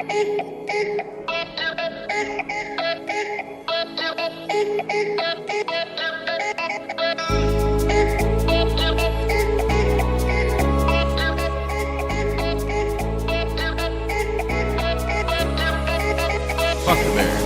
Fuck the bear.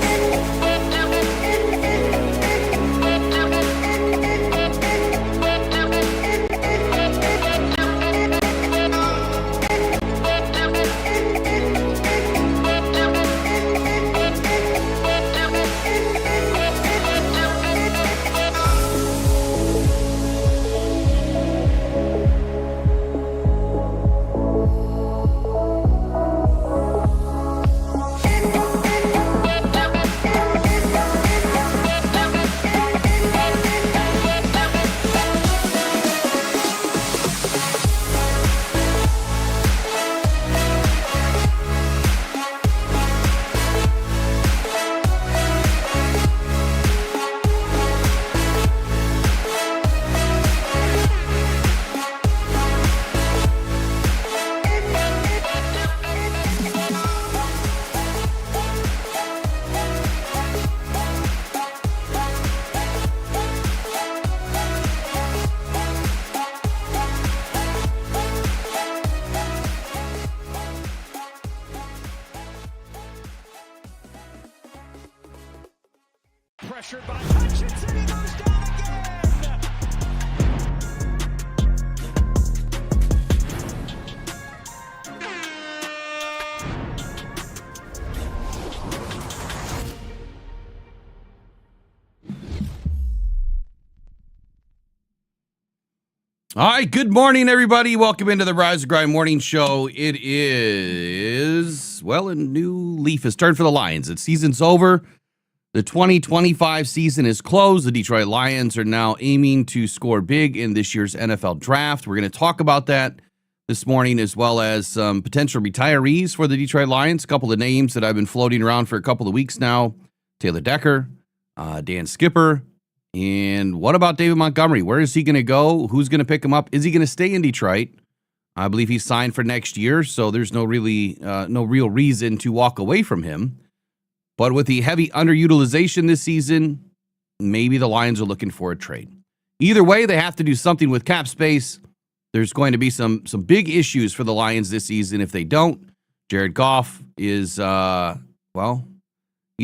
Pressured by Hutchinson, he goes down again. All right, good morning, everybody. Welcome into the Rise and Grind Morning Show. It is, well, a new leaf has turned for the Lions. The season's over. The 2025 season is closed. The Detroit Lions are now aiming to score big in this year's NFL draft. We're going to talk about that this morning, as well as some potential retirees for the Detroit Lions. A couple of names that I've been floating around for a couple of weeks now. Taylor Decker, Dan Skipper, and what about David Montgomery? Where is he going to go? Who's going to pick him up? Is he going to stay in Detroit? I believe he's signed for next year, so there's no real reason to walk away from him. But with the heavy underutilization this season, maybe the Lions are looking for a trade. Either way, they have to do something with cap space. There's going to be some big issues for the Lions this season if they don't. Jared Goff is, he's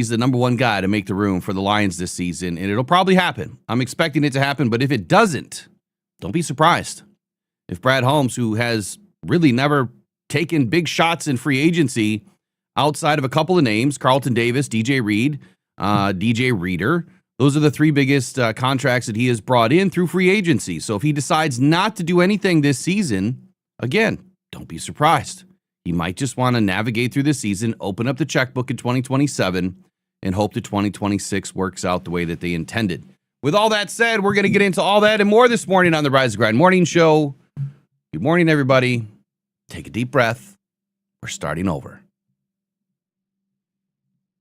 the number one guy to make the room for the Lions this season, and it'll probably happen. I'm expecting it to happen, but if it doesn't, don't be surprised. If Brad Holmes, who has really never taken big shots in free agency outside of a couple of names, Carlton Davis, DJ Reed, DJ Reader, those are the three biggest contracts that he has brought in through free agency. So if he decides not to do anything this season, again, don't be surprised. He might just want to navigate through the season, open up the checkbook in 2027, and hope that 2026 works out the way that they intended. With all that said, we're going to get into all that and more this morning on the Rise and Grind Morning Show. Good morning, everybody. Take a deep breath. We're starting over.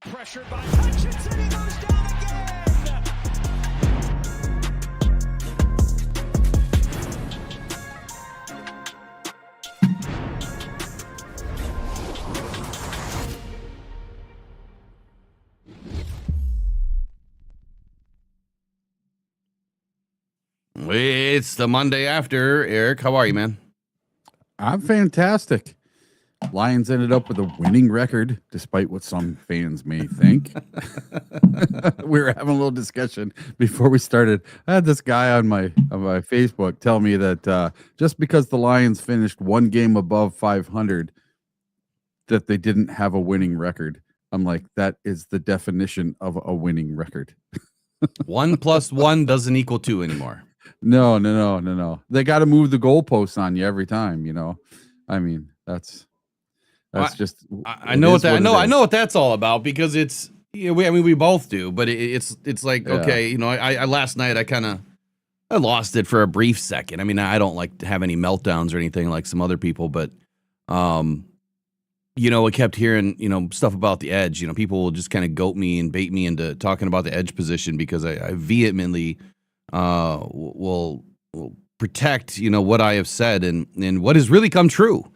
Pressured by Hutchinson, he goes down again. It's the Monday after. Eric, how are you, man? I'm fantastic. Lions ended up with a winning record, despite what some fans may think. We were having a little discussion before we started. I had this guy on my Facebook tell me that just because the Lions finished one game above 500, that they didn't have a winning record. I'm like, that is the definition of a winning record. 1 + 1 doesn't equal 2 anymore. No. They got to move the goalposts on you every time, you know. I mean, that's just. I know what that. I know what that's all about, because it's. We both do, but it's like, okay, I last night I lost it for a brief second. I mean, I don't like to have any meltdowns or anything like some other people, but I kept hearing stuff about the edge. People will just kind of goat me and bait me into talking about the edge position, because I vehemently will protect what I have said and what has really come true.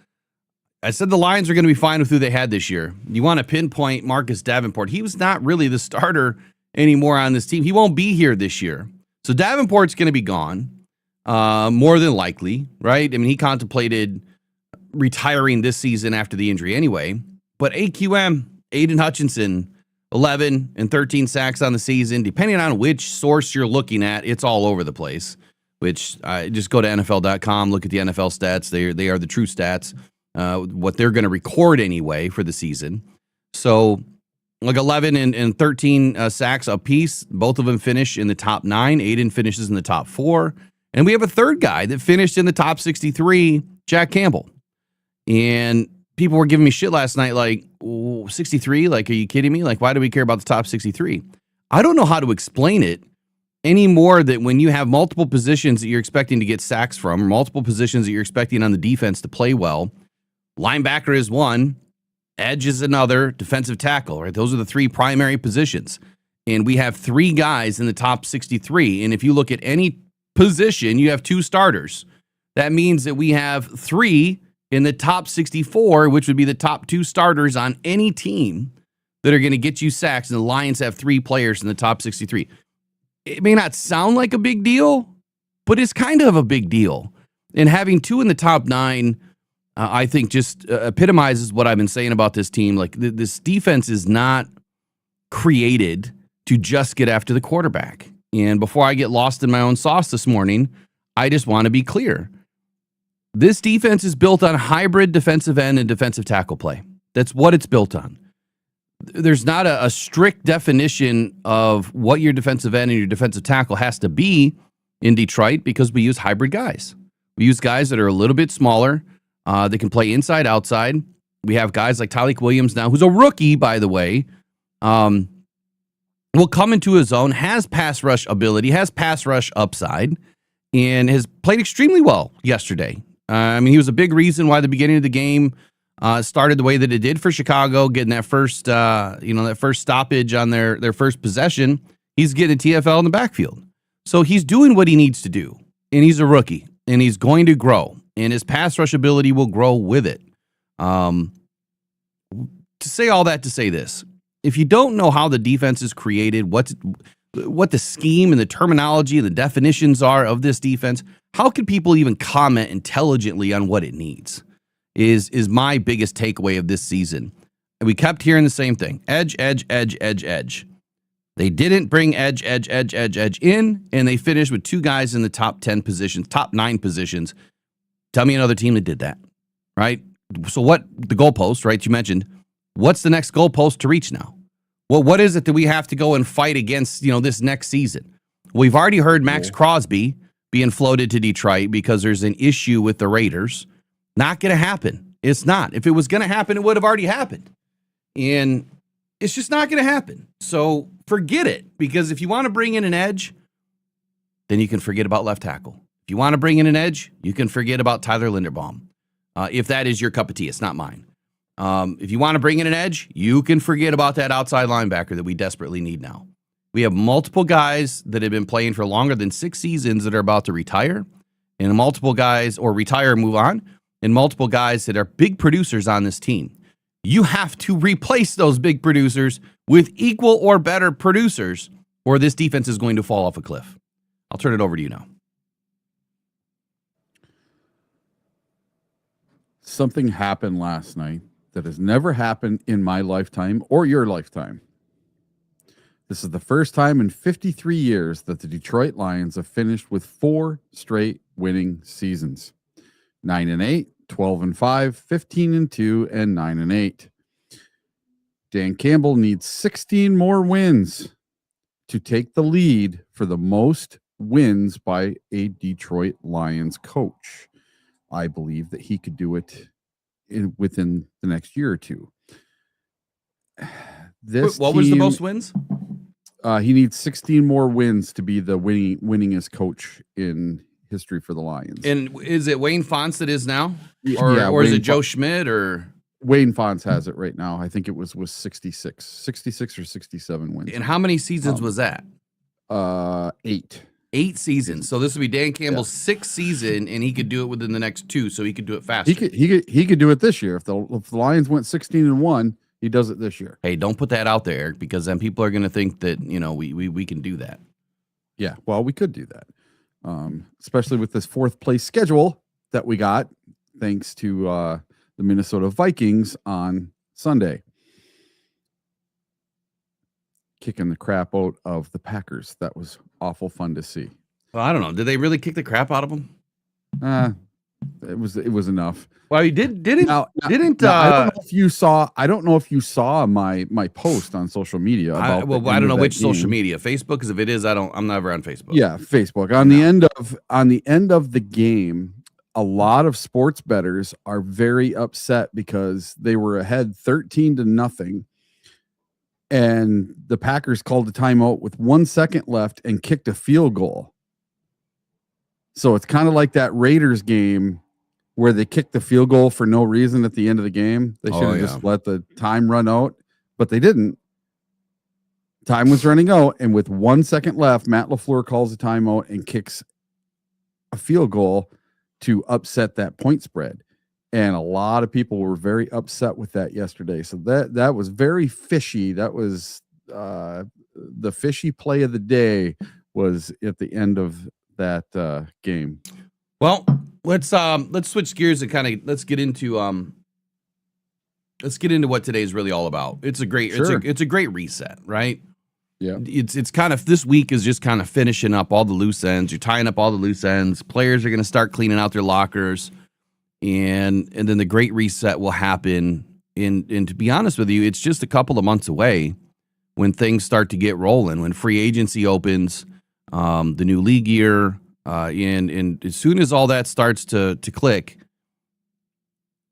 I said the Lions are going to be fine with who they had this year. You want to pinpoint Marcus Davenport. He was not really the starter anymore on this team. He won't be here this year. So Davenport's going to be gone, more than likely, right? I mean, he contemplated retiring this season after the injury anyway. But AQM, Aiden Hutchinson, 11 and 13 sacks on the season. Depending on which source you're looking at, it's all over the place, which just go to NFL.com, look at the NFL stats. They are the true stats, what they're going to record anyway for the season. So, like 11 and 13 sacks apiece. Both of them finish in the top 9. Aiden finishes in the top 4. And we have a third guy that finished in the top 63, Jack Campbell. And people were giving me shit last night, like, 63? Like, are you kidding me? Like, why do we care about the top 63? I don't know how to explain it any more that when you have multiple positions that you're expecting to get sacks from, or multiple positions that you're expecting on the defense to play well, linebacker is one, edge is another, defensive tackle, right? Those are the 3 primary positions. And we have 3 guys in the top 63. And if you look at any position, you have 2 starters. That means that we have 3 in the top 64, which would be the top 2 starters on any team that are going to get you sacks. And the Lions have 3 players in the top 63. It may not sound like a big deal, but it's kind of a big deal. And having 2 in the top 9, I think just epitomizes what I've been saying about this team. Like this defense is not created to just get after the quarterback. And before I get lost in my own sauce this morning, I just want to be clear. This defense is built on hybrid defensive end and defensive tackle play. That's what it's built on. There's not a strict definition of what your defensive end and your defensive tackle has to be in Detroit because we use hybrid guys. We use guys that are a little bit smaller. They can play inside, outside. We have guys like Tyleik Williams now, who's a rookie, by the way, will come into his own, has pass rush ability, has pass rush upside, and has played extremely well yesterday. I mean, he was a big reason why the beginning of the game started the way that it did for Chicago, getting that first, that first stoppage on their first possession. He's getting a TFL in the backfield. So he's doing what he needs to do, and he's a rookie, and he's going to grow. And his pass rush ability will grow with it. To say all that to say this, if you don't know how the defense is created, what the scheme and the terminology and the definitions are of this defense, how can people even comment intelligently on what it needs? Is my biggest takeaway of this season. And we kept hearing the same thing. Edge, edge, edge, edge, edge. They didn't bring edge, edge, edge, edge, edge in, and they finished with 2 guys in the top 10 positions, top 9 positions. Tell me another team that did that, right? So what the goalpost, right? You mentioned, what's the next goalpost to reach now? Well, what is it that we have to go and fight against, this next season? We've already heard Max Crosby being floated to Detroit because there's an issue with the Raiders. Not going to happen. It's not. If it was going to happen, it would have already happened. And it's just not going to happen. So forget it, because if you want to bring in an edge, then you can forget about left tackle. If you want to bring in an edge, you can forget about Tyler Linderbaum. If that is your cup of tea, it's not mine. If you want to bring in an edge, you can forget about that outside linebacker that we desperately need now. We have multiple guys that have been playing for longer than 6 seasons that are about to retire, and multiple guys, or retire and move on, and multiple guys that are big producers on this team. You have to replace those big producers with equal or better producers, or this defense is going to fall off a cliff. I'll turn it over to you now. Something happened last night that has never happened in my lifetime or your lifetime. This is the first time in 53 years that the Detroit Lions have finished with 4 straight winning seasons. 9-8, 12-5, 15-2, and 9-8. Dan Campbell needs 16 more wins to take the lead for the most wins by a Detroit Lions coach. I believe that he could do it within the next year or two. What was the most wins? He needs 16 more wins to be the winningest coach in history for the Lions. And is it Wayne Fonts that is now? Or or is it Joe Schmidt? Or Wayne Fonts has it right now. I think it was 66 or 67 wins. And how many seasons was that? 8. 8 seasons. So this would be Dan Campbell's 6th season, and he could do it within the next 2, so he could do it faster. He could do it this year. If the Lions went 16-1, he does it this year. Hey, don't put that out there, Eric, because then people are going to think that, we can do that. Yeah, well, we could do that. Especially with this 4th place schedule that we got, thanks to the Minnesota Vikings on Sunday. Kicking the crap out of the Packers. That was awful fun to see. Well, I don't know. Did they really kick the crap out of them? It was enough. Well, he didn't. Now, I don't know if you saw my post on social media about I don't know which social media. Facebook, because if it is, I'm never on Facebook. Yeah, Facebook. On the end of the game, a lot of sports bettors are very upset because they were ahead 13-0. And the Packers called a timeout with 1 second left and kicked a field goal. So it's kind of like that Raiders game where they kicked the field goal for no reason at the end of the game. They should have just let the time run out, but they didn't. Time was running out, and with 1 second left, Matt LaFleur calls a timeout and kicks a field goal to upset that point spread. And a lot of people were very upset with that yesterday. So that was very fishy. That was the fishy play of the day was at the end of that game. Well, let's switch gears and kind of let's get into what today is really all about. It's a great it's a great reset, right? Yeah. It's kind of, this week is just kind of finishing up all the loose ends. You're tying up all the loose ends. Players are going to start cleaning out their lockers. And then the great reset will happen. And to be honest with you, it's just a couple of months away when things start to get rolling, when free agency opens, the new league year, and as soon as all that starts to click,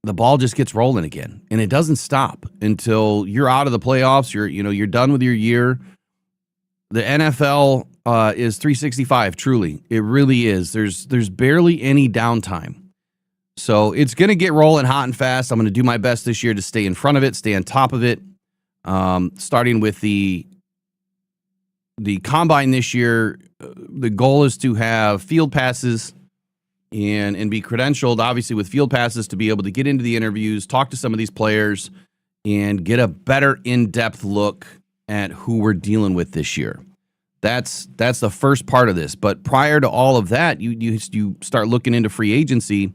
the ball just gets rolling again, and it doesn't stop until you're out of the playoffs. You're done with your year. The NFL is 365. Truly, it really is. There's barely any downtime. So it's going to get rolling hot and fast. I'm going to do my best this year to stay in front of it, stay on top of it. Starting with the combine this year, the goal is to have field passes and be credentialed, obviously, with field passes to be able to get into the interviews, talk to some of these players, and get a better in-depth look at who we're dealing with this year. That's the first part of this. But prior to all of that, you start looking into free agency.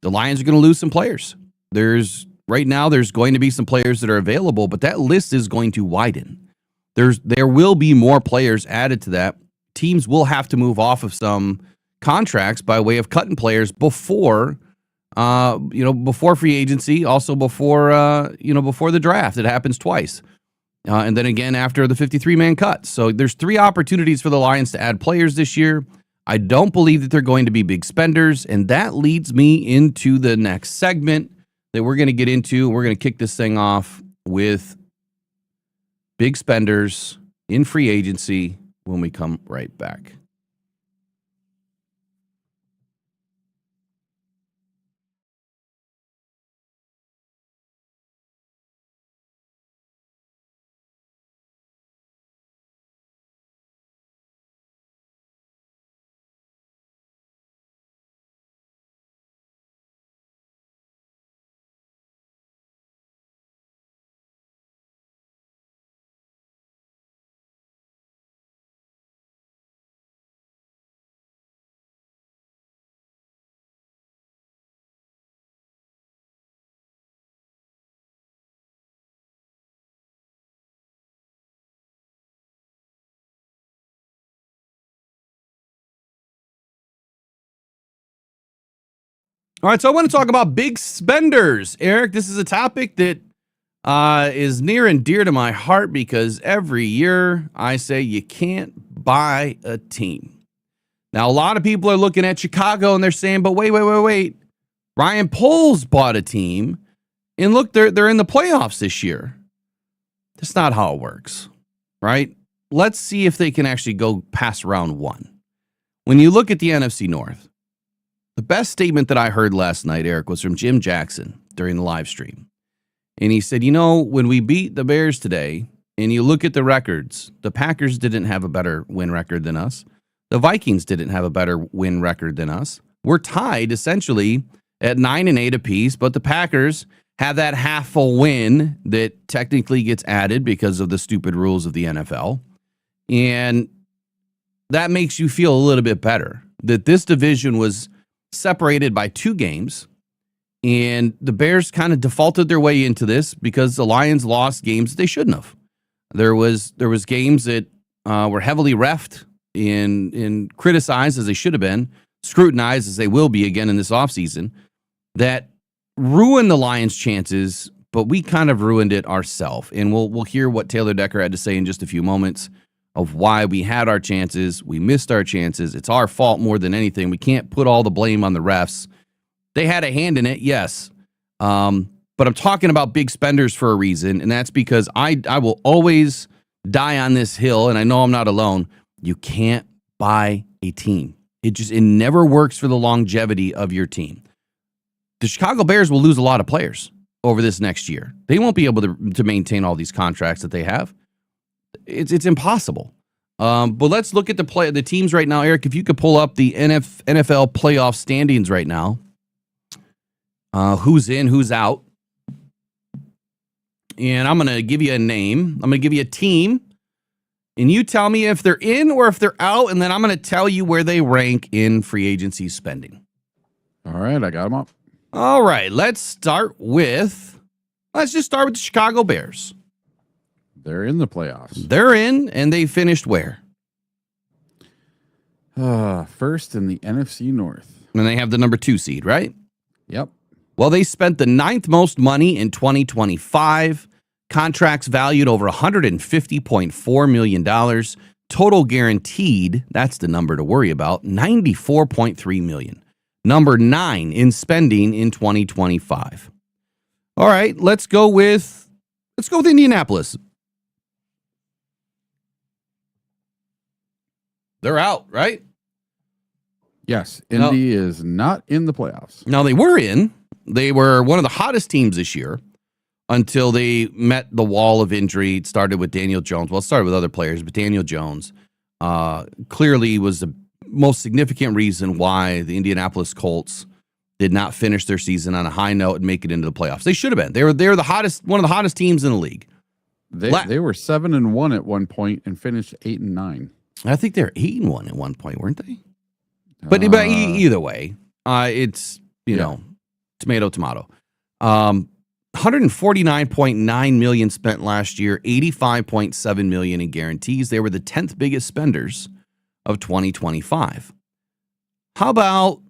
The Lions are going to lose some players. Right now there's going to be some players that are available, but that list is going to widen. There will be more players added to that. Teams will have to move off of some contracts by way of cutting players before free agency, also before the draft. It happens twice. And then again after the 53-man cut. So there's 3 opportunities for the Lions to add players this year. I don't believe that they're going to be big spenders, and that leads me into the next segment that we're going to get into. We're going to kick this thing off with big spenders in free agency when we come right back. All right, so I want to talk about big spenders. Eric, this is a topic that is near and dear to my heart because every year I say you can't buy a team. Now, a lot of people are looking at Chicago and they're saying, but wait. Ryan Poles bought a team, and look, they're in the playoffs this year. That's not how it works, right? Let's see if they can actually go past round 1. When you look at the NFC North, the best statement that I heard last night, Eric, was from Jim Jackson during the live stream. And he said, when we beat the Bears today and you look at the records, the Packers didn't have a better win record than us. The Vikings didn't have a better win record than us. We're tied essentially at 9-8 apiece, but the Packers have that half full win that technically gets added because of the stupid rules of the NFL. And that makes you feel a little bit better that this division was separated by 2 games, and the Bears kind of defaulted their way into this because the Lions lost games they shouldn't have. There was games that were heavily reffed and criticized as they should have been, scrutinized as they will be again in this offseason, that ruined the Lions' chances, but we kind of ruined it ourselves. And we'll hear what Taylor Decker had to say in just a few moments of why we had our chances, we missed our chances. It's our fault more than anything. We can't put all the blame on the refs. They had a hand in it, yes. But I'm talking about big spenders for a reason, and that's because I will always die on this hill, and I know I'm not alone. You can't buy a team. It never works for the longevity of your team. The Chicago Bears will lose a lot of players over this next year. They won't be able to maintain all these contracts that they have. It's impossible. But let's look at the teams right now. Eric, if you could pull up the NFL playoff standings right now. Who's in, who's out. And I'm going to give you a name. I'm going to give you a team. And you tell me if they're in or if they're out. And then I'm going to tell you where they rank in free agency spending. All right, I got them up. All right, let's just start with the Chicago Bears. They're in the playoffs. They're in, and they finished where? First in the NFC North. And they have the number 2 seed, right? Yep. Well, they spent the 9th most money in 2025. Contracts valued over $150.4 million. Total guaranteed, that's the number to worry about, $94.3 million. Number 9 in spending in 2025. All right, let's go with Indianapolis. They're out, right? Yes, Indy is not in the playoffs. Now, they were in. They were one of the hottest teams this year until they met the wall of injury. It started with Daniel Jones. Well, it started with other players, but Daniel Jones clearly was the most significant reason why the Indianapolis Colts did not finish their season on a high note and make it into the playoffs. They should have been. They were the hottest, one of the hottest teams in the league. They were 7-1 at one point and finished 8-9. I think they were 8-1 at one point, weren't they? But either way, it's tomato. $149.9 million spent last year, $85.7 million in guarantees. They were the 10th biggest spenders of 2025. How about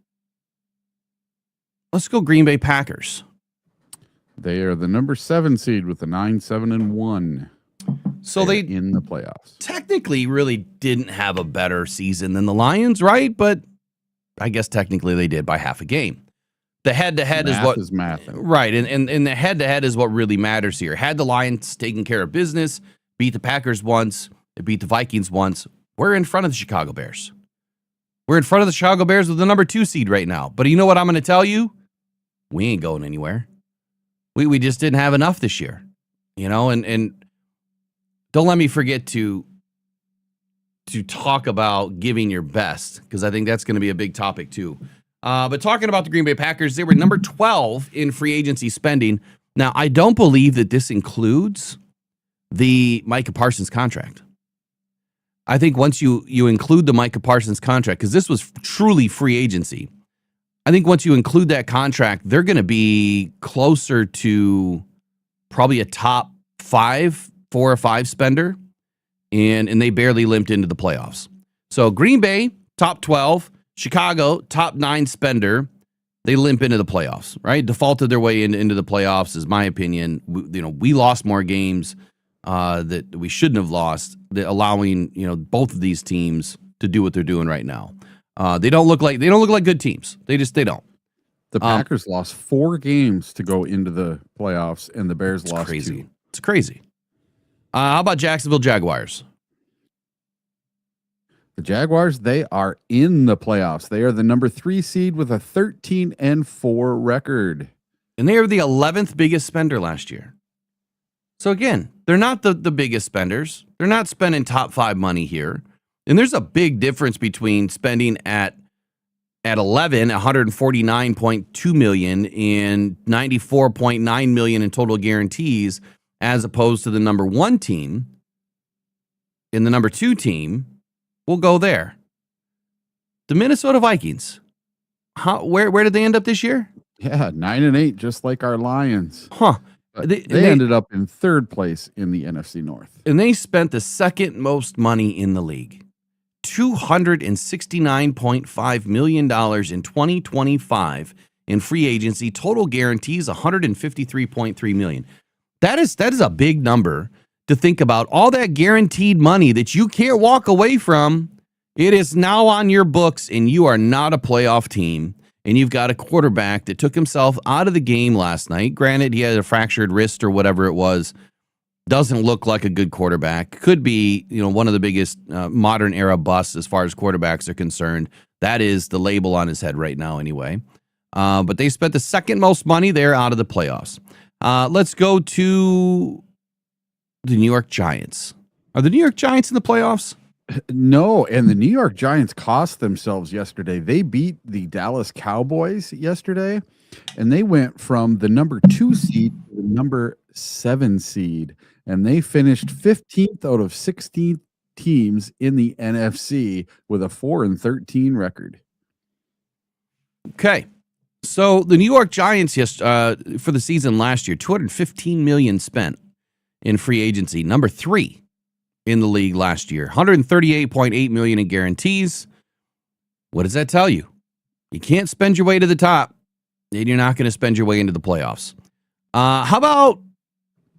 let's go Green Bay Packers. They are the number 7 seed with the 9-7-1. So they in the playoffs. Technically really didn't have a better season than the Lions, right? But I guess technically they did by half a game. The head-to-head is math. Right, and the head-to-head is what really matters here. Had the Lions taken care of business, beat the Packers once, they beat the Vikings once, we're in front of the Chicago Bears. We're in front of the Chicago Bears with the number 2 seed right now. But you know what I'm going to tell you? We ain't going anywhere. We just didn't have enough this year. And don't let me forget to talk about giving your best, because I think that's going to be a big topic too. But talking about the Green Bay Packers, they were number 12 in free agency spending. Now, I don't believe that this includes the Micah Parsons contract. I think once you include the Micah Parsons contract, because this was truly free agency, I think once you include that contract, they're going to be closer to probably a top 4 or 5 spender, and they barely limped into the playoffs. So Green Bay, top 12, Chicago, top 9 spender, they limp into the playoffs, right? Defaulted their way into the playoffs, is my opinion. We lost more games that we shouldn't have lost, allowing both of these teams to do what they're doing right now. They don't look like good teams. They don't. The Packers lost 4 games to go into the playoffs, and the Bears lost 2. It's crazy. How about Jacksonville Jaguars? The Jaguars, they are in the playoffs. They are the number 3 seed with a 13-4 record. And they are the 11th biggest spender last year. So again, they're not the biggest spenders. They're not spending top 5 money here. And there's a big difference between spending at 11, 149.2 million and 94.9 million in total guarantees, as opposed to the number 1 team. And the number 2 team will go there. The Minnesota Vikings. Where did they end up this year? Yeah, 9-8, just like our Lions. Huh. But they ended up in 3rd place in the NFC North. And they spent the second most money in the league. $269.5 million in 2025 in free agency. Total guarantees $153.3 million. That is a big number to think about. All that guaranteed money that you can't walk away from, it is now on your books, and you are not a playoff team. And you've got a quarterback that took himself out of the game last night. Granted, he had a fractured wrist or whatever it was. Doesn't look like a good quarterback. Could be, one of the biggest modern era busts as far as quarterbacks are concerned. That is the label on his head right now anyway. But they spent the second most money there out of the playoffs. Let's go to the New York Giants. Are the New York Giants in the playoffs? No, and the New York Giants cost themselves yesterday. They beat the Dallas Cowboys yesterday, and they went from the number 2 seed to the number 7 seed, and they finished 15th out of 16 teams in the NFC with a 4-13 record. Okay. So the New York Giants for the season last year, $215 million spent in free agency, number 3 in the league last year, $138.8 million in guarantees. What does that tell you? You can't spend your way to the top, and you're not going to spend your way into the playoffs. How about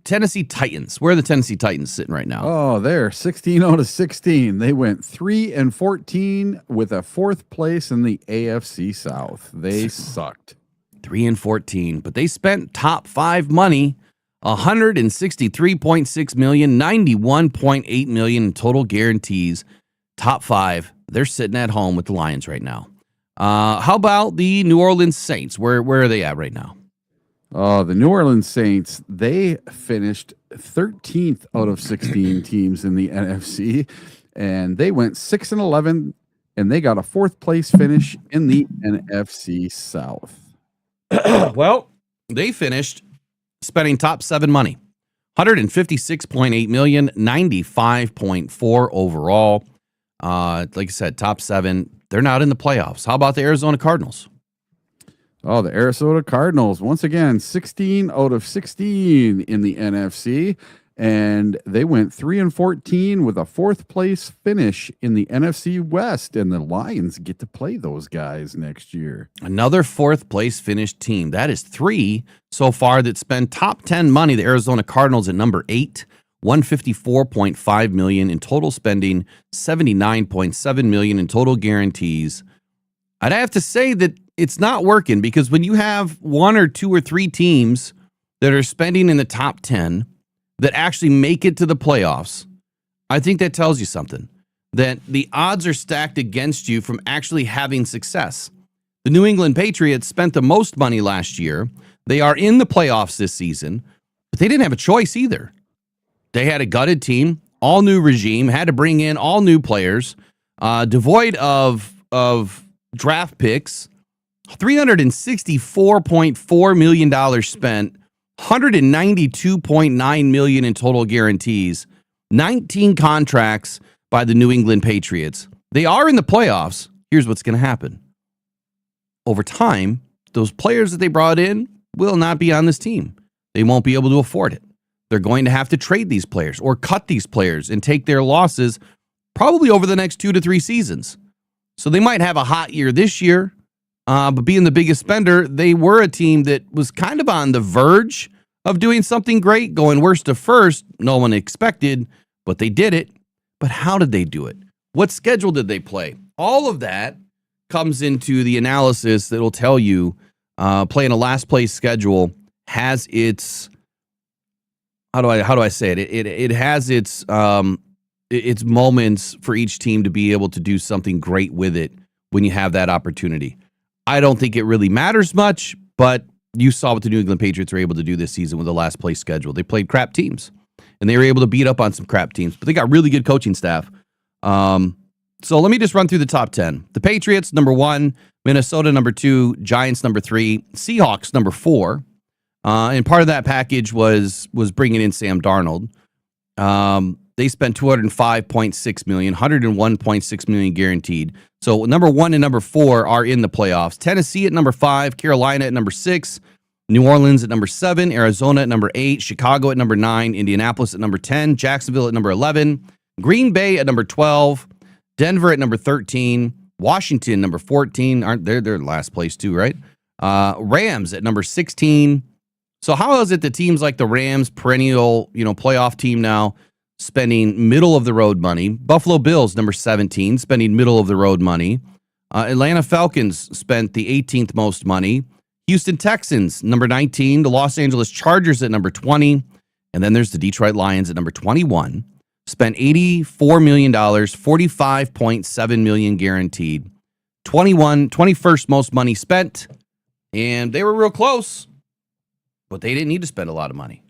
Tennessee Titans? Where are the Tennessee Titans sitting right now? Oh, they're 16 out of 16. They went 3-14 with a 4th place in the AFC South. They sucked. 3-14, but they spent top 5 money. $163.6 million, $91.8 million in total guarantees. Top 5. They're sitting at home with the Lions right now. How about the New Orleans Saints? Where are they at right now? Oh, the New Orleans Saints, they finished 13th out of 16 teams in the NFC, and they went 6-11, and they got a 4th place finish in the NFC South. Well, they finished spending top 7 money. $156.8 million, $95.4 overall. Like I said, top 7. They're not in the playoffs. How about the Arizona Cardinals? Oh, the Arizona Cardinals, once again, 16 out of 16 in the NFC, and they went 3-14 with a 4th place finish in the NFC West, and the Lions get to play those guys next year. Another 4th place finished team. That is 3 so far that spend top 10 money. The Arizona Cardinals at number 8, $154.5 million in total spending, $79.7 million in total guarantees. I'd have to say that it's not working, because when you have 1 or 2 or 3 teams that are spending in the top 10 that actually make it to the playoffs, I think that tells you something, that the odds are stacked against you from actually having success. The New England Patriots spent the most money last year. They are in the playoffs this season, but they didn't have a choice either. They had a gutted team, all new regime, had to bring in all new players, devoid of draft picks, $364.4 million spent, $192.9 million in total guarantees, 19 contracts by the New England Patriots. They are in the playoffs. Here's what's going to happen. Over time, those players that they brought in will not be on this team. They won't be able to afford it. They're going to have to trade these players or cut these players and take their losses probably over the next 2 to 3 seasons. So they might have a hot year this year, but being the biggest spender, they were a team that was kind of on the verge of doing something great, going worst to first. No one expected, but they did it. But how did they do it? What schedule did they play? All of that comes into the analysis that will tell you playing a last place schedule has its, how do I say it? It has its moments for each team to be able to do something great with it when you have that opportunity. I don't think it really matters much, but you saw what the New England Patriots were able to do this season with the last place schedule. They played crap teams, and they were able to beat up on some crap teams, but they got really good coaching staff. So let me just run through the top 10. The Patriots, number 1. Minnesota, number 2. Giants, number 3. Seahawks, number 4. And part of that package was bringing in Sam Darnold. They spent $205.6 million, $101.6 million guaranteed. So number 1 and number 4 are in the playoffs. Tennessee at number 5, Carolina at number 6, New Orleans at number 7, Arizona at number 8, Chicago at number 9, Indianapolis at number 10, Jacksonville at number 11, Green Bay at number 12, Denver at number 13, Washington number 14. Aren't they're last place too, right? Rams at number 16. So how is it that teams like the Rams, perennial, playoff team now, spending middle of the road money? Buffalo Bills, number 17, spending middle of the road money. Atlanta Falcons spent the 18th most money. Houston Texans, number 19. The Los Angeles Chargers at number 20. And then there's the Detroit Lions at number 21. Spent $84 million, $45.7 million guaranteed. 21st most money spent. And they were real close. But they didn't need to spend a lot of money.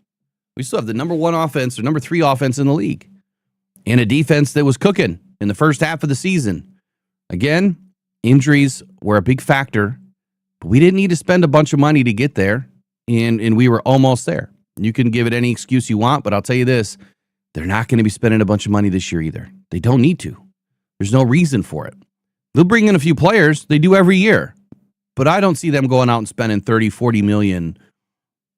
We still have the number 1 offense or number 3 offense in the league. And a defense that was cooking in the first half of the season. Again, injuries were a big factor. But we didn't need to spend a bunch of money to get there. And we were almost there. You can give it any excuse you want, but I'll tell you this. They're not going to be spending a bunch of money this year either. They don't need to. There's no reason for it. They'll bring in a few players. They do every year. But I don't see them going out and spending 30, 40 million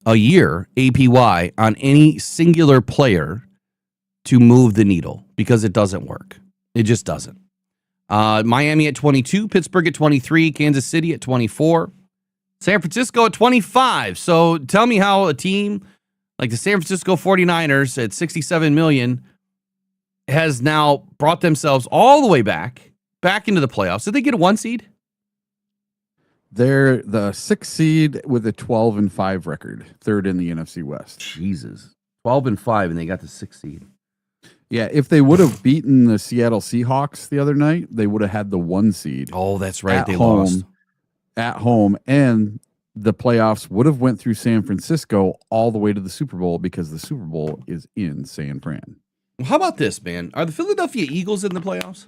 a year, APY, on any singular player to move the needle because it doesn't work. It just doesn't. Miami at 22, Pittsburgh at 23, Kansas City at 24, San Francisco at 25. So tell me how a team like the San Francisco 49ers at $67 million has now brought themselves all the way back into the playoffs. Did they get a 1 seed? They're the 6th seed with a 12-5 record, 3rd in the NFC West. Jesus. 12-5, and they got the 6th seed. Yeah, if they would have beaten the Seattle Seahawks the other night, they would have had the 1 seed. Oh, that's right. They lost. At home, and the playoffs would have went through San Francisco all the way to the Super Bowl because the Super Bowl is in San Fran. Well, how about this, man? Are the Philadelphia Eagles in the playoffs?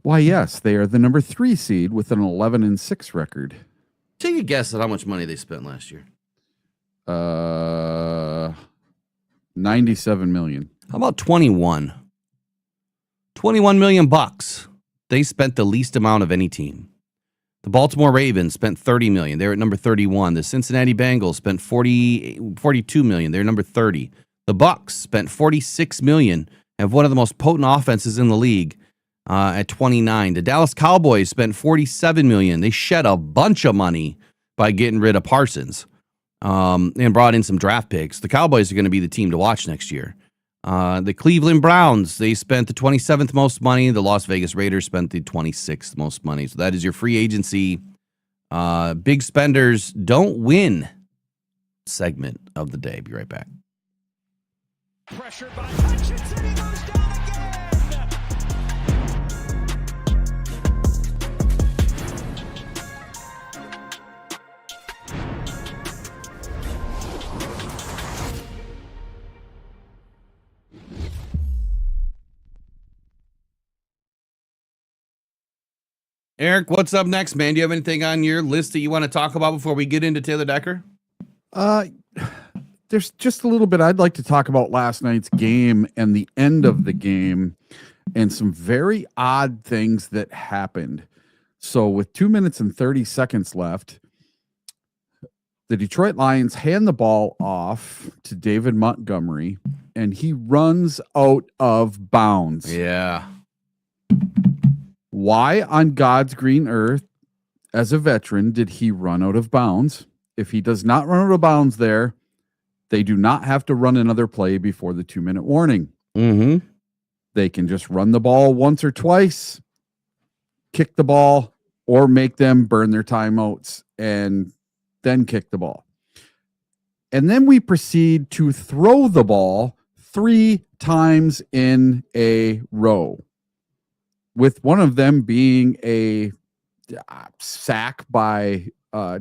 Why, yes, they are the number 3 seed with an 11-6 record. Take a guess at how much money they spent last year. $97 million. How about 21? 21 million bucks. They spent the least amount of any team. The Baltimore Ravens spent $30 million. They're at number 31. The Cincinnati Bengals spent $42 million. They're number 30. The Bucks spent $46 million, have one of the most potent offenses in the league at 29. The Dallas Cowboys spent $47 million. They shed a bunch of money by getting rid of Parsons and brought in some draft picks. The Cowboys are going to be the team to watch next year. The Cleveland Browns, they spent the 27th most money. The Las Vegas Raiders spent the 26th most money. So that is your free agency. Big spenders don't win segment of the day. Be right back. Pressured by Hutchinson, he goes down again. Eric, what's up next, man? Do you have anything on your list that you want to talk about before we get into Taylor Decker? There's just a little bit I'd like to talk about last night's game and the end of the game and some very odd things that happened. So with 2 minutes and 30 seconds left, the Detroit Lions hand the ball off to David Montgomery, and he runs out of bounds. Yeah. Why on God's green earth, as a veteran, did he run out of bounds? If he does not run out of bounds there, they do not have to run another play before the 2-minute warning. Mm-hmm. They can just run the ball once or twice, kick the ball, or make them burn their timeouts and then kick the ball. And then we proceed to throw the ball 3 times in a row, with one of them being a sack by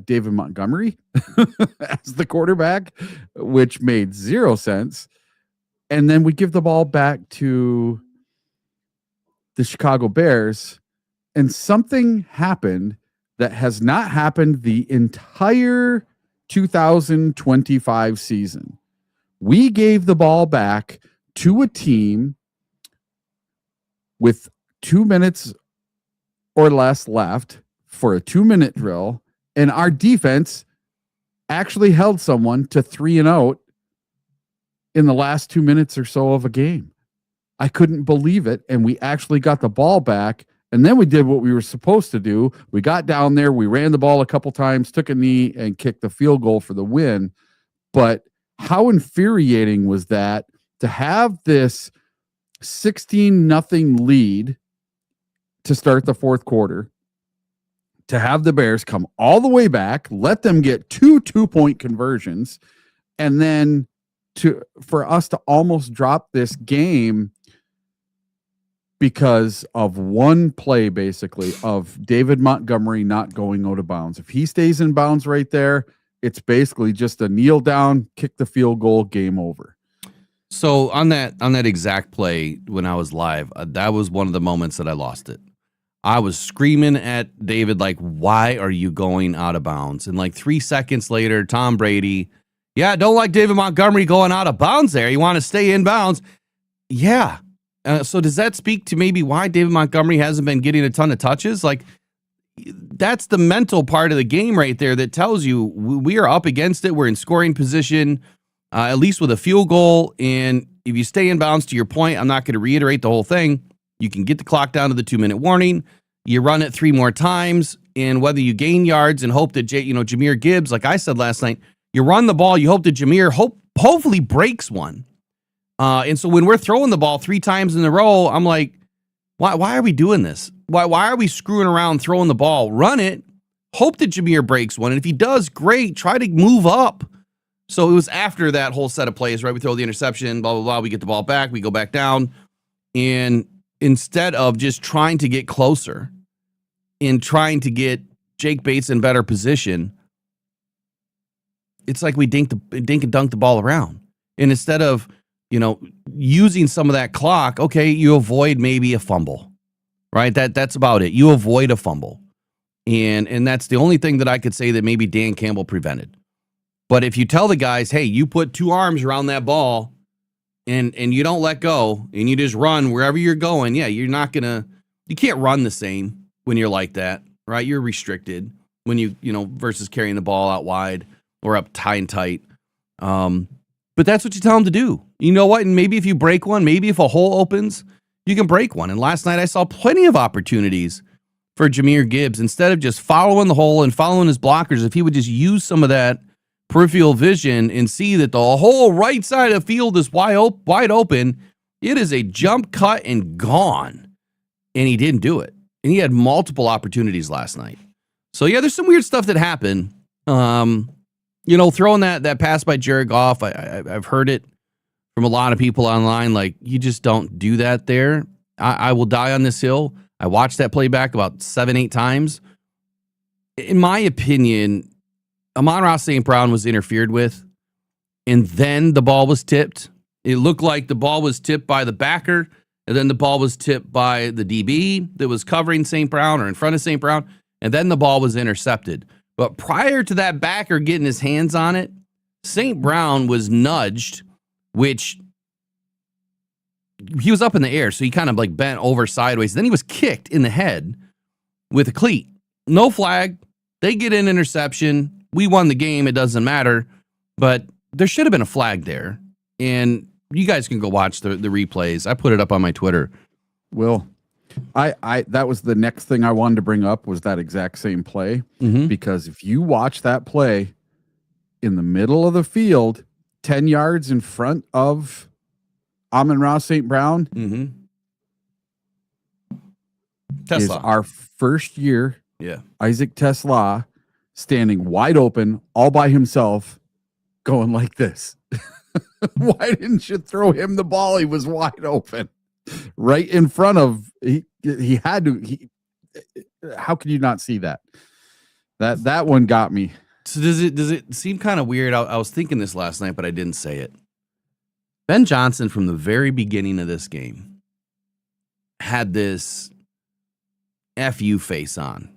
David Montgomery as the quarterback, which made 0 sense. And then we give the ball back to the Chicago Bears, and something happened that has not happened the entire 2025 season. We gave the ball back to a team with 2 minutes or less left for a 2-minute drill, and our defense actually held someone to 3 and out in the last 2 minutes or so of a game. I couldn't believe it, and we actually got the ball back, and then we did what we were supposed to do. We got down there, we ran the ball a couple times, took a knee, and kicked the field goal for the win. But how infuriating was that to have this 16-0 lead to start the fourth quarter, to have the Bears come all the way back, let them get 2 2-point conversions, and then for us to almost drop this game because of one play, basically, of David Montgomery not going out of bounds. If he stays in bounds right there, it's basically just a kneel down, kick the field goal, game over. So on that exact play when I was live, that was one of the moments that I lost it. I was screaming at David, like, why are you going out of bounds? And like 3 seconds later, Tom Brady, yeah, don't like David Montgomery going out of bounds there. You want to stay in bounds. Yeah. So does that speak to maybe why David Montgomery hasn't been getting a ton of touches? Like, that's the mental part of the game right there that tells you we are up against it. We're in scoring position, at least with a field goal. And if you stay in bounds, to your point, I'm not going to reiterate the whole thing. You can get the clock down to the 2-minute warning. You run it 3 more times, and whether you gain yards and hope that Jahmyr Gibbs, like I said last night, you run the ball, you hope that Jahmyr hopefully breaks one. And so when we're throwing the ball 3 times in a row, I'm like, why are we doing this? Why are we screwing around throwing the ball? Run it, hope that Jahmyr breaks one, and if he does, great, try to move up. So it was after that whole set of plays, right? We throw the interception, blah, blah, blah, we get the ball back, we go back down, and instead of just trying to get closer and trying to get Jake Bates in better position, it's like we dink and dunk the ball around. And instead of, using some of that clock, okay, you avoid maybe a fumble, right? That's about it. You avoid a fumble. And that's the only thing that I could say that maybe Dan Campbell prevented. But if you tell the guys, hey, you put 2 arms around that ball, and you don't let go, and you just run wherever you're going, yeah, you can't run the same when you're like that, right? You're restricted when versus carrying the ball out wide or up high and tight. But that's what you tell them to do. You know what? And maybe if you break one, maybe if a hole opens, you can break one. And last night I saw plenty of opportunities for Jahmyr Gibbs. Instead of just following the hole and following his blockers, if he would just use some of that peripheral vision and see that the whole right side of the field is wide open, it is a jump cut and gone. And he didn't do it. And he had multiple opportunities last night. So yeah, there's some weird stuff that happened. Throwing that pass by Jared Goff, I've heard it from a lot of people online, like, you just don't do that there. I will die on this hill. I watched that play back about 7-8 times. In my opinion, Amon-Ra St. Brown was interfered with, and then the ball was tipped. It looked like the ball was tipped by the backer, and then the ball was tipped by the DB that was covering St. Brown or in front of St. Brown, and then the ball was intercepted. But prior to that backer getting his hands on it, St. Brown was nudged, which he was up in the air, so he kind of like bent over sideways. Then he was kicked in the head with a cleat. No flag. They get an interception. We won the game. It doesn't matter. But there should have been a flag there. And you guys can go watch the replays. I put it up on my Twitter. Will, I that was the next thing I wanted to bring up, was that exact same play. Mm-hmm. Because if you watch that play in the middle of the field, 10 yards in front of Amon-Ra St. Brown, is our first year. Yeah. Isaac Tesla standing wide open all by himself, going like this. Why didn't you throw him the ball? He was wide open right in front of, he had to, how can you not see that? That one got me. So does it seem kind of weird? I was thinking this last night, but I didn't say it. Ben Johnson, from the very beginning of this game, had this FU face on.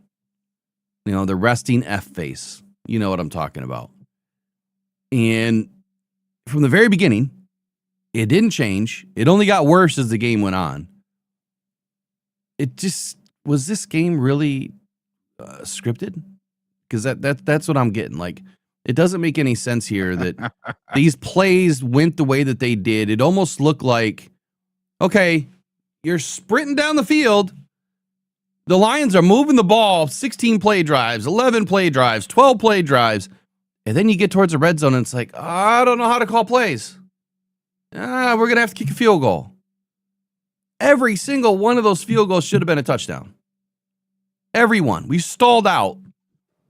You know, the resting F face. You know what I'm talking about. And from the very beginning, it didn't change. It only got worse as the game went on. It just, was this game really scripted? Because that's what I'm getting. Like, it doesn't make any sense here that these plays went the way that they did. It almost looked like, okay, you're sprinting down the field. The Lions are moving the ball, 16 play drives, 11 play drives, 12 play drives. And then you get towards the red zone and it's like, I don't know how to call plays. We're going to have to kick a field goal. Every single one of those field goals should have been a touchdown. Every one. We stalled out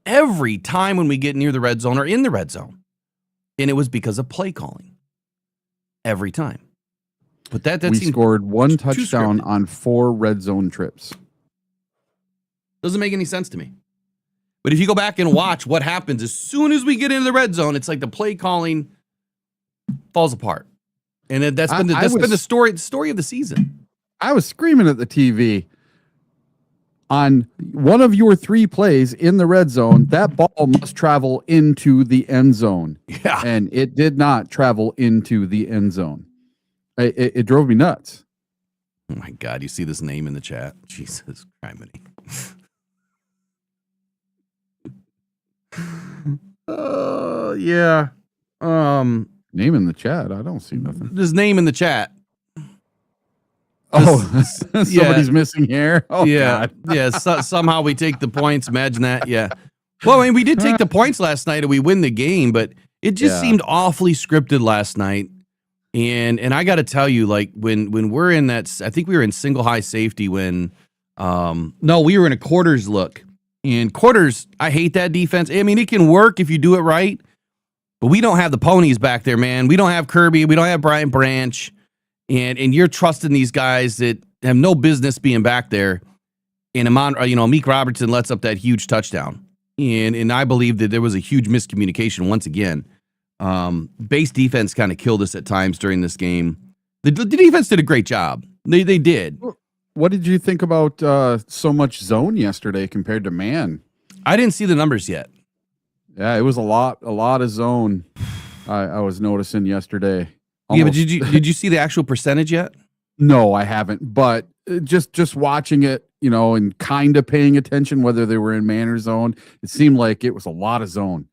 every time when we get near the red zone or in the red zone. And it was because of play calling. Every time. But that we seemed scored one too touchdown scripted. on 4 red zone trips. Doesn't make any sense to me. But if you go back and watch what happens as soon as we get into the red zone, it's like the play calling falls apart. And that's been the story of the season. I was screaming at the TV on one of your 3 plays in the red zone. That ball must travel into the end zone. Yeah. And it did not travel into the end zone. It drove me nuts. Oh my God, you see this name in the chat? Jesus Christ. Yeah. Name in the chat. I don't see nothing. This name in the chat. Oh, somebody's missing hair. Oh, yeah. God. Yeah. Somehow we take the points. Imagine that. Yeah. Well, I mean, we did take the points last night and we win the game, but it just seemed awfully scripted last night. And I got to tell you, like when we're in that, I think we were in single high safety when, no, we were in a quarters look. And quarters, I hate that defense. I mean, it can work if you do it right, but we don't have the ponies back there, man. We don't have Kirby. We don't have Brian Branch. And you're trusting these guys that have no business being back there. And Meek Robertson lets up that huge touchdown. And I believe that there was a huge miscommunication once again. Base defense kind of killed us at times during this game. The defense did a great job. They did. What did you think about so much zone yesterday compared to man? I didn't see the numbers yet. Yeah, it was a lot of zone. I was noticing yesterday. Yeah, but did you see the actual percentage yet? No, I haven't. But just watching it, and kind of paying attention whether they were in man or zone, it seemed like it was a lot of zone.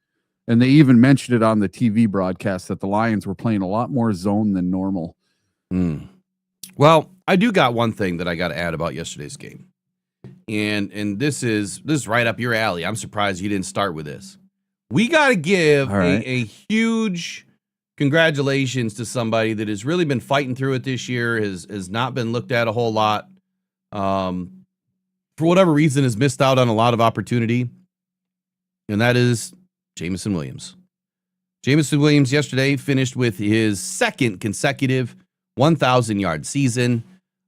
And they even mentioned it on the TV broadcast that the Lions were playing a lot more zone than normal. Well, I do got one thing that I got to add about yesterday's game. And this is right up your alley. I'm surprised you didn't start with this. We got to give a huge congratulations to somebody that has really been fighting through it this year, has not been looked at a whole lot. For whatever reason, has missed out on a lot of opportunity. And that is Jameson Williams. Jameson Williams yesterday finished with his second consecutive 1,000-yard season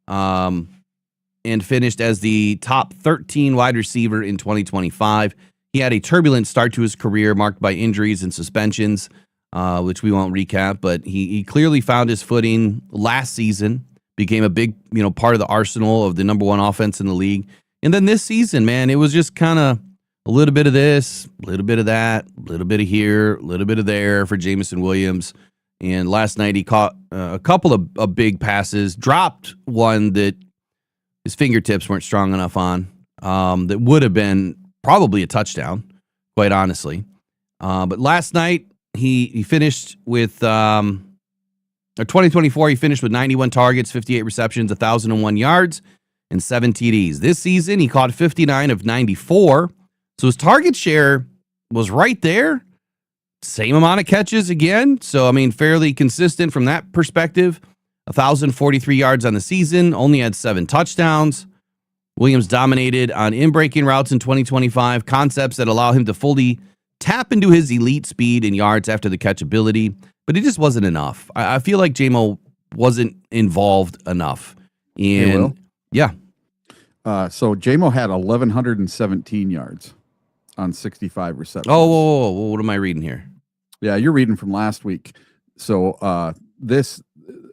and finished as the top 13 wide receiver in 2025. He had a turbulent start to his career marked by injuries and suspensions, which we won't recap, but he clearly found his footing last season, became a big part of the arsenal of the number 1 offense in the league. And then this season, man, it was just kind of a little bit of this, a little bit of that, a little bit of here, a little bit of there for Jameson Williams. And last night he caught a couple of big passes, dropped one that his fingertips weren't strong enough on, that would have been probably a touchdown, quite honestly. But last night he finished with, 2024, he finished with 91 targets, 58 receptions, 1,001 yards, and 7 TDs. This season he caught 59 of 94. So his target share was right there. Same amount of catches again. So, I mean, fairly consistent from that perspective. 1,043 yards on the season, only had 7 touchdowns. Williams dominated on in-breaking routes in 2025, concepts that allow him to fully tap into his elite speed and yards after the catch ability. But it just wasn't enough. I feel like J-Mo wasn't involved enough. And yeah. So J-Mo had 1,117 yards on 65 receptions. Oh, what am I reading here? Yeah, you're reading from last week. So this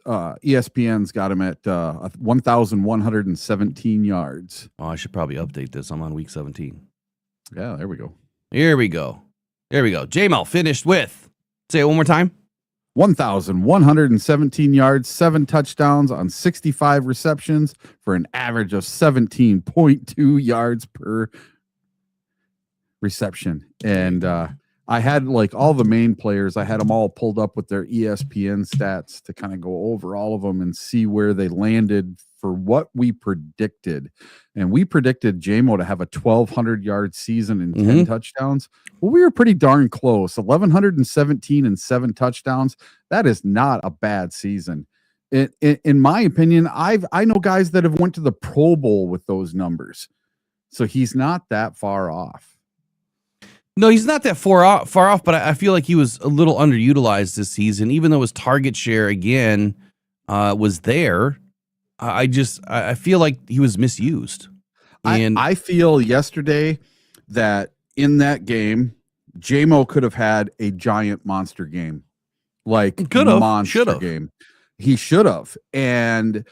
ESPN's got him at 1,117 yards. Oh, I should probably update this. I'm on week 17. Yeah, there we go. Here we go. There we go. J-Mo finished with, say it one more time. 1,117 yards, 7 touchdowns on 65 receptions for an average of 17.2 yards per reception. And I had like all the main players, I had them all pulled up with their ESPN stats to kind of go over all of them and see where they landed for what we predicted. And we predicted J-Mo to have a 1,200 yard season and 10 touchdowns. Well, we were pretty darn close. 1,117 and 7 touchdowns. That is not a bad season. In my opinion, I know guys that have went to the Pro Bowl with those numbers. So he's not that far off. No, he's not that far off, but I feel like he was a little underutilized this season, even though his target share again was there. I feel like he was misused. And I feel yesterday that in that game, J-Mo could have had a giant monster game, like monster game. He should have. And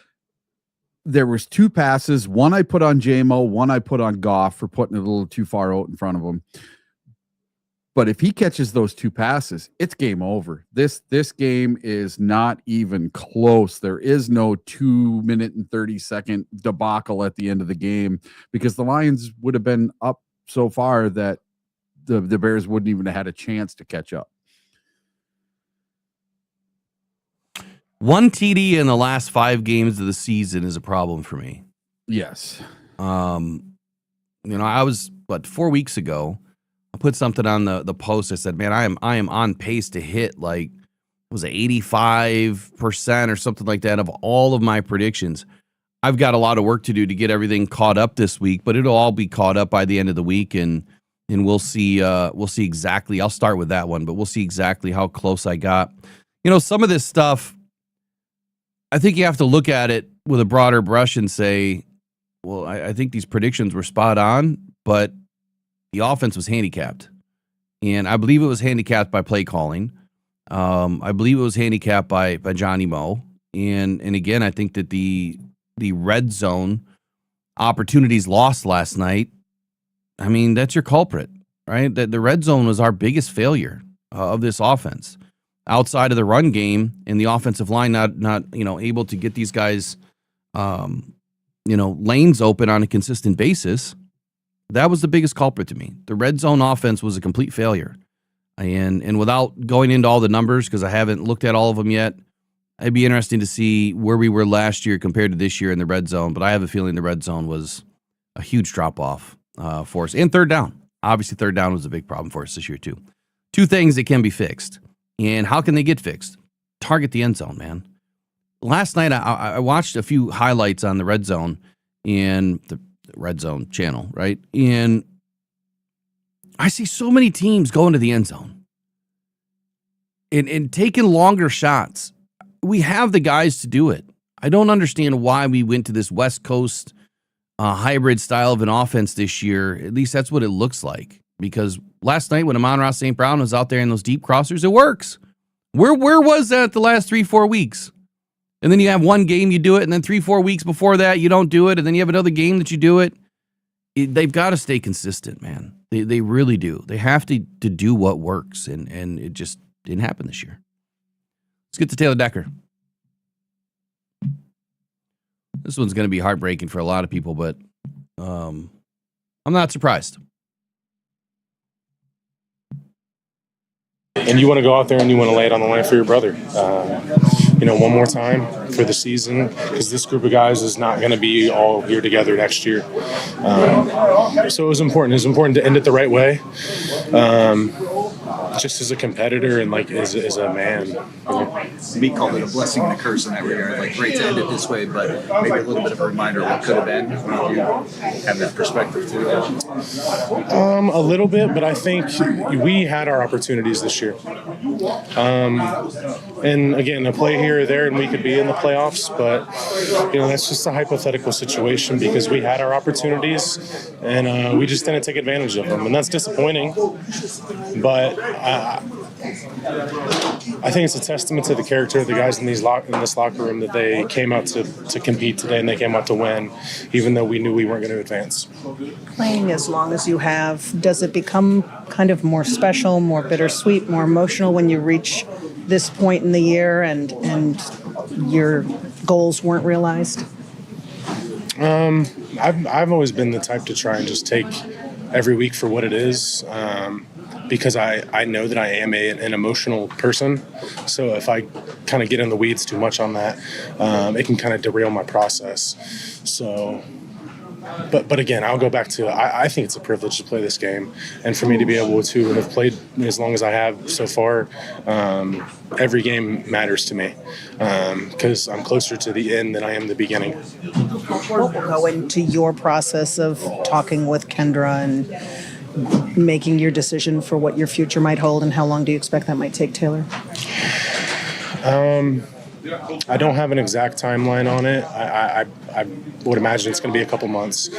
there was 2 passes. One I put on J-Mo, one I put on Goff for putting it a little too far out in front of him. But if he catches those 2 passes, it's game over. This game is not even close. There is no 2 minute and 30-second debacle at the end of the game because the Lions would have been up so far that the Bears wouldn't even have had a chance to catch up. 1 TD in the last 5 games of the season is a problem for me. Yes. I was 4 weeks ago. I put something on the post. I said, man, I am on pace to hit like, was it 85% or something like that of all of my predictions. I've got a lot of work to do to get everything caught up this week, but it'll all be caught up by the end of the week, and we'll see exactly. I'll start with that one, but we'll see exactly how close I got. Some of this stuff, I think you have to look at it with a broader brush and say, well, I think these predictions were spot on, but the offense was handicapped, and I believe it was handicapped by play calling. I believe it was handicapped by Johnny Moe, and again, I think that the red zone opportunities lost last night. I mean, that's your culprit, right? That the red zone was our biggest failure of this offense, outside of the run game and the offensive line not able to get these guys lanes open on a consistent basis. That was the biggest culprit to me. The red zone offense was a complete failure. And without going into all the numbers, because I haven't looked at all of them yet, it'd be interesting to see where we were last year compared to this year in the red zone. But I have a feeling the red zone was a huge drop-off for us. And third down. Obviously, third down was a big problem for us this year, too. 2 things that can be fixed. And how can they get fixed? Target the end zone, man. Last night, I watched a few highlights on the red zone and the red zone channel, right? And I see so many teams going to the end zone and taking longer shots. We have the guys to do it. I don't understand why we went to this West Coast hybrid style of an offense this year. At least that's what it looks like. Because last night when Amon-Ra St. Brown was out there in those deep crossers, it works. Where was that the last 3-4 weeks? And then you have one game you do it, and then 3-4 weeks before that you don't do it, and then you have another game that you do it. They've got to stay consistent, man. They really do. They have to do what works, and it just didn't happen this year. Let's get to Taylor Decker. This one's going to be heartbreaking for a lot of people, but I'm not surprised. And you want to go out there and you want to lay it on the line for your brother. One more time for the season, because this group of guys is not going to be all here together next year. So it was important. It was important to end it the right way. Just as a competitor and as a man. Me called it a blessing and a curse in that regard. Great to end it this way, but maybe a little bit of a reminder of what could have been. You have that perspective too. A little bit, but I think we had our opportunities this year. And again, a play here or there, and we could be in the playoffs. But that's just a hypothetical situation because we had our opportunities, and we just didn't take advantage of them, and that's disappointing. But I think it's a testament to the character of the guys in this locker room that they came out to compete today and they came out to win, even though we knew we weren't going to advance. Playing as long as you have, does it become kind of more special, more bittersweet, more emotional when you reach this point in the year and your goals weren't realized? I've always been the type to try and just take every week for what it is, because I know that I am an emotional person. So if I kind of get in the weeds too much on that, it can kind of derail my process. So, but again, I'll go back to I think it's a privilege to play this game, and for me to be able to have played as long as I have so far. Every game matters to me because I'm closer to the end than I am the beginning. What will go into your process of talking with Kendra and making your decision for what your future might hold, and how long do you expect that might take, Taylor? I don't have an exact timeline on it. I would imagine it's going to be a couple months.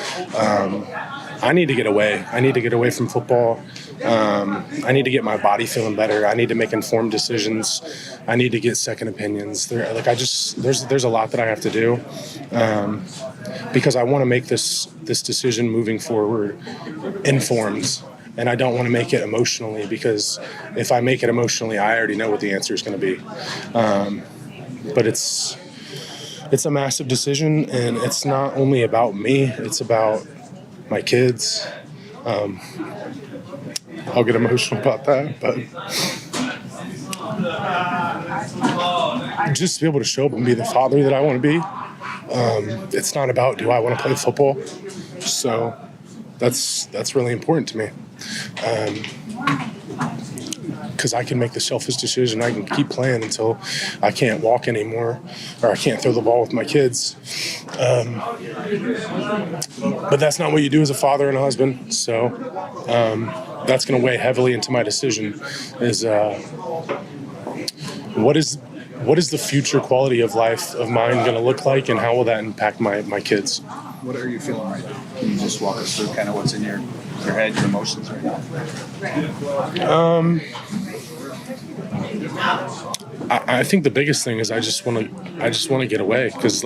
I need to get away. I need to get away from football. I need to get my body feeling better. I need to make informed decisions. I need to get second opinions. There's a lot that I have to do because I want to make this decision moving forward informed. And I don't want to make it emotionally, because if I make it emotionally, I already know what the answer is going to be. But it's a massive decision, and it's not only about me. It's about my kids. I'll get emotional about that, but just to be able to show up and be the father that I want to be. It's not about, do I want to play football? So that's really important to me. Because I can make the selfish decision. I can keep playing until I can't walk anymore, or I can't throw the ball with my kids. But that's not what you do as a father and a husband. So that's going to weigh heavily into my decision. Is what is the future quality of life of mine going to look like, and how will that impact my kids? What are you feeling right now? Can you just walk us through kind of what's in your head, your emotions right now? I think the biggest thing is I just want to get away, because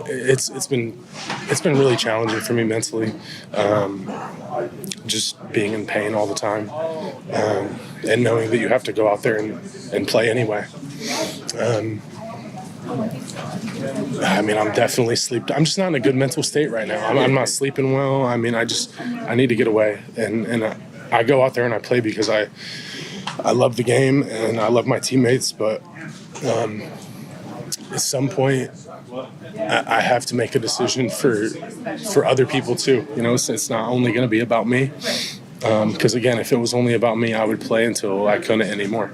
it's been really challenging for me mentally, just being in pain all the time, and knowing that you have to go out there and play anyway. I mean, I'm definitely I'm just not in a good mental state right now. I'm not sleeping well. I mean, I need to get away, and I go out there and I play because I love the game and I love my teammates, but at some point I have to make a decision for other people too. You know, so it's not only going to be about me. Because again, if it was only about me, I would play until I couldn't anymore.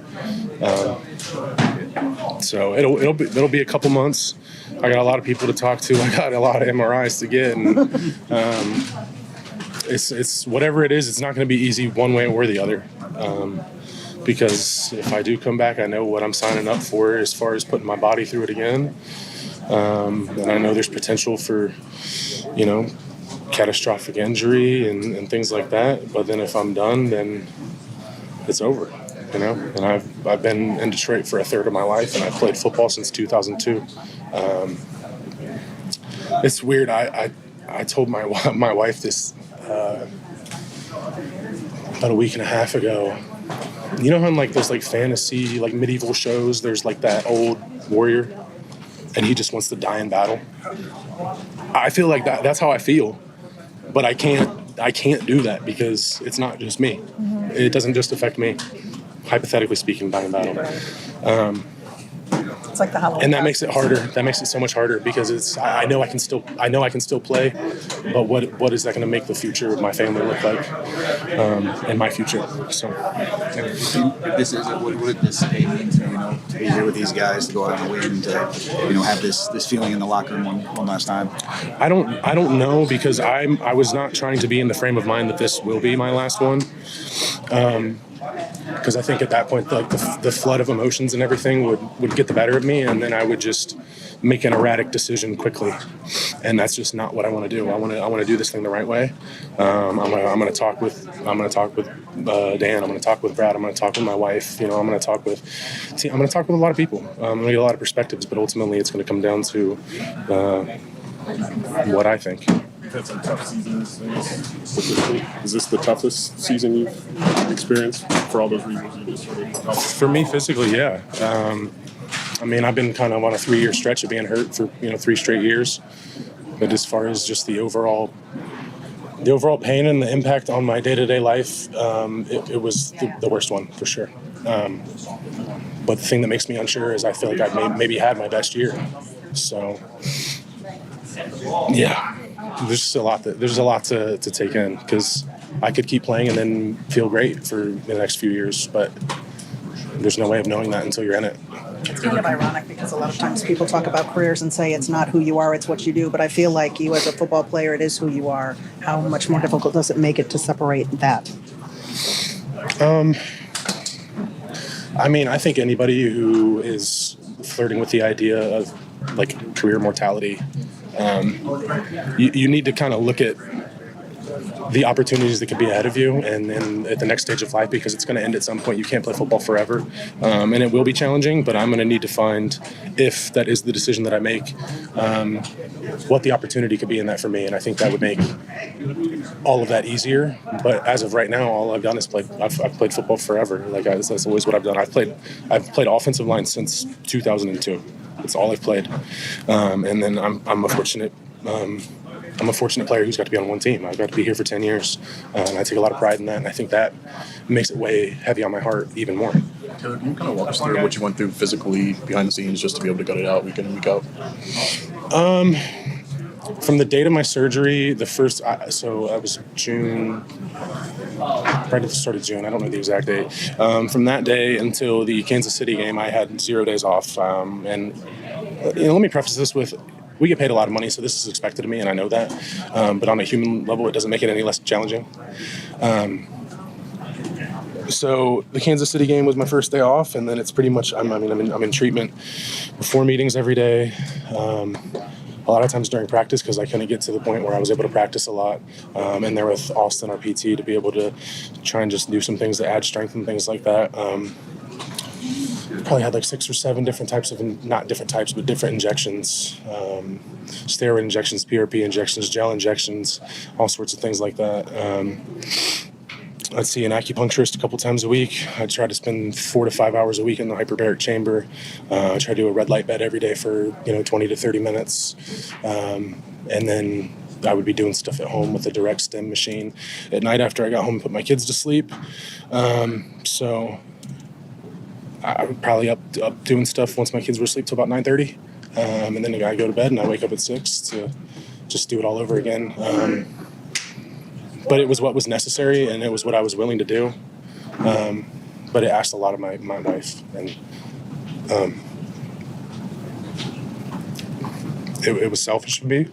So it'll be a couple months. I got a lot of people to talk to. I got a lot of MRIs to get, and it's whatever it is. It's not going to be easy one way or the other. Because if I do come back, I know what I'm signing up for as far as putting my body through it again. And I know there's potential for, catastrophic injury and things like that. But then if I'm done, then it's over, And I've been in Detroit for a third of my life, and I've played football since 2002. It's weird. I told my wife this about a week and a half ago. You know how in those fantasy medieval shows, there's that old warrior, and he just wants to die in battle. I feel like that's how I feel, but I can't do that because it's not just me. Mm-hmm. It doesn't just affect me. Hypothetically speaking, die in battle. It's like the Halloween. And that makes it harder. That makes it so much harder because I know I can still play, but what is that going to make the future of my family look like, and my future? So, if this is what would this day mean to be here with these guys, to go out on a win, to have this feeling in the locker room one last time? I don't know, because I was not trying to be in the frame of mind that this will be my last one. because I think at that point, like the flood of emotions and everything would get the better of me, and then I would just make an erratic decision quickly, and that's just not what I want to do. I want to do this thing the right way. I'm gonna talk with Dan. I'm gonna talk with Brad. I'm gonna talk with my wife. I'm gonna talk with a lot of people. I'm gonna get a lot of perspectives, but ultimately, it's gonna come down to what I think. You've had some tough seasons. Is this the toughest season you've experienced for all those reasons you just sort of? For me, physically, yeah. I've been kind of on a 3-year stretch of being hurt for 3 straight years. But as far as just the overall pain and the impact on my day-to-day life, it was the worst one for sure. But the thing that makes me unsure is I feel like I've maybe had my best year. So, yeah. There's a lot to take in, because I could keep playing and then feel great for the next few years, but there's no way of knowing that until you're in it. It's kind of ironic because a lot of times people talk about careers and say it's not who you are, it's what you do. But I feel like you as a football player, it is who you are. How much more difficult does it make it to separate that? I think anybody who is flirting with the idea of like career mortality, you need to kind of look at the opportunities that could be ahead of you and at the next stage of life, because it's going to end at some point. You can't play football forever, and it will be challenging, but I'm going to need to find, if that is the decision that I make, what the opportunity could be in that for me, and I think that would make all of that easier. But as of right now, all I've done is I've played football forever. That's always what I've done. I've played offensive line since 2002. That's all I've played, and then I'm a fortunate player who's got to be on one team. I've got to be here for 10 years, and I take a lot of pride in that, and I think that makes it way heavy on my heart even more. Taylor, can you kind of walk us through what you went through physically behind the scenes just to be able to gut it out week in and week out? From the date of my surgery, I was June, right at the start of June, I don't know the exact date. From that day until the Kansas City game, I had 0 days off. And let me preface this with, we get paid a lot of money, so this is expected of me, and I know that. But on a human level, it doesn't make it any less challenging. So the Kansas City game was my first day off, and then it's pretty much I'm in treatment before meetings every day. A lot of times during practice, because I couldn't get to the point where I was able to practice a lot. And there with Austin, our PT, to be able to try and just do some things to add strength and things like that. Probably had like 6 or 7 different types of, not different types, but different injections. Steroid injections, PRP injections, gel injections, all sorts of things like that. I'd see an acupuncturist a couple times a week. I try to spend 4 to 5 hours a week in the hyperbaric chamber. I try to do a red light bed every day for 20 to 30 minutes, and then I would be doing stuff at home with a direct stim machine at night after I got home and put my kids to sleep. So I would probably up doing stuff once my kids were asleep till about 9:30, and then I go to bed and I wake up at 6 to just do it all over again. But it was what was necessary, and it was what I was willing to do. But it asked a lot of my wife, and it was selfish of me,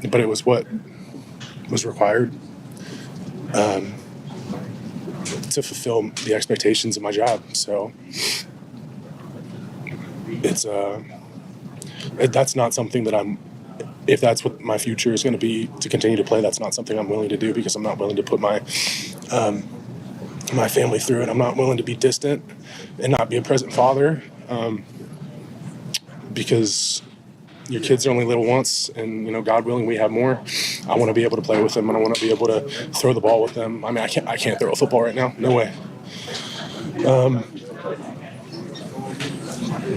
but it was what was required to fulfill the expectations of my job. So it's that's not something that if that's what my future is going to be, to continue to play, that's not something I'm willing to do, because I'm not willing to put my my family through it. I'm not willing to be distant and not be a present father, because your kids are only little once, and God willing, we have more. I want to be able to play with them, and I want to be able to throw the ball with them. I can't throw a football right now, no way.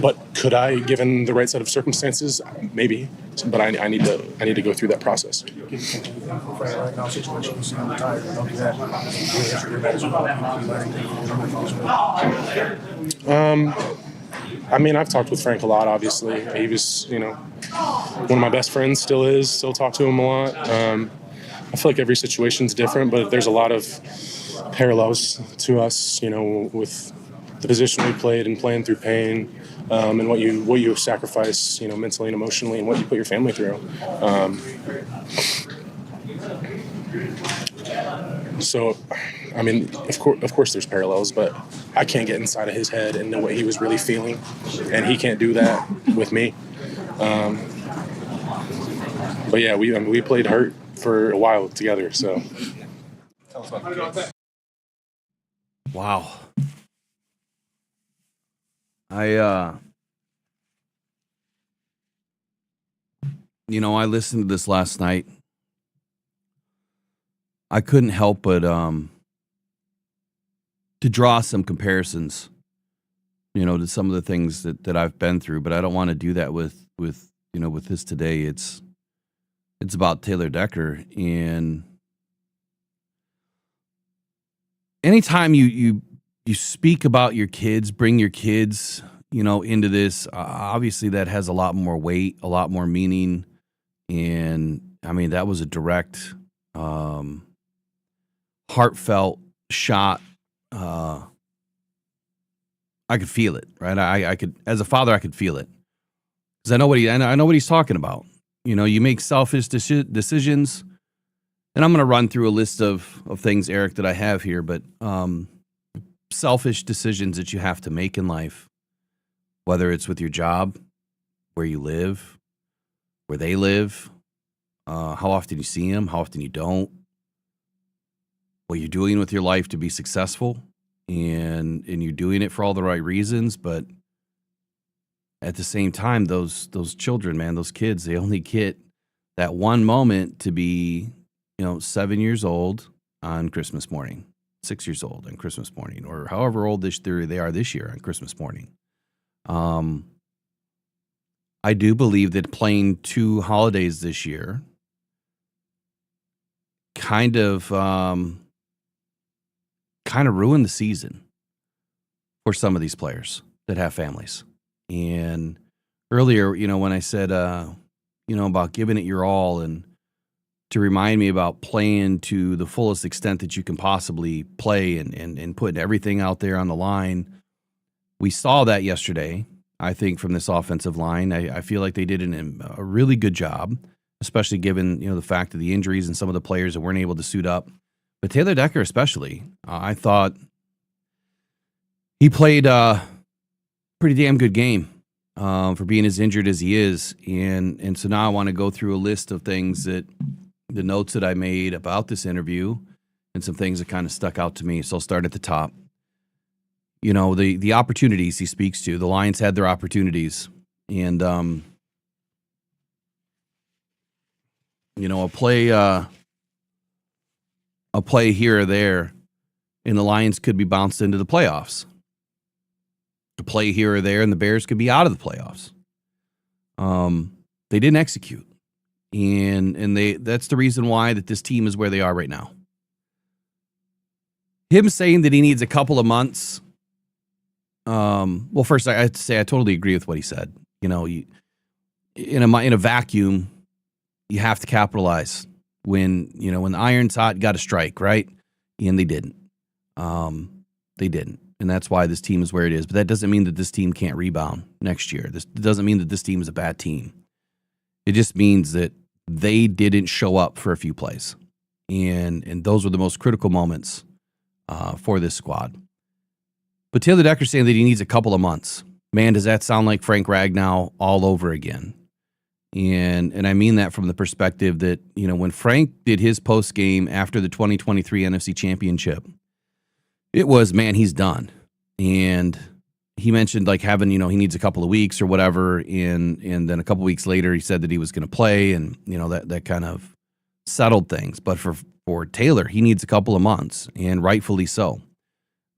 But could I, given the right set of circumstances? Maybe, but I need to go through that process. I've talked with Frank a lot, obviously. He was, one of my best friends, still talk to him a lot. I feel like every situation's different, but there's a lot of parallels to us, with the position we played and playing through pain, and what you sacrifice, mentally and emotionally, and what you put your family through. So, I mean, of course, there's parallels, but I can't get inside of his head and know what he was really feeling, and he can't do that with me. But yeah, we played hurt for a while together. So, Wow. I listened to this last night. I couldn't help but to draw some comparisons, to some of the things that I've been through, but I don't want to do that with this today. It's about Taylor Decker, and anytime you speak about your kids, bring your kids, into this, obviously that has a lot more weight, a lot more meaning. And I mean, that was a direct, heartfelt shot. I could feel it, right? I could, as a father, I could feel it because I know what he's talking about. You make selfish decisions, and I'm going to run through a list of things, Eric, that I have here, but selfish decisions that you have to make in life, whether it's with your job, where you live, where they live, how often you see them, how often you don't, what you're doing with your life to be successful, and you're doing it for all the right reasons, but at the same time, those children, man, those kids, they only get that one moment to be, 7 years old on Christmas morning, 6 years old on Christmas morning, or however old they are this year on Christmas morning. I do believe that playing 2 holidays this year kind of ruined the season for some of these players that have families. And earlier, when I said, about giving it your all, and to remind me about playing to the fullest extent that you can possibly play and putting everything out there on the line, we saw that yesterday, I think, from this offensive line. I feel like they did a really good job, especially given, the fact of the injuries and some of the players that weren't able to suit up. But Taylor Decker especially, I thought he played pretty damn good game for being as injured as he is. And so now I want to go through a list of things the notes that I made about this interview and some things that kind of stuck out to me. So I'll start at the top. The opportunities he speaks to. The Lions had their opportunities. And, a play here or there, and the Lions could be bounced into the playoffs. To play here or there, and the Bears could be out of the playoffs. They didn't execute, and that's the reason why that this team is where they are right now. Him saying that he needs a couple of months. Well, first I have to say I totally agree with what he said. In a vacuum, you have to capitalize. When the iron's hot, you got to strike, right? And they didn't. They didn't. And that's why this team is where it is. But that doesn't mean that this team can't rebound next year. This doesn't mean that this team is a bad team. It just means that they didn't show up for a few plays. And those were the most critical moments for this squad. But Taylor Decker saying that he needs a couple of months. Man, does that sound like Frank Ragnow all over again? And I mean that from the perspective that, when Frank did his post game after the 2023 NFC Championship, it was, man, he's done. And he mentioned like having, he needs a couple of weeks or whatever. And then a couple of weeks later, he said that he was going to play, and, that kind of settled things. But for Taylor, he needs a couple of months, and rightfully so.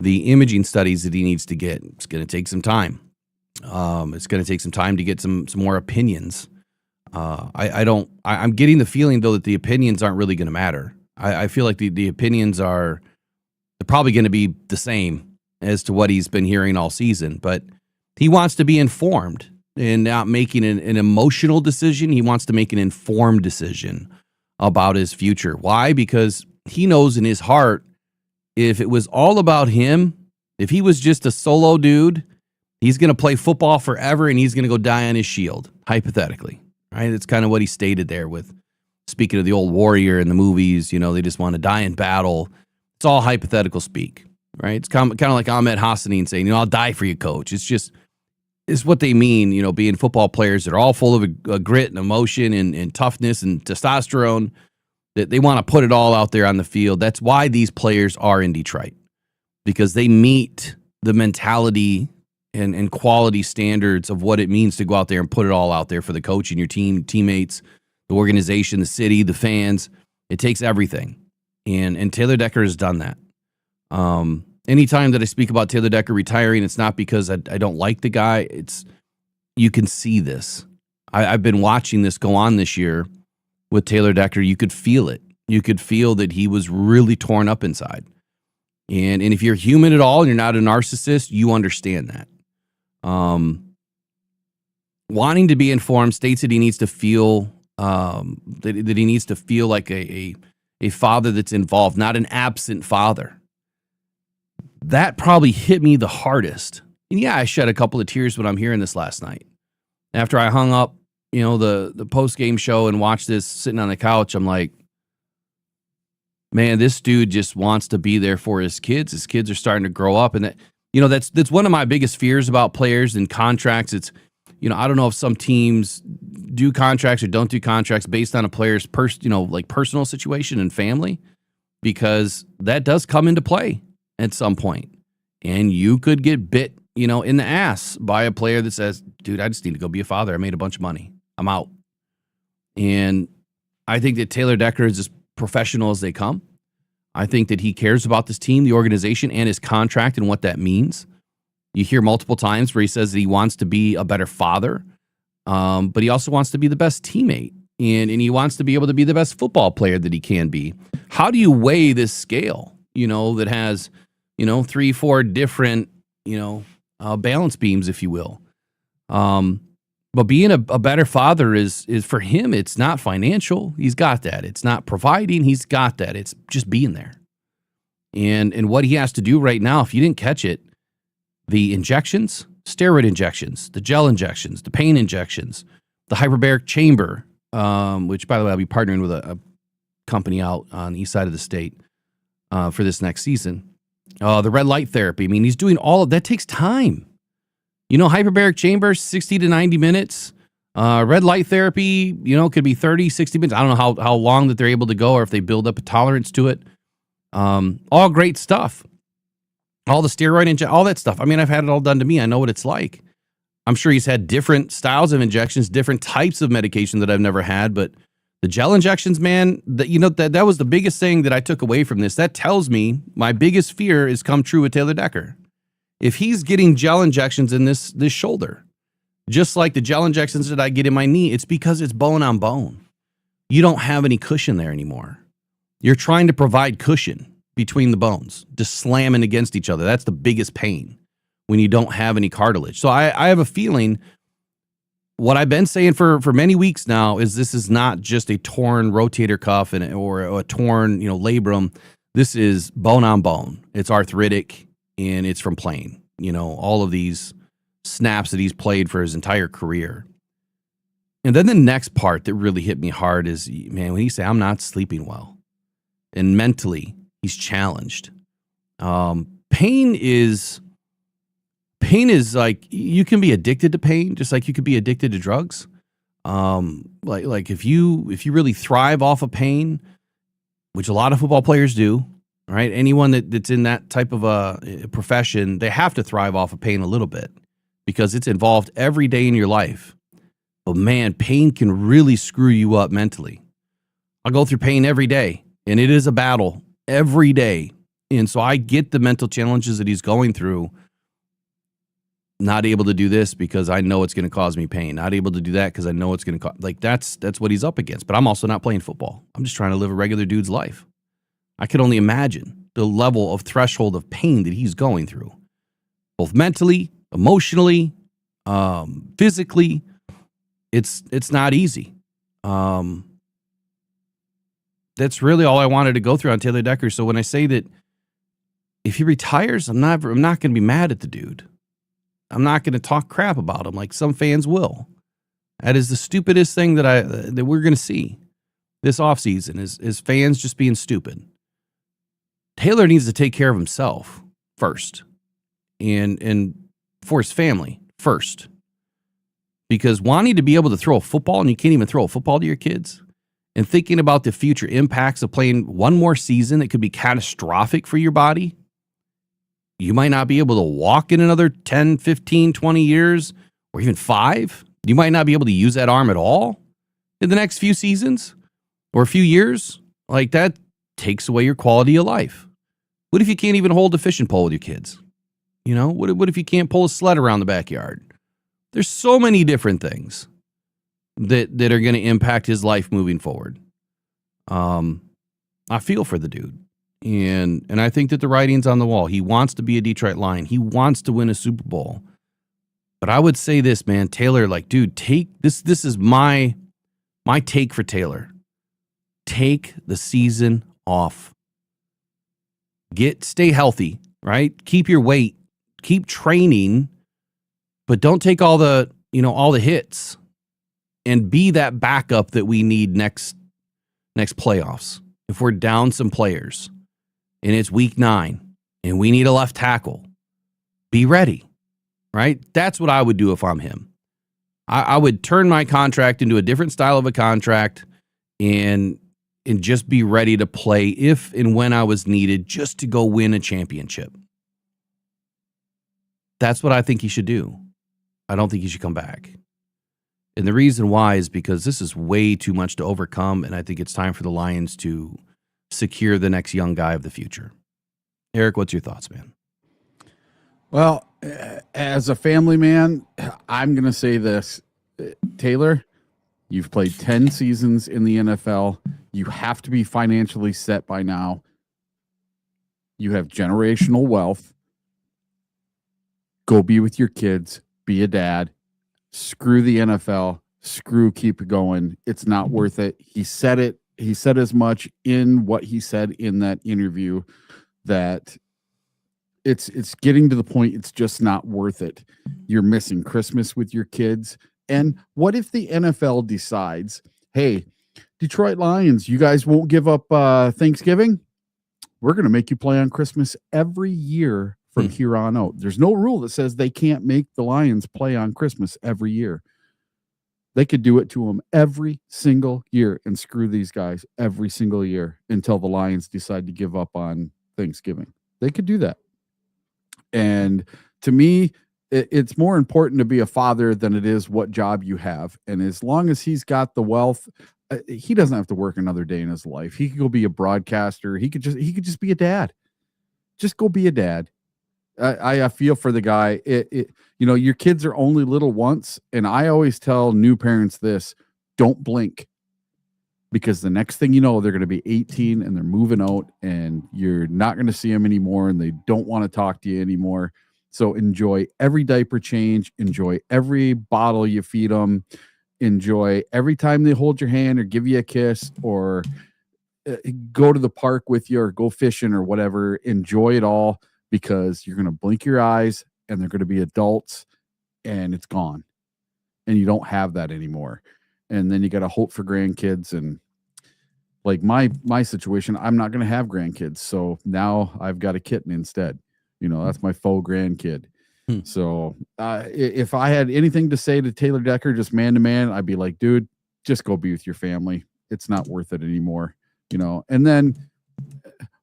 The imaging studies that he needs to get, it's going to take some time. It's going to take some time to get some more opinions. I'm getting the feeling, though, that the opinions aren't really going to matter. I feel like the opinions they're probably going to be the same as to what he's been hearing all season, but he wants to be informed and not making an emotional decision. He wants to make an informed decision about his future. Why? Because he knows in his heart, if it was all about him, if he was just a solo dude, he's going to play football forever and he's going to go die on his shield, hypothetically. Right? It's kind of what he stated there with, speaking of the old warrior in the movies, they just want to die in battle. it's all hypothetical speak, right? It's kind of like Ahmed Hassanin saying, I'll die for you, coach. It's what they mean, being football players that are all full of grit and emotion and toughness and testosterone, that they want to put it all out there on the field. That's why these players are in Detroit, because they meet the mentality and quality standards of what it means to go out there and put it all out there for the coach and your teammates, the organization, the city, the fans. It takes everything. And Taylor Decker has done that. Anytime that I speak about Taylor Decker retiring, it's not because I don't like the guy. You can see this. I've been watching this go on this year with Taylor Decker. You could feel it. You could feel that he was really torn up inside. And if you're human at all and you're not a narcissist, you understand that. Wanting to be informed states that he needs to feel that he needs to feel like a father that's involved, not an absent father. That probably hit me the hardest. And yeah, I shed a couple of tears when I'm hearing this last night. After I hung up, the post-game show and watched this sitting on the couch, I'm like, man, this dude just wants to be there for his kids. His kids are starting to grow up. And that's one of my biggest fears about players and contracts. It's, I don't know if some teams do contracts or don't do contracts based on a player's personal situation and family, because that does come into play at some point. And you could get bit, in the ass by a player that says, dude, I just need to go be a father. I made a bunch of money. I'm out. And I think that Taylor Decker is as professional as they come. I think that he cares about this team, the organization, and his contract and what that means. You hear multiple times where he says that he wants to be a better father, but he also wants to be the best teammate, and he wants to be able to be the best football player that he can be. How do you weigh this scale, that has, 3-4 different, balance beams, if you will? But being a better father is for him, it's not financial. He's got that. It's not providing. He's got that. It's just being there. And what he has to do right now, if you didn't catch it, the injections, steroid injections, the gel injections, the pain injections, the hyperbaric chamber, which, by the way, I'll be partnering with a company out on the east side of the state for this next season. The red light therapy. I mean, he's doing all of that. Takes time. Hyperbaric chamber, 60 to 90 minutes. Red light therapy, could be 30, 60 minutes. I don't know how long that they're able to go, or if they build up a tolerance to it. All great stuff. All the steroid all that stuff. I mean, I've had it all done to me. I know what it's like. I'm sure he's had different styles of injections, different types of medication that I've never had, but the gel injections, man, that was the biggest thing that I took away from this. That tells me my biggest fear is come true with Taylor Decker. If he's getting gel injections in this shoulder, just like the gel injections that I get in my knee, it's because it's bone on bone. You don't have any cushion there anymore. You're trying to provide cushion between the bones, just slamming against each other. That's the biggest pain when you don't have any cartilage. So I have a feeling what I've been saying for many weeks now is this is not just a torn rotator cuff or a torn, labrum. This is bone on bone. It's arthritic, and it's from playing, all of these snaps that he's played for his entire career. And then the next part that really hit me hard is, man, when he say I'm not sleeping well, and mentally he's challenged. Pain is like, you can be addicted to pain, just like you could be addicted to drugs. Like if you really thrive off of pain, which a lot of football players do, right? Anyone that's in that type of a profession, they have to thrive off of pain a little bit because it's involved every day in your life. But man, pain can really screw you up mentally. I go through pain every day, and it is a battle every day. And so I get the mental challenges that he's going through. Not able to do this because I know it's going to cause me pain. Not able to do that because I know it's going to cause, that's what he's up against. But I'm also not playing football. I'm just trying to live a regular dude's life. I could only imagine the level of threshold of pain that he's going through, both mentally, emotionally, physically. It's not easy. That's really all I wanted to go through on Taylor Decker. So when I say that if he retires, I'm not going to be mad at the dude. I'm not going to talk crap about him like some fans will. That is the stupidest thing that we're going to see this offseason is fans just being stupid. Taylor needs to take care of himself first and for his family first. Because wanting to be able to throw a football and you can't even throw a football to your kids, and thinking about the future impacts of playing one more season that could be catastrophic for your body, you might not be able to walk in another 10, 15, 20 years, or even 5. You might not be able to use that arm at all in the next few seasons or a few years. Like, that takes away your quality of life. What if you can't even hold a fishing pole with your kids? You know, what if you can't pull a sled around the backyard? There's so many different things that are going to impact his life moving forward. I feel for the dude. And I think that the writing's on the wall. He wants to be a Detroit Lion. He wants to win a Super Bowl. But I would say this, man, Taylor, like, dude, take this. This is my take for Taylor. Take the season off. Stay healthy, right? Keep your weight. Keep training, but don't take all the hits, and be that backup that we need next playoffs. If we're down some players and it's week 9 and we need a left tackle, be ready, right? That's what I would do if I'm him. I would turn my contract into a different style of a contract and just be ready to play if and when I was needed, just to go win a championship. That's what I think he should do. I don't think he should come back. And the reason why is because this is way too much to overcome, and I think it's time for the Lions to secure the next young guy of the future. Eric, what's your thoughts, man? Well, as a family man, I'm going to say this. Taylor, you've played 10 seasons in the NFL. You have to be financially set by now. You have generational wealth. Go be with your kids. Be a dad. Screw the NFL. Keep it going. It's not worth it. He said it. He said as much in what he said in that interview, that it's getting to the point it's just not worth it. You're missing Christmas with your kids. And what if the NFL decides, hey, Detroit Lions, you guys won't give up Thanksgiving? We're going to make you play on Christmas every year from here on out. There's no rule that says they can't make the Lions play on Christmas every year. They could do it to them every single year and screw these guys every single year until the Lions decide to give up on Thanksgiving. They could do that. And to me, it's more important to be a father than it is what job you have. And as long as he's got the wealth, he doesn't have to work another day in his life. He could go be a broadcaster. He could just be a dad. Just go be a dad. I feel for the guy. Your kids are only little once. And I always tell new parents this: don't blink, because the next thing you know, they're going to be 18 and they're moving out and you're not going to see them anymore. And they don't want to talk to you anymore. So enjoy every diaper change, enjoy every bottle you feed them, enjoy every time they hold your hand or give you a kiss or go to the park with you or go fishing or whatever. Enjoy it all, because you're going to blink your eyes and they're going to be adults and it's gone. And you don't have that anymore. And then you got to hope for grandkids. And like my situation, I'm not going to have grandkids. So now I've got a kitten instead. That's my faux grandkid. So if I had anything to say to Taylor Decker, just man to man, I'd be like, dude, just go be with your family. It's not worth it anymore. And then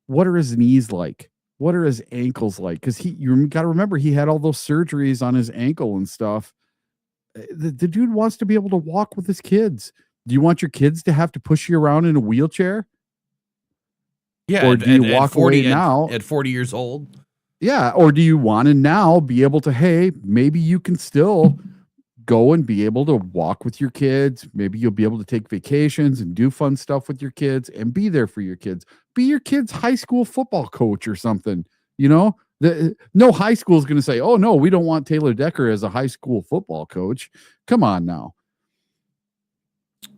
what are his knees like? What are his ankles like? Because you got to remember, he had all those surgeries on his ankle and stuff. The dude wants to be able to walk with his kids. Do you want your kids to have to push you around in a wheelchair? Yeah. Or do you walk away now at 40 years old? Yeah. Or do you want to now be able to, hey, maybe you can still go and be able to walk with your kids. Maybe you'll be able to take vacations and do fun stuff with your kids and be there for your kids. Be your kid's high school football coach or something. No high school is going to say, oh, no, we don't want Taylor Decker as a high school football coach. Come on now.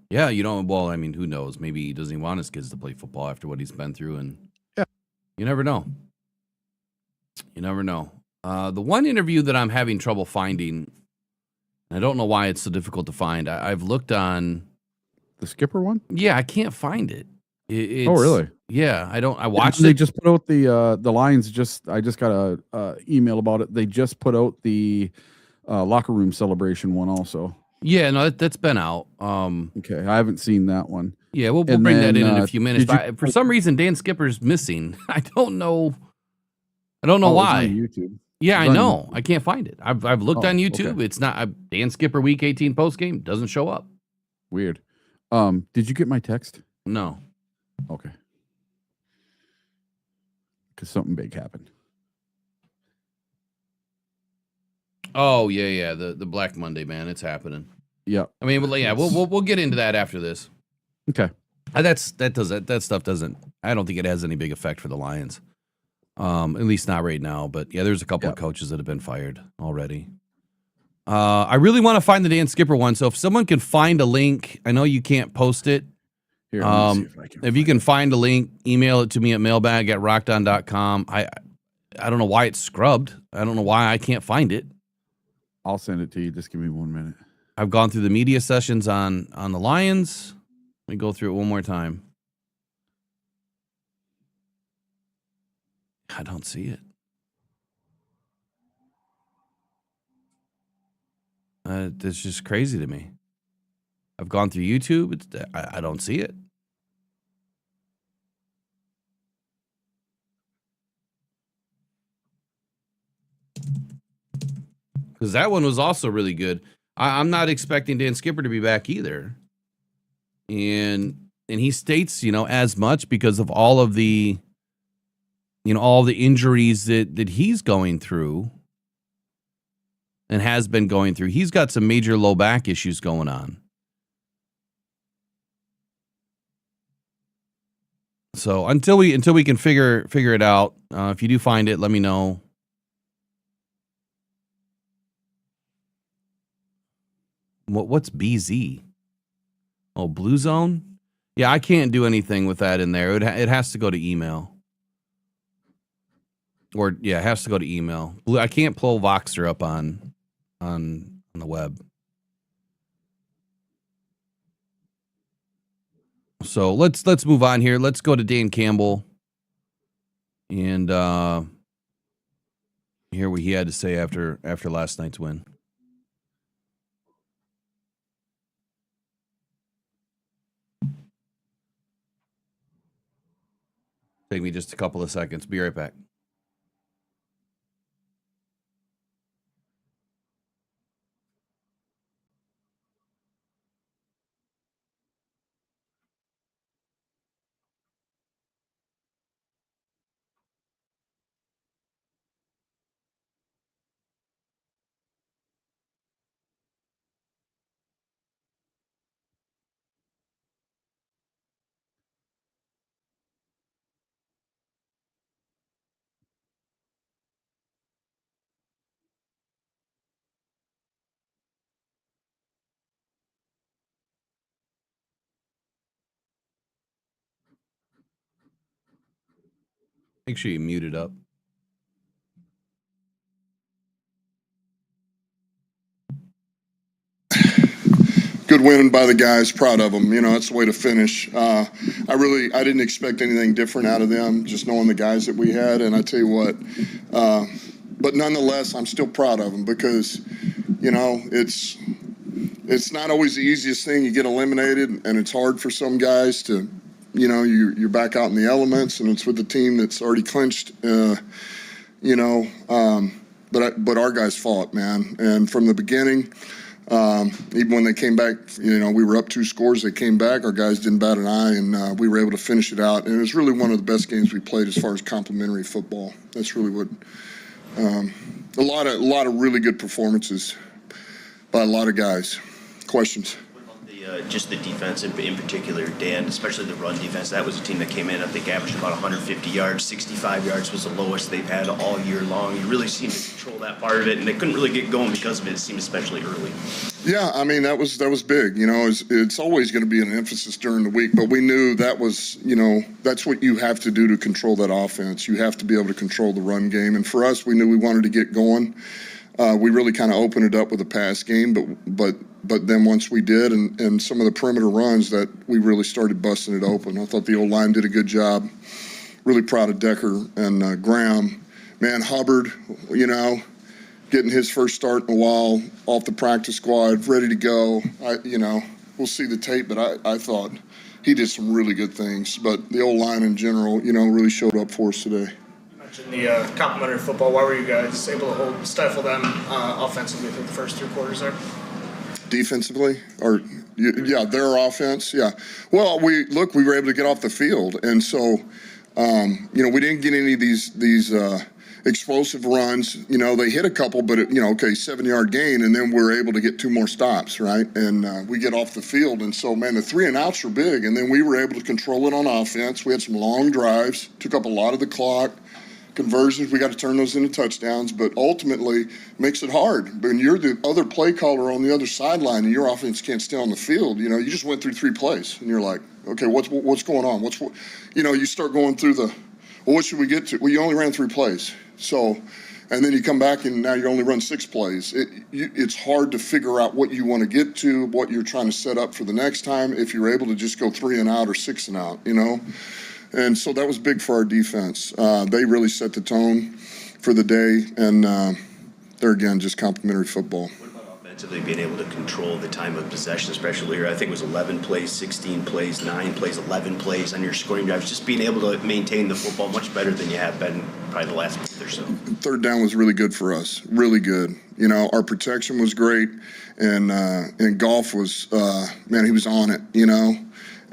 Yeah, well, I mean, who knows? Maybe he doesn't even want his kids to play football after what he's been through. And yeah, you never know. You never know. The one interview that I'm having trouble finding, I don't know why it's so difficult to find. I've looked on the Skipper one. Yeah, I can't find it. It's, Oh, really? Yeah, I watched They it. just put out the Lions. I just got a email about it. They just put out the locker room celebration one also. Yeah, no, that's been out. Okay, I haven't seen that one. Yeah, we'll And bring that then, in a few minutes. did you- But for some reason, Dan Skipper's missing. I don't know. I don't know Oh, it's why. on YouTube. Yeah, It's I on know. YouTube. I can't find it. I've looked Oh, on YouTube. okay. It's not Dan Skipper Week 18 post game doesn't show up. Weird. Did you get my text? No. Okay. Because something big happened. Oh yeah. The Black Monday, man, it's happening. Yeah. I mean, well, yeah, we'll get into that after this. Okay. That stuff doesn't. I don't think it has any big effect for the Lions. At least not right now. But yeah, there's a couple of coaches that have been fired already. I really want to find the Dan Skipper one. So if someone can find a link, I know you can't post it. Here, let me see if I can. If you can find a link, email it to me at mailbag@rockdown.com. I don't know why it's scrubbed. I don't know why I can't find it. I'll send it to you. Just give me 1 minute. I've gone through the media sessions on the Lions. Let me go through it one more time. I don't see it. It's just crazy to me. I've gone through YouTube. I don't see it. Because that one was also really good. I'm not expecting Dan Skipper to be back either. And he states, as much because of all of the, all the injuries that he's going through and has been going through. He's got some major low back issues going on. So until we can figure it out, if you do find it, let me know. What's BZ? Oh, Blue Zone? Yeah, I can't do anything with that in there. It has to go to email. Or yeah, it has to go to email. I can't pull Voxer up on the web. So let's move on here. Let's go to Dan Campbell and hear what he had to say after last night's win. Take me just a couple of seconds. Be right back. Make sure you mute it up. Good win by the guys. Proud of them. That's the way to finish. I didn't expect anything different out of them, just knowing the guys that we had. And I tell you what, but nonetheless, I'm still proud of them because, it's not always the easiest thing. You get eliminated, and it's hard for some guys to, you're back out in the elements, and it's with the team that's already clinched. But our guys fought, man, and from the beginning. Even when they came back, we were up 2 scores. They came back. Our guys didn't bat an eye, and we were able to finish it out. And it was really one of the best games we played as far as complimentary football. That's really what a lot of really good performances by a lot of guys. Questions? Just the defense in particular, Dan, especially the run defense. That was a team that came in, I think, averaged about 150 yards. 65 yards was the lowest they've had all year long. You really seemed to control that part of it, and they couldn't really get going because of it. It seemed especially early. Yeah, I mean, that was big. It's always going to be an emphasis during the week, but we knew that was, that's what you have to do to control that offense. You have to be able to control the run game. And for us, we knew we wanted to get going. we really kind of opened it up with a pass game, but then once we did, and some of the perimeter runs, that we really started busting it open. I thought the old line did a good job. Really proud of Decker and Graham. Man, Hubbard, getting his first start in a while off the practice squad, ready to go. We'll see the tape, but I thought he did some really good things. But the old line in general, really showed up for us today. You mentioned the complementary football. Why were you guys able to stifle them offensively through the first 3 quarters there? Defensively, their offense, yeah. Well, we were able to get off the field, and so we didn't get any of these explosive runs. They hit a couple, but 7-yard gain, and then we're able to get 2 more stops, right? And we get off the field, and so man, the 3 and outs were big, and then we were able to control it on offense. We had some long drives, took up a lot of the clock. Conversions, we got to turn those into touchdowns, but ultimately makes it hard. When you're the other play caller on the other sideline and your offense can't stay on the field, you just went through 3 plays, and you're like, okay, what's going on? You start going through what should we get to? Well, you only ran 3 plays, so, and then you come back and now you only run 6 plays. It's hard to figure out what you want to get to, what you're trying to set up for the next time if you're able to just go 3 and out or 6 and out, And so that was big for our defense. They really set the tone for the day, and they're, again, just complimentary football. What about offensively being able to control the time of possession, especially here? I think it was 11 plays, 16 plays, 9 plays, 11 plays on your scoring drives. Just being able to maintain the football much better than you have been probably the last month or so. Third down was really good for us, really good. Our protection was great, and Goff was, he was on it,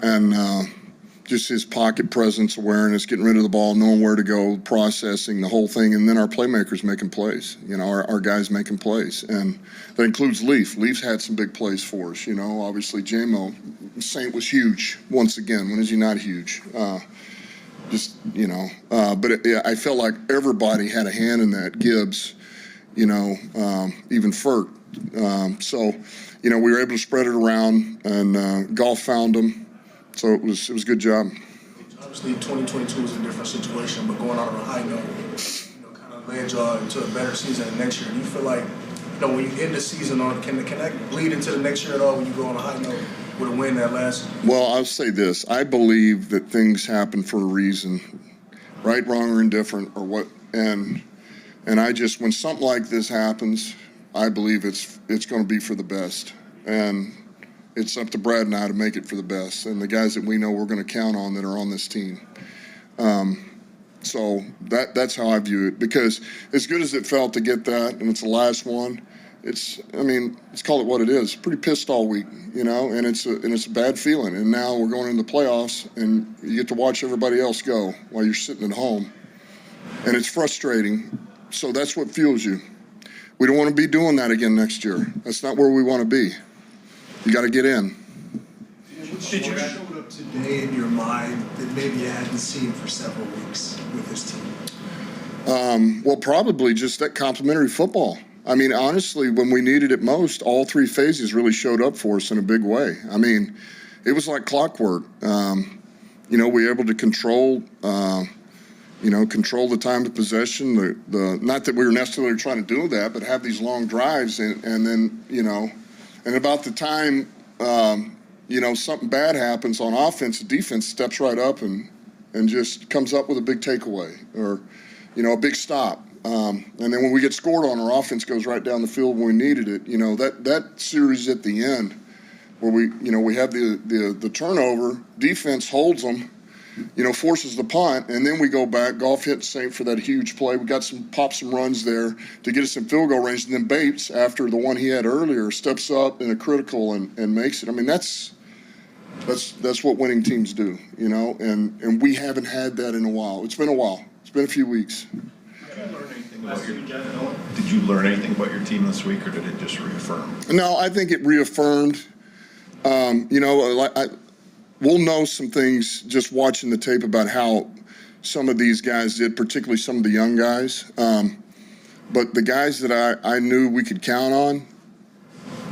and just his pocket presence, awareness, getting rid of the ball, knowing where to go, processing the whole thing, and then our playmakers making plays, our guys making plays. And that includes Leaf. Leaf's had some big plays for us, obviously J-Mo. Saint was huge once again. When is he not huge? But I felt like everybody had a hand in that. Gibbs, even Furt. We were able to spread it around, and Goff found them. So it was a good job. Obviously, 2022 was a different situation, but going out on a high note, kind of led y'all into a better season next year. Do you feel like, when you end the season can that bleed into the next year at all when you go on a high note with a win that last? Well, I'll say this. I believe that things happen for a reason, right, wrong, or indifferent, or what. And I just, when something like this happens, I believe it's going to be for the best. And it's up to Brad and I to make it for the best, and the guys that we know we're going to count on that are on this team. So that's how I view it, because as good as it felt to get that, and it's the last one, let's call it what it is. Pretty pissed all week, and it's a bad feeling. And now we're going into the playoffs, and you get to watch everybody else go while you're sitting at home, and it's frustrating. So that's what fuels you. We don't want to be doing that again next year. That's not where we want to be. You got to get in. What showed up today in your mind that maybe you hadn't seen for several weeks with this team? Well, probably just that complimentary football. Honestly, when we needed it most, all 3 phases really showed up for us in a big way. It was like clockwork. We were able to control the time of possession. The not that we were necessarily trying to do that, but have these long drives, and then and about the time, something bad happens on offense, the defense steps right up and just comes up with a big takeaway or, a big stop. And then when we get scored on, our offense goes right down the field when we needed it. That series at the end where we have the turnover, defense holds them, forces the punt, and then we go back. Goff hit Saint for that huge play. We got some runs there to get us in field goal range, and then Bates, after the one he had earlier, steps up in a critical and makes it. That's what winning teams do, and we haven't had that in a while. It's been a while. It's been a few weeks. Did you learn anything about your team this week, or did it just reaffirm? No, I think it reaffirmed. We'll know some things just watching the tape about how some of these guys did, particularly some of the young guys. But the guys that I knew we could count on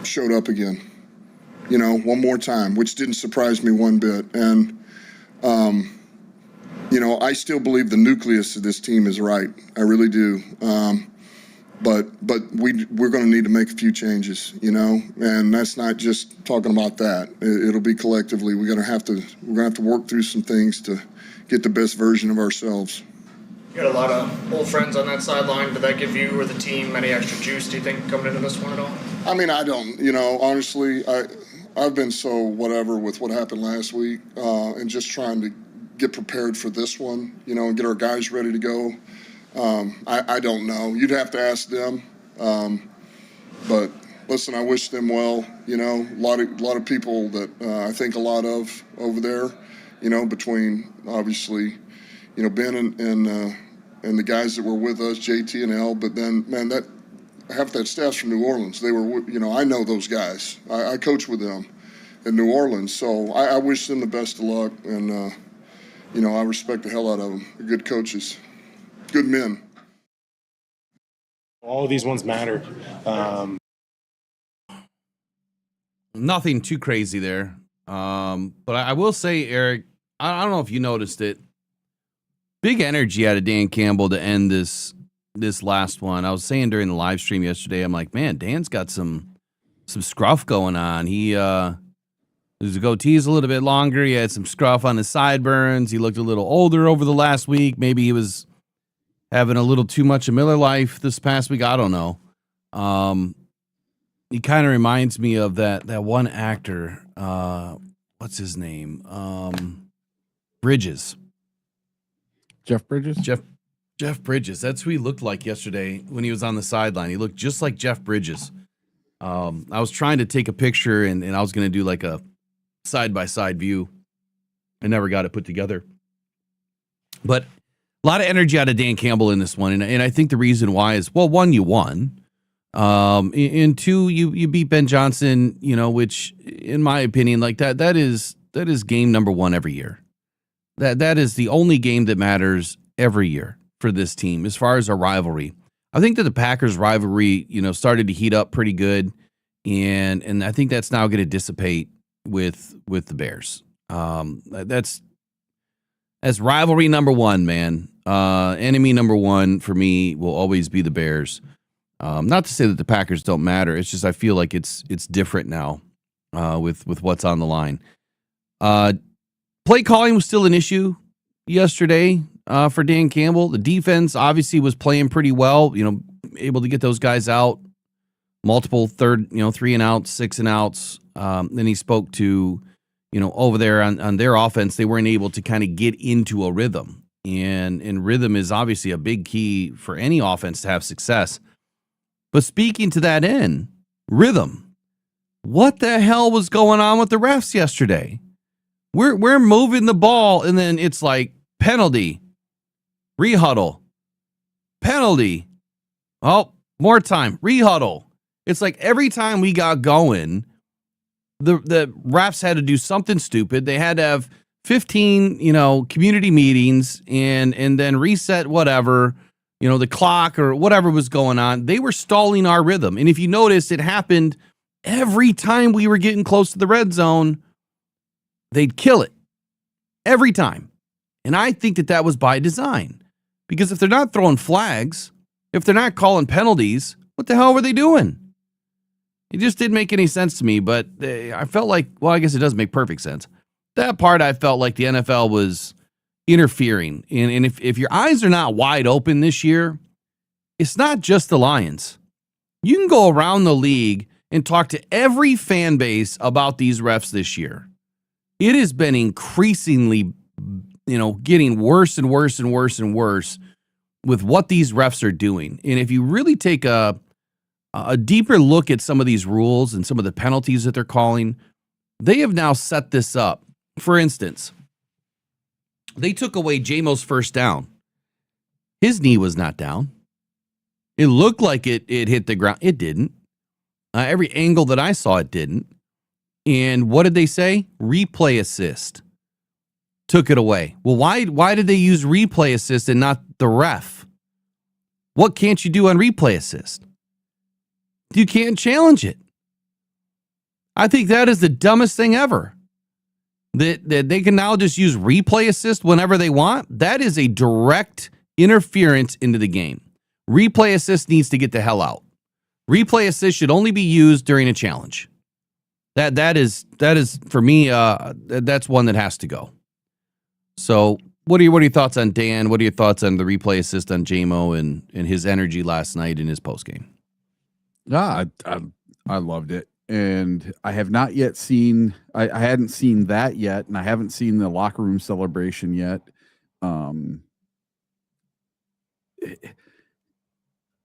showed up again, one more time, which didn't surprise me one bit. And, I still believe the nucleus of this team is right. I really do. but we're going to need to make a few changes, and that's not just talking about that. It'll be collectively. We're going to have to work through some things to get the best version of ourselves. You got a lot of old friends on that sideline. Did that give you or the team any extra juice, do you think, coming into this one at all? I mean, I don't, honestly, I've been so whatever with what happened last week, and just trying to get prepared for this one, and get our guys ready to go. I don't know. You'd have to ask them. But listen, I wish them well. A lot of people that I think a lot of over there, between obviously, Ben and the guys that were with us, JT and L. But then, man, that half that staff's from New Orleans. They were, I know those guys. I coach with them in New Orleans. So I wish them the best of luck. And, I respect the hell out of them. They're good coaches, good men. All of these ones matter. Nothing too crazy there. But I will say, Eric, I don't know if you noticed it. Big energy out of Dan Campbell to end this last one. I was saying during the live stream yesterday, I'm like, man, Dan's got some scruff going on. His goatee's a little bit longer. He had some scruff on his sideburns. He looked a little older over the last week. Maybe he was having a little too much of Miller Lite this past week. I don't know. He kind of reminds me of that one actor. What's his name? Bridges. Jeff Bridges? Jeff Bridges. That's who he looked like yesterday when he was on the sideline. He looked just like Jeff Bridges. I was trying to take a picture and I was going to do like a side-by-side view. I never got it put together. But a lot of energy out of Dan Campbell in this one. And I think the reason why is, well, one, you won. And two, you beat Ben Johnson, which in my opinion, like that is game number one every year. That is the only game that matters every year for this team as far as a rivalry. I think that the Packers rivalry, started to heat up pretty good, and I think that's now going to dissipate with the Bears. That's rivalry number one, man. Enemy number one for me will always be the Bears. Not to say that the Packers don't matter. It's just I feel like it's different now with what's on the line. Play calling was still an issue yesterday for Dan Campbell. The defense obviously was playing pretty well, able to get those guys out, multiple 3 and outs, 6 and outs. Then he spoke to, over there on their offense, they weren't able to kind of get into a rhythm. And rhythm is obviously a big key for any offense to have success. But speaking to that end, rhythm, what the hell was going on with the refs yesterday? We're moving the ball, and then it's like penalty, rehuddle, penalty. Oh, more time, rehuddle. It's like every time we got going, the refs had to do something stupid. They had to have 15, community meetings and then reset whatever, the clock or whatever was going on. They were stalling our rhythm. And if you notice, it happened every time we were getting close to the red zone. They'd kill it every time. And I think that was by design, because if they're not throwing flags, if they're not calling penalties, what the hell were they doing? It just didn't make any sense to me, but I felt like, well, I guess it does make perfect sense. That part, I felt like the NFL was interfering. And if your eyes are not wide open this year, it's not just the Lions. You can go around the league and talk to every fan base about these refs this year. It has been increasingly, getting worse and worse and worse and worse with what these refs are doing. And if you really take a deeper look at some of these rules and some of the penalties that they're calling, they have now set this up. For instance, they took away Jamo's first down. His knee was not down. It looked like it hit the ground. It didn't. Every angle that I saw, it didn't. And what did they say? Replay assist. Took it away. Well, why did they use replay assist and not the ref? What can't you do on replay assist? You can't challenge it. I think that is the dumbest thing ever. That they can now just use replay assist whenever they want. That is a direct interference into the game. Replay assist needs to get the hell out. Replay assist should only be used during a challenge. That is for me. That's one that has to go. So, what are your thoughts on Dan? What are your thoughts on the replay assist on JMO and his energy last night in his postgame? I loved it, and I have not yet seen. I hadn't seen that yet, and I haven't seen the locker room celebration yet.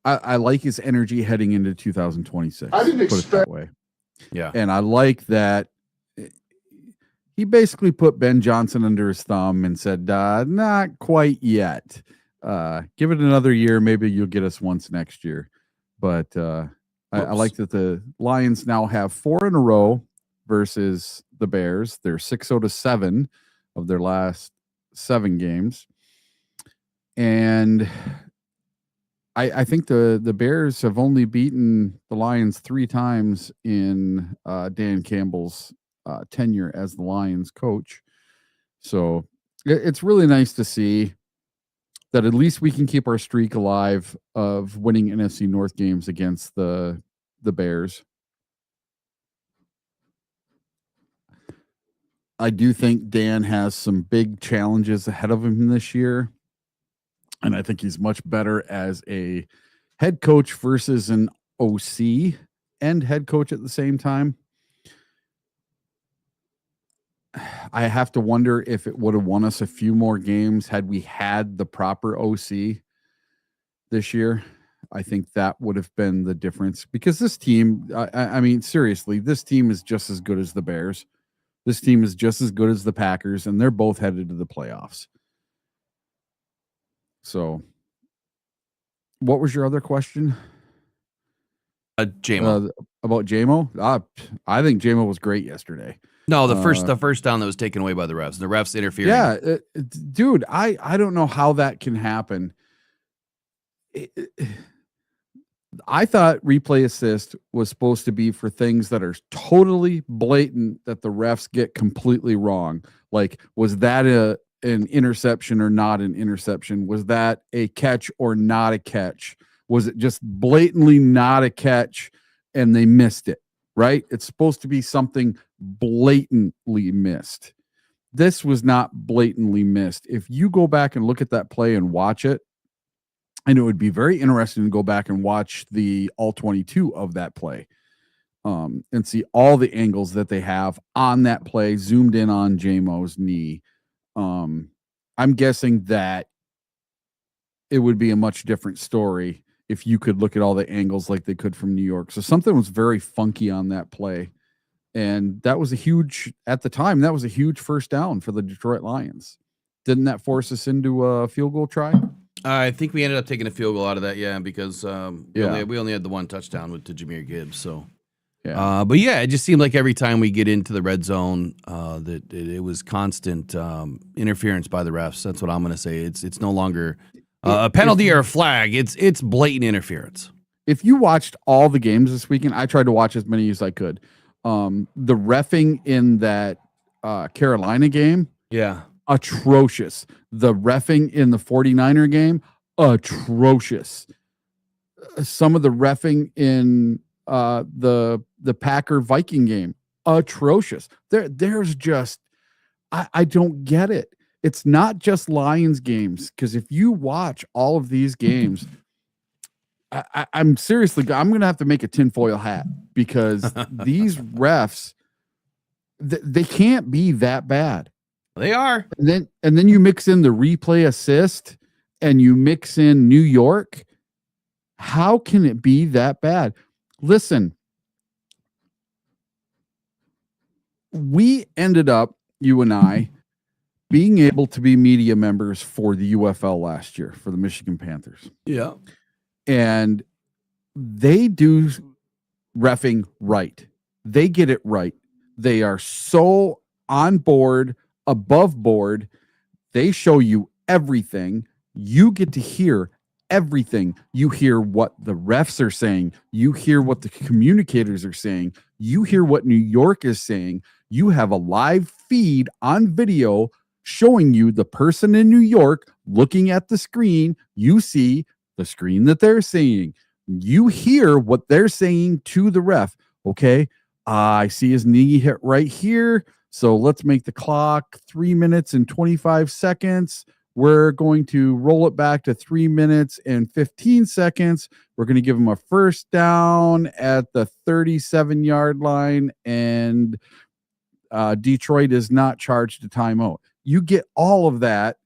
I like his energy heading into 2026. I didn't put it that expect- way. Yeah. And I like that he basically put Ben Johnson under his thumb and said, not quite yet. Give it another year. Maybe you'll get us once next year. But I like that the Lions now have 4 in a row versus the Bears. They're 6-7 of their last 7 games. And I think the Bears have only beaten the Lions 3 times in Dan Campbell's tenure as the Lions coach. So it's really nice to see that at least we can keep our streak alive of winning NFC North games against the Bears. I do think Dan has some big challenges ahead of him this year. And I think he's much better as a head coach versus an OC and head coach at the same time. I have to wonder if it would have won us a few more games had we had the proper OC this year. I think that would have been the difference, because this team, I mean, seriously, this team is just as good as the Bears. This team is just as good as the Packers, and they're both headed to the playoffs. So, what was your other question? JMO. About JMO? I think JMO was great yesterday. No, the first down that was taken away by the refs. The refs interfering. Yeah, dude, I don't know how that can happen. I thought replay assist was supposed to be for things that are totally blatant that the refs get completely wrong. Like, was that an interception or not an interception? Was that a catch or not a catch? Was it just blatantly not a catch and they missed it, right? It's supposed to be something blatantly missed. This was not blatantly missed. If you go back and look at that play and watch it, and it would be very interesting to go back and watch the all 22 of that play and see all the angles that they have on that play, zoomed in on JMO's knee. I'm guessing that it would be a much different story if you could look at all the angles like they could from New York. So something was very funky on that play. And that was at the time, that was a huge first down for the Detroit Lions. Didn't that force us into a field goal try? I think we ended up taking a field goal out of that, because we only had the one touchdown to Jahmyr Gibbs. So, but yeah, it just seemed like every time we get into the red zone, that it was constant interference by the refs. That's what I'm going to say. It's no longer a penalty or a flag. It's blatant interference. If you watched all the games this weekend, I tried to watch as many as I could. The reffing in that Carolina game, atrocious. The reffing in the 49er game, atrocious. Some of the reffing in the Packer Viking game, atrocious. There's just, I don't get it. It's not just Lions games, because if you watch all of these games, I'm going to have to make a tinfoil hat, because these refs, they can't be that bad. They are. And then you mix in the replay assist and you mix in New York. How can it be that bad? Listen, we ended up, you and I, being able to be media members for the UFL last year for the Michigan Panthers. Yeah. And they do reffing right. They get it right. They are so on board, above board. They show you everything. You get to hear everything. You hear what the refs are saying. You hear what the communicators are saying. You hear what New York is saying. You have a live feed on video showing you the person in New York looking at the screen. You see the screen that they're seeing. You hear what they're saying to the ref. Okay, I see his knee hit right here. So let's make the clock 3 minutes and 25 seconds. We're going to roll it back to 3 minutes and 15 seconds. We're going to give him a first down at the 37-yard line, and Detroit is not charged a timeout. You get all of that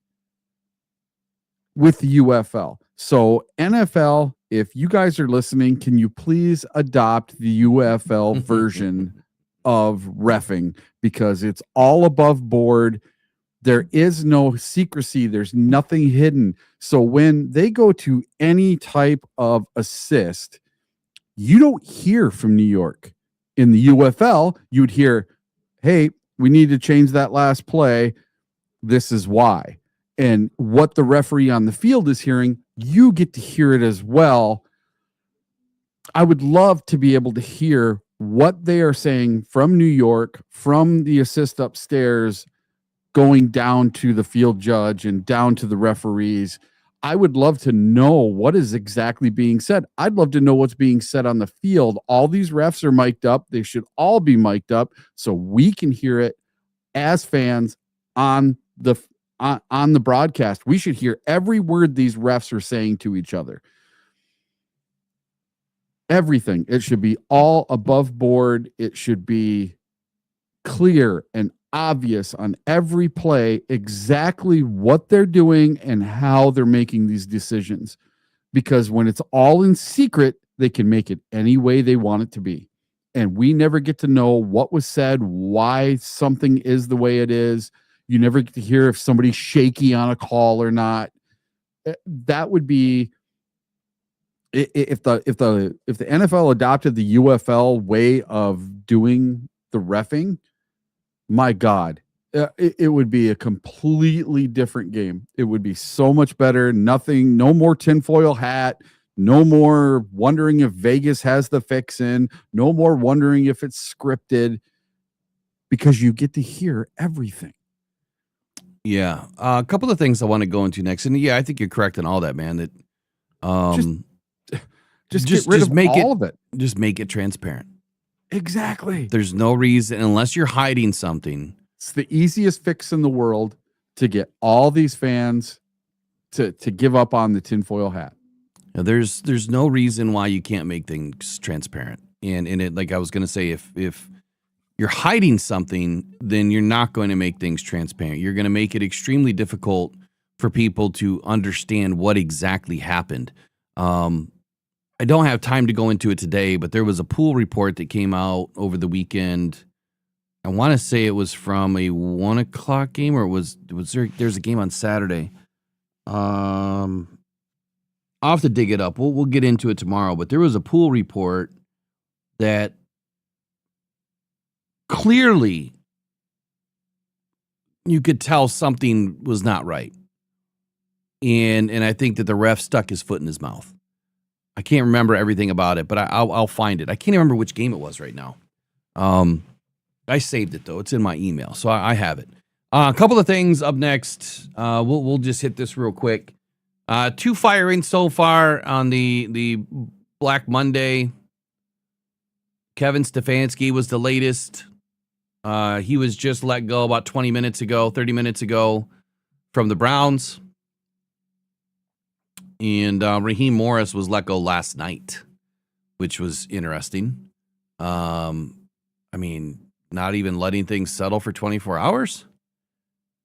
with the UFL. So NFL, if you guys are listening, can you please adopt the UFL version of reffing, because it's all above board. There is no secrecy. There's nothing hidden. So when they go to any type of assist, you don't hear from New York. In the UFL, you'd hear, hey, we need to change that last play. This is why. And what the referee on the field is hearing, you get to hear it as well. I would love to be able to hear what they are saying from New York, from the assist upstairs, going down to the field judge and down to the referees. I would love to know what is exactly being said. I'd love to know what's being said on the field. All these refs are mic'd up. They should all be mic'd up so we can hear it as fans on the broadcast. We should hear every word these refs are saying to each other. Everything. It should be all above board. It should be clear and obvious on every play exactly what they're doing and how they're making these decisions. Because when it's all in secret, they can make it any way they want it to be. And we never get to know what was said, why something is the way it is. You never get to hear if somebody's shaky on a call or not. That would be, if the NFL adopted the UFL way of doing the reffing, my God, it would be a completely different game. It would be so much better. Nothing, no more tinfoil hat, no more wondering if Vegas has the fix in, no more wondering if it's scripted, because you get to hear everything. Yeah. A couple of things I want to go into next. And yeah, I think you're correct in all that, man. That just get rid of all of it. Just make it transparent. Exactly. There's no reason, unless you're hiding something. It's the easiest fix in the world to get all these fans to give up on the tinfoil hat. Now, there's no reason why you can't make things transparent. And it, like I was going to say, if you're hiding something, then you're not going to make things transparent. You're going to make it extremely difficult for people to understand what exactly happened. I don't have time to go into it today, but there was a pool report that came out over the weekend. I want to say it was from a 1 o'clock game, or there's a game on Saturday. I'll have to dig it up. We'll get into it tomorrow, but there was a pool report that clearly you could tell something was not right. And I think that the ref stuck his foot in his mouth. I can't remember everything about it, but I'll find it. I can't remember which game it was right now. I saved it though. It's in my email, so I have it. A couple of things up next. We'll just hit this real quick. 2 firings so far on the Black Monday. Kevin Stefanski was the latest. He was just let go about 30 minutes ago from the Browns. And Raheem Morris was let go last night, which was interesting. I mean, not even letting things settle for 24 hours?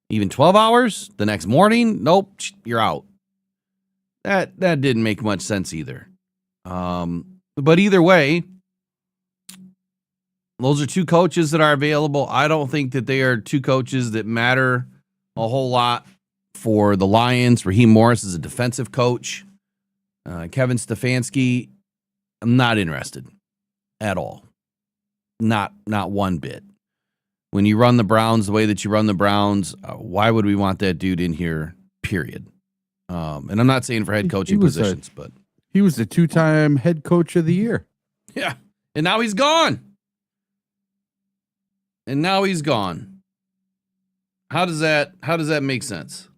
Even 12 hours? The next morning? Nope, you're out. That didn't make much sense either. But either way, those are 2 coaches that are available. I don't think that they are 2 coaches that matter a whole lot for the Lions. Raheem Morris is a defensive coach. Kevin Stefanski, I'm not interested at all. Not one bit. When you run the Browns the way that you run the Browns, why would we want that dude in here, period? And I'm not saying for head coaching positions, but he was the 2-time head coach of the year. Yeah. And now he's gone. How does that make sense?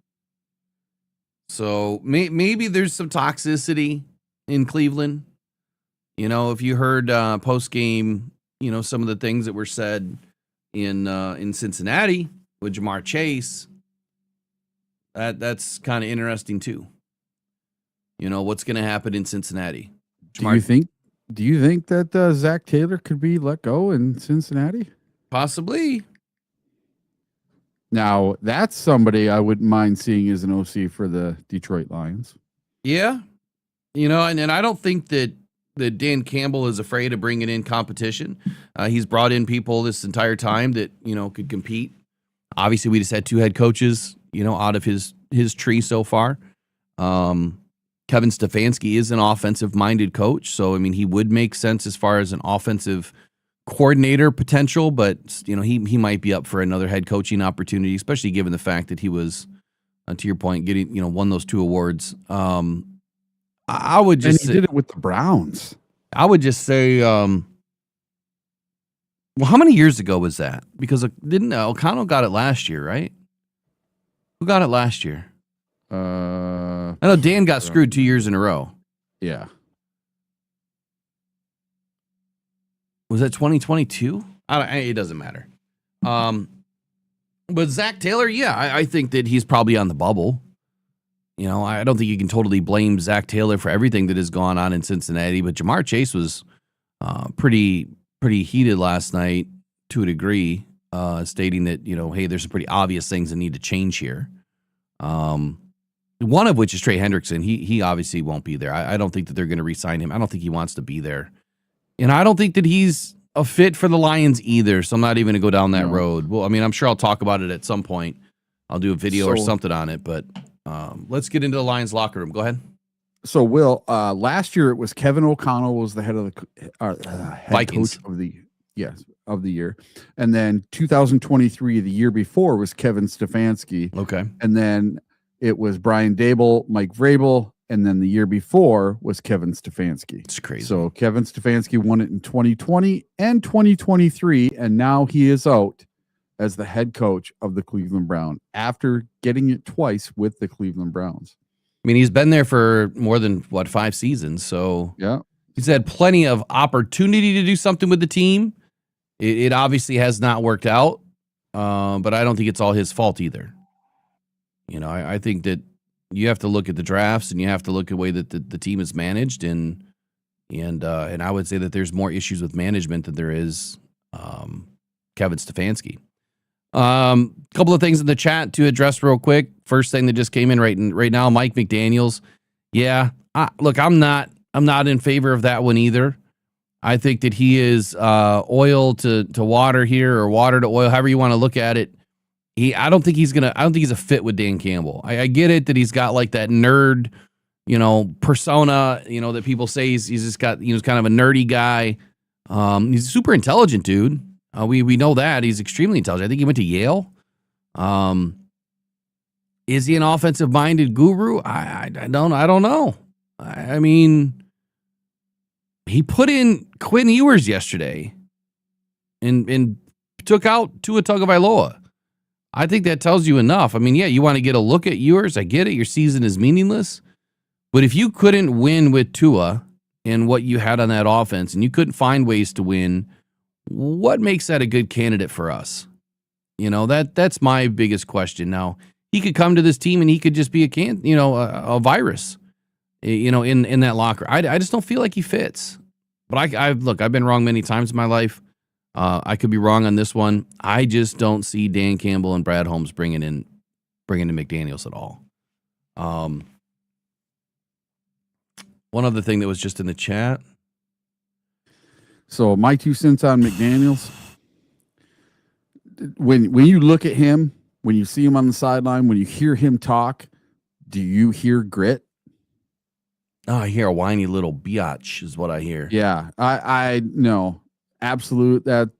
So maybe there's some toxicity in Cleveland. You know, if you heard post game, you know, some of the things that were said in Cincinnati with Jamar Chase, that's kind of interesting too. You know, what's going to happen in Cincinnati? Do you think that Zach Taylor could be let go in Cincinnati? Possibly. Now, that's somebody I wouldn't mind seeing as an OC for the Detroit Lions. Yeah. You know, and I don't think that Dan Campbell is afraid of bringing in competition. He's brought in people this entire time that, you know, could compete. Obviously, we just had 2 head coaches, you know, out of his tree so far. Kevin Stefanski is an offensive-minded coach, so, I mean, he would make sense as far as an offensive coordinator potential, but, you know, he might be up for another head coaching opportunity, especially given the fact that he was, to your point, getting, you know, won those 2 awards. I would just and he did it with the Browns. I would just say, well, how many years ago was that? Because didn't O'Connell got it last year, right? Who got it last year? I know Dan got screwed 2 years in a row. Yeah. Was that 2022? It doesn't matter. But Zach Taylor, yeah, I think that he's probably on the bubble. You know, I don't think you can totally blame Zach Taylor for everything that has gone on in Cincinnati, but Jamar Chase was pretty heated last night to a degree, stating that, you know, hey, there's some pretty obvious things that need to change here. One of which is Trey Hendrickson. He obviously won't be there. I don't think that they're going to re-sign him. I don't think he wants to be there. And I don't think that he's a fit for the Lions either, so I'm not even going to go down that road. Well, I mean, I'm sure I'll talk about it at some point. I'll do a video or something on it, but let's get into the Lions locker room. Go ahead. So, Will, last year it was Kevin O'Connell was the head of the head Vikings coach of the year, and then 2023, the year before, was Kevin Stefanski. Okay, and then it was Brian Dable, Mike Vrabel, and then the year before was Kevin Stefanski. It's crazy. So Kevin Stefanski won it in 2020 and 2023, and now he is out as the head coach of the Cleveland Browns after getting it twice with the Cleveland Browns. I mean, he's been there for more than, 5 seasons, so yeah, he's had plenty of opportunity to do something with the team. It obviously has not worked out, but I don't think it's all his fault either. You know, I think that you have to look at the drafts and you have to look at the way that the team is managed, and I would say that there's more issues with management than there is Kevin Stefanski. Couple of things in the chat to address real quick. First thing that just came in right now, Mike McDaniels. Yeah, look, I'm not in favor of that one either. I think that he is oil to water here, or water to oil, however you want to look at it. I don't think he's a fit with Dan Campbell. I get it that he's got like that nerd, you know, persona, you know, that people say he's just got, you know, kind of a nerdy guy. He's a super intelligent dude. We know that he's extremely intelligent. I think he went to Yale. Is he an offensive minded guru? I don't know. I mean, he put in Quinn Ewers yesterday and took out Tua Tagovailoa. I think that tells you enough. I mean, yeah, you want to get a look at Ewers. I get it. Your season is meaningless. But if you couldn't win with Tua and what you had on that offense, and you couldn't find ways to win, what makes that a good candidate for us? You know, that's my biggest question. Now, he could come to this team and he could just be a virus, you know, in that locker. I just don't feel like he fits. But I've been wrong many times in my life. I could be wrong on this one. I just don't see Dan Campbell and Brad Holmes bringing in McDaniels at all. One other thing that was just in the chat. So my 2 cents on McDaniels. When you look at him, when you see him on the sideline, when you hear him talk, do you hear grit? Oh, I hear a whiny little biatch is what I hear. Yeah, I know. Absolute that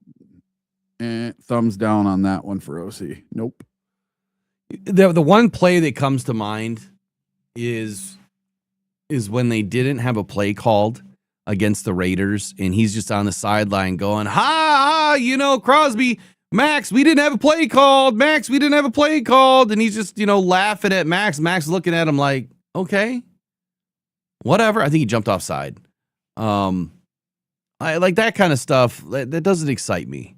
thumbs down on that one for OC. Nope. The one play that comes to mind is when they didn't have a play called against the Raiders, and he's just on the sideline going, ha, you know, Crosby, Max, we didn't have a play called. Max, we didn't have a play called. And he's just, laughing at Max. Max looking at him like, okay, whatever. I think he jumped offside. I like that kind of stuff. That doesn't excite me.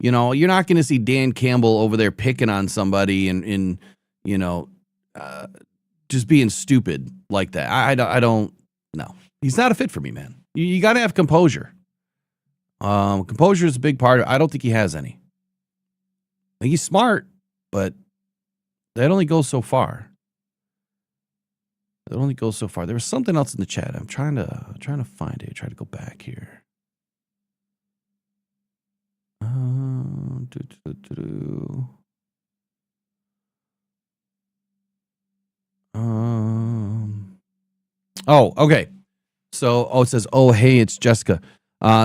You're not going to see Dan Campbell over there picking on somebody and just being stupid like that. I don't know. He's not a fit for me, man. You got to have composure. Composure is a big part of it. I don't think he has any. I think he's smart, but that only goes so far. There was something else in the chat. I'm trying to find it. Try to go back here. Oh, okay. So, it says, oh, hey, it's Jessica.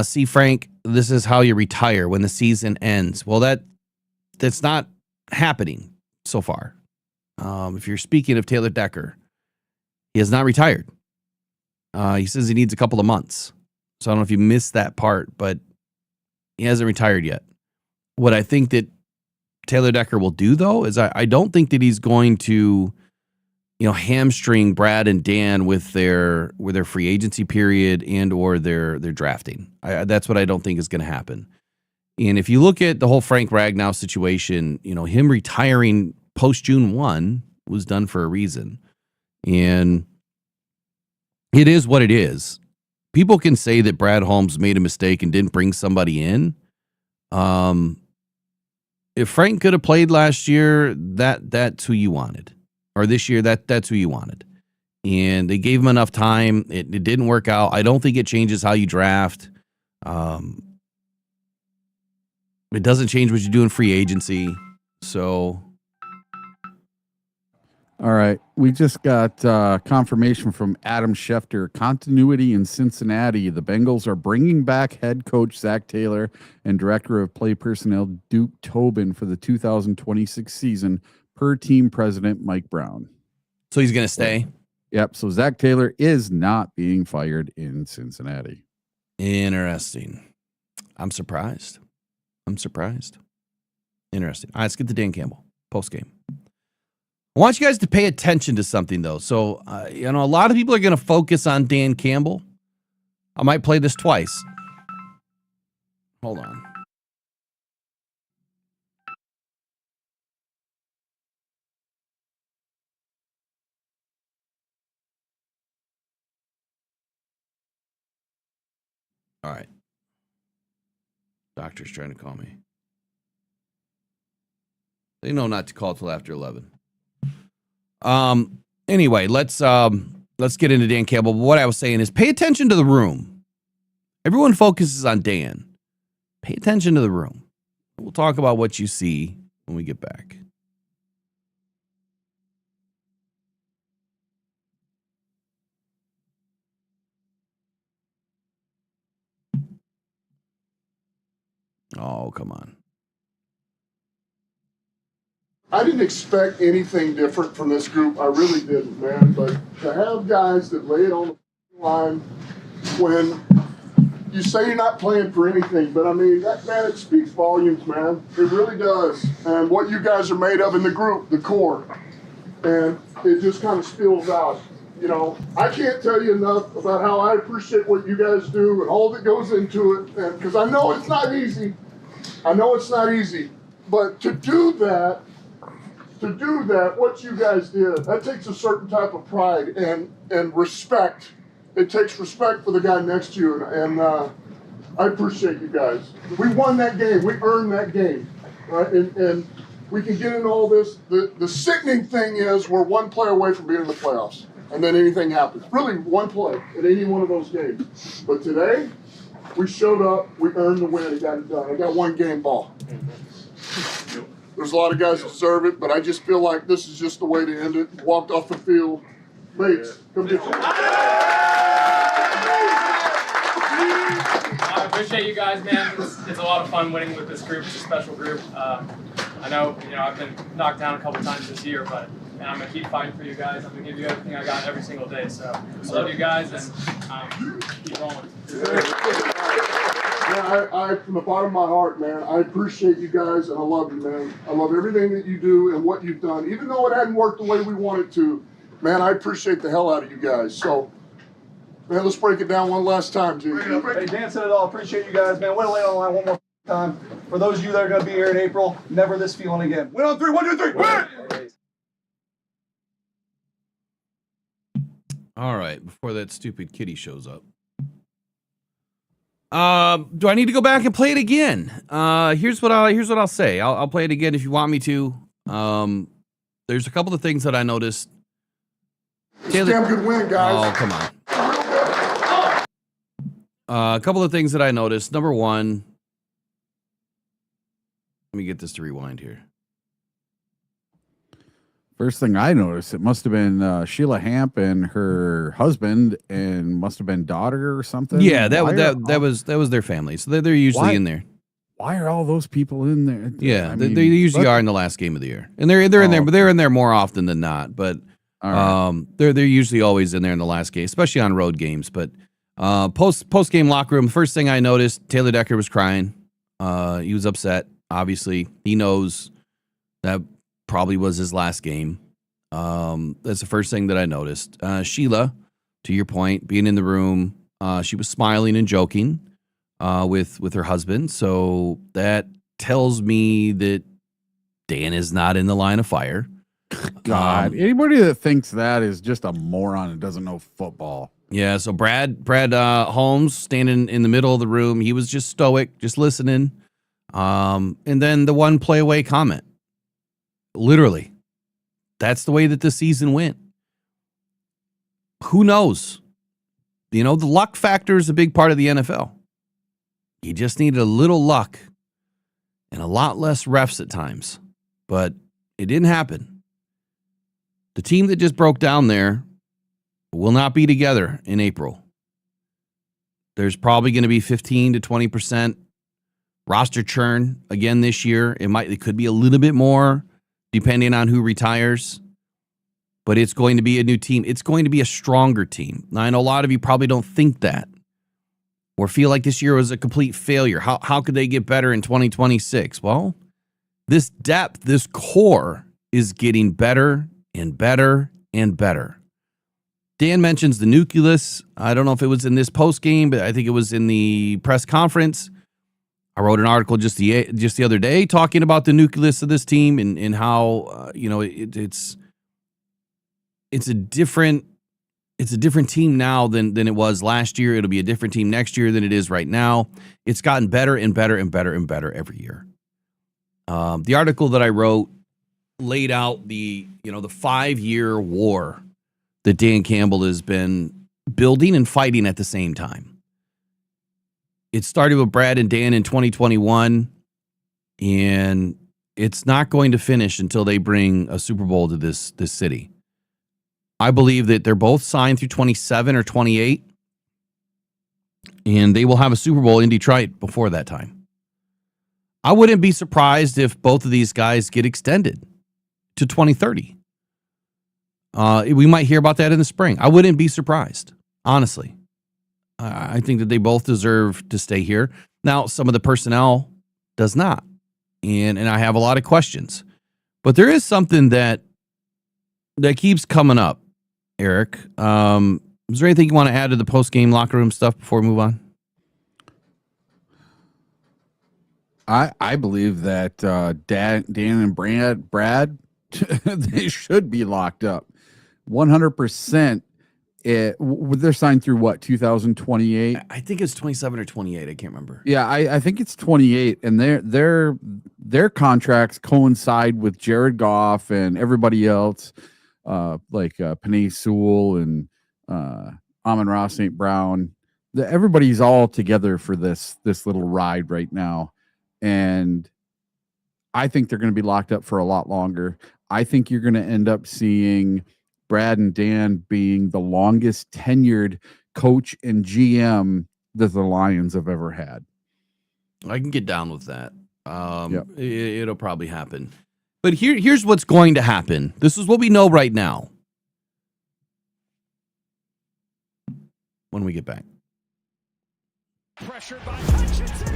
See, Frank, this is how you retire when the season ends. Well, that's not happening so far. If you're speaking of Taylor Decker, he has not retired. He says he needs a couple of months. So I don't know if you missed that part, but he hasn't retired yet. What I think that Taylor Decker will do, though, is I don't think that he's going to, hamstring Brad and Dan with their free agency period and or their drafting. That's what I don't think is going to happen. And if you look at the whole Frank Ragnow situation, him retiring post June 1 was done for a reason. And it is what it is. People can say that Brad Holmes made a mistake and didn't bring somebody in. If Frank could have played last year, that's who you wanted. Or this year, that's who you wanted. And they gave him enough time. It didn't work out. I don't think it changes how you draft. It doesn't change what you do in free agency. So, all right. We just got confirmation from Adam Schefter. Continuity in Cincinnati. The Bengals are bringing back head coach Zach Taylor and director of play personnel Duke Tobin for the 2026 season, per team president Mike Brown. So he's going to stay? Yep. So Zach Taylor is not being fired in Cincinnati. Interesting. I'm surprised. Interesting. All right, let's get to Dan Campbell post-game. I want you guys to pay attention to something, though. So, a lot of people are going to focus on Dan Campbell. I might play this twice. Hold on. All right. Doctor's trying to call me. They know not to call till after 11. Anyway, let's get into Dan Campbell. What I was saying is pay attention to the room. Everyone focuses on Dan. Pay attention to the room. We'll talk about what you see when we get back. Oh, come on. I didn't expect anything different from this group. I really didn't, man. But to have guys that lay it on the line when you say you're not playing for anything, but I mean, it speaks volumes, man. It really does. And what you guys are made of in the group, the core, and it just kind of spills out. I can't tell you enough about how I appreciate what you guys do and all that goes into it. And because I know it's not easy. But to do that, what you guys did, that takes a certain type of pride and respect. It takes respect for the guy next to you, and I appreciate you guys. We won that game. We earned that game, right? And we can get into all this. The sickening thing is we're one play away from being in the playoffs, and then anything happens. Really, one play in any one of those games. But today, we showed up. We earned the win. And got it done. I got one game ball. There's a lot of guys that deserve it, but I just feel like this is just the way to end it. Walked off the field. Mates, come get you. I appreciate you guys, man. It's a lot of fun winning with this group. It's a special group. I know, I've been knocked down a couple times this year, but I'm going to keep fighting for you guys. I'm going to give you everything I got every single day. So I love you guys, and keep rolling. Man, I, from the bottom of my heart, man, I appreciate you guys and I love you, man. I love everything that you do and what you've done. Even though it hadn't worked the way we wanted to, man, I appreciate the hell out of you guys. So, man, let's break it down one last time, JT. Hey, Dan said it all. Appreciate you guys, man. Win a lane on the line one more time. For those of you that are going to be here in April, never this feeling again. Win on 3. 1, 2, 3. Win! All right, before that stupid kitty shows up. Do I need to go back and play it again? Here's what I'll say. I'll play it again if you want me to. There's a couple of things that I noticed. Damn good win, guys. Oh, come on. A couple of things that I noticed. Number one, let me get this to rewind here. First thing I noticed, it must have been Sheila Hamp and her husband, and must have been daughter or something. Yeah, that was their family, so they're usually in there. Why are all those people in there? Yeah, they usually are in the last game of the year, and they're in there, but they're in there more often than not. But they're usually always in there in the last game, especially on road games. But post game locker room, the first thing I noticed, Taylor Decker was crying. He was upset. Obviously, he knows that probably was his last game. That's the first thing that I noticed. Sheila, to your point, being in the room, she was smiling and joking with her husband. So that tells me that Dan is not in the line of fire. God, anybody that thinks that is just a moron and doesn't know football. Yeah, so Brad Holmes standing in the middle of the room, he was just stoic, just listening. And then the one play away comment. Literally, that's the way that the season went. Who knows? You know, the luck factor is a big part of the NFL. You just needed a little luck and a lot less refs at times, but it didn't happen. The team that just broke down there will not be together in April. There's probably going to be 15 to 20% roster churn again this year. It could be a little bit more, depending on who retires, but it's going to be a new team. It's going to be a stronger team. Now, I know a lot of you probably don't think that or feel like this year was a complete failure. How could they get better in 2026? Well, this depth, this core is getting better and better and better. Dan mentions the nucleus. I don't know if it was in this post game, but I think it was in the press conference. I wrote an article just the other day talking about the nucleus of this team and how it's a different team now than it was last year. It'll be a different team next year than it is right now. It's gotten better and better and better and better every year. The article that I wrote laid out the 5-year war that Dan Campbell has been building and fighting at the same time. It started with Brad and Dan in 2021, and it's not going to finish until they bring a Super Bowl to this city. I believe that they're both signed through 27 or 28, and they will have a Super Bowl in Detroit before that time. I wouldn't be surprised if both of these guys get extended to 2030. We might hear about that in the spring. I wouldn't be surprised, honestly. I think that they both deserve to stay here. Now, some of the personnel does not. And I have a lot of questions. But there is something that keeps coming up, Eric. Is there anything you want to add to the post-game locker room stuff before we move on? I believe that Dan and Brad they should be locked up 100%. They're signed through what, 2028? I think it's 27 or 28. I can't remember. Yeah, I think it's 28, and their contracts coincide with Jared Goff and everybody else, like Penei Sewell and Amon-Ra St. Brown. Everybody's all together for this little ride right now, and I think they're going to be locked up for a lot longer. I think you're going to end up seeing Brad and Dan being the longest tenured coach and GM that the Lions have ever had. I can get down with that. It'll probably happen. But here's what's going to happen. This is what we know right now. When we get back. Pressured by Hutchinson.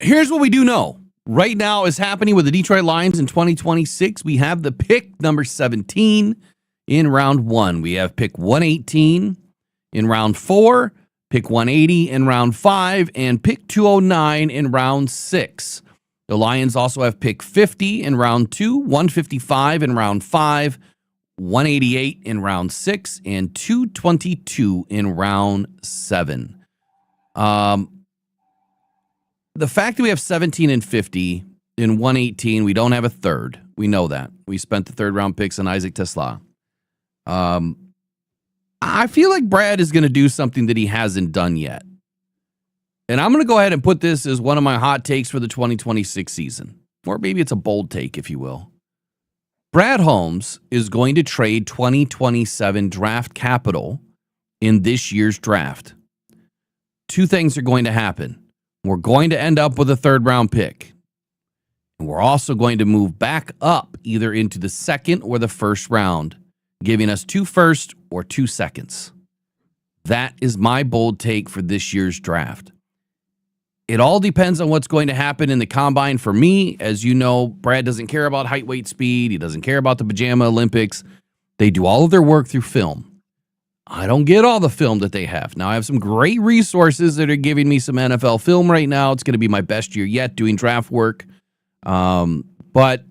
Here's what we do know. Right now is happening with the Detroit Lions in 2026. We have the pick number 17 in round 1. We have pick 118 in round 4, pick 180 in round 5, and pick 209 in round 6. The Lions also have pick 50 in round 2, 155 in round 5, 188 in round 6, and 222 in round 7. The fact that we have 17 and 50 in 118, we don't have a third. We know that. We spent the third round picks on Isaac Tesla. I feel like Brad is going to do something that he hasn't done yet. And I'm going to go ahead and put this as one of my hot takes for the 2026 season. Or maybe it's a bold take, if you will. Brad Holmes is going to trade 2027 draft capital in this year's draft. Two things are going to happen. We're going to end up with a third round pick. And we're also going to move back up either into the second or the first round, giving us 2 firsts or 2 seconds. That is my bold take for this year's draft. It all depends on what's going to happen in the combine for me. As you know, Brad doesn't care about height, weight, speed. He doesn't care about the Pajama Olympics. They do all of their work through film. I don't get all the film that they have. Now, I have some great resources that are giving me some NFL film right now. It's going to be my best year yet doing draft work. But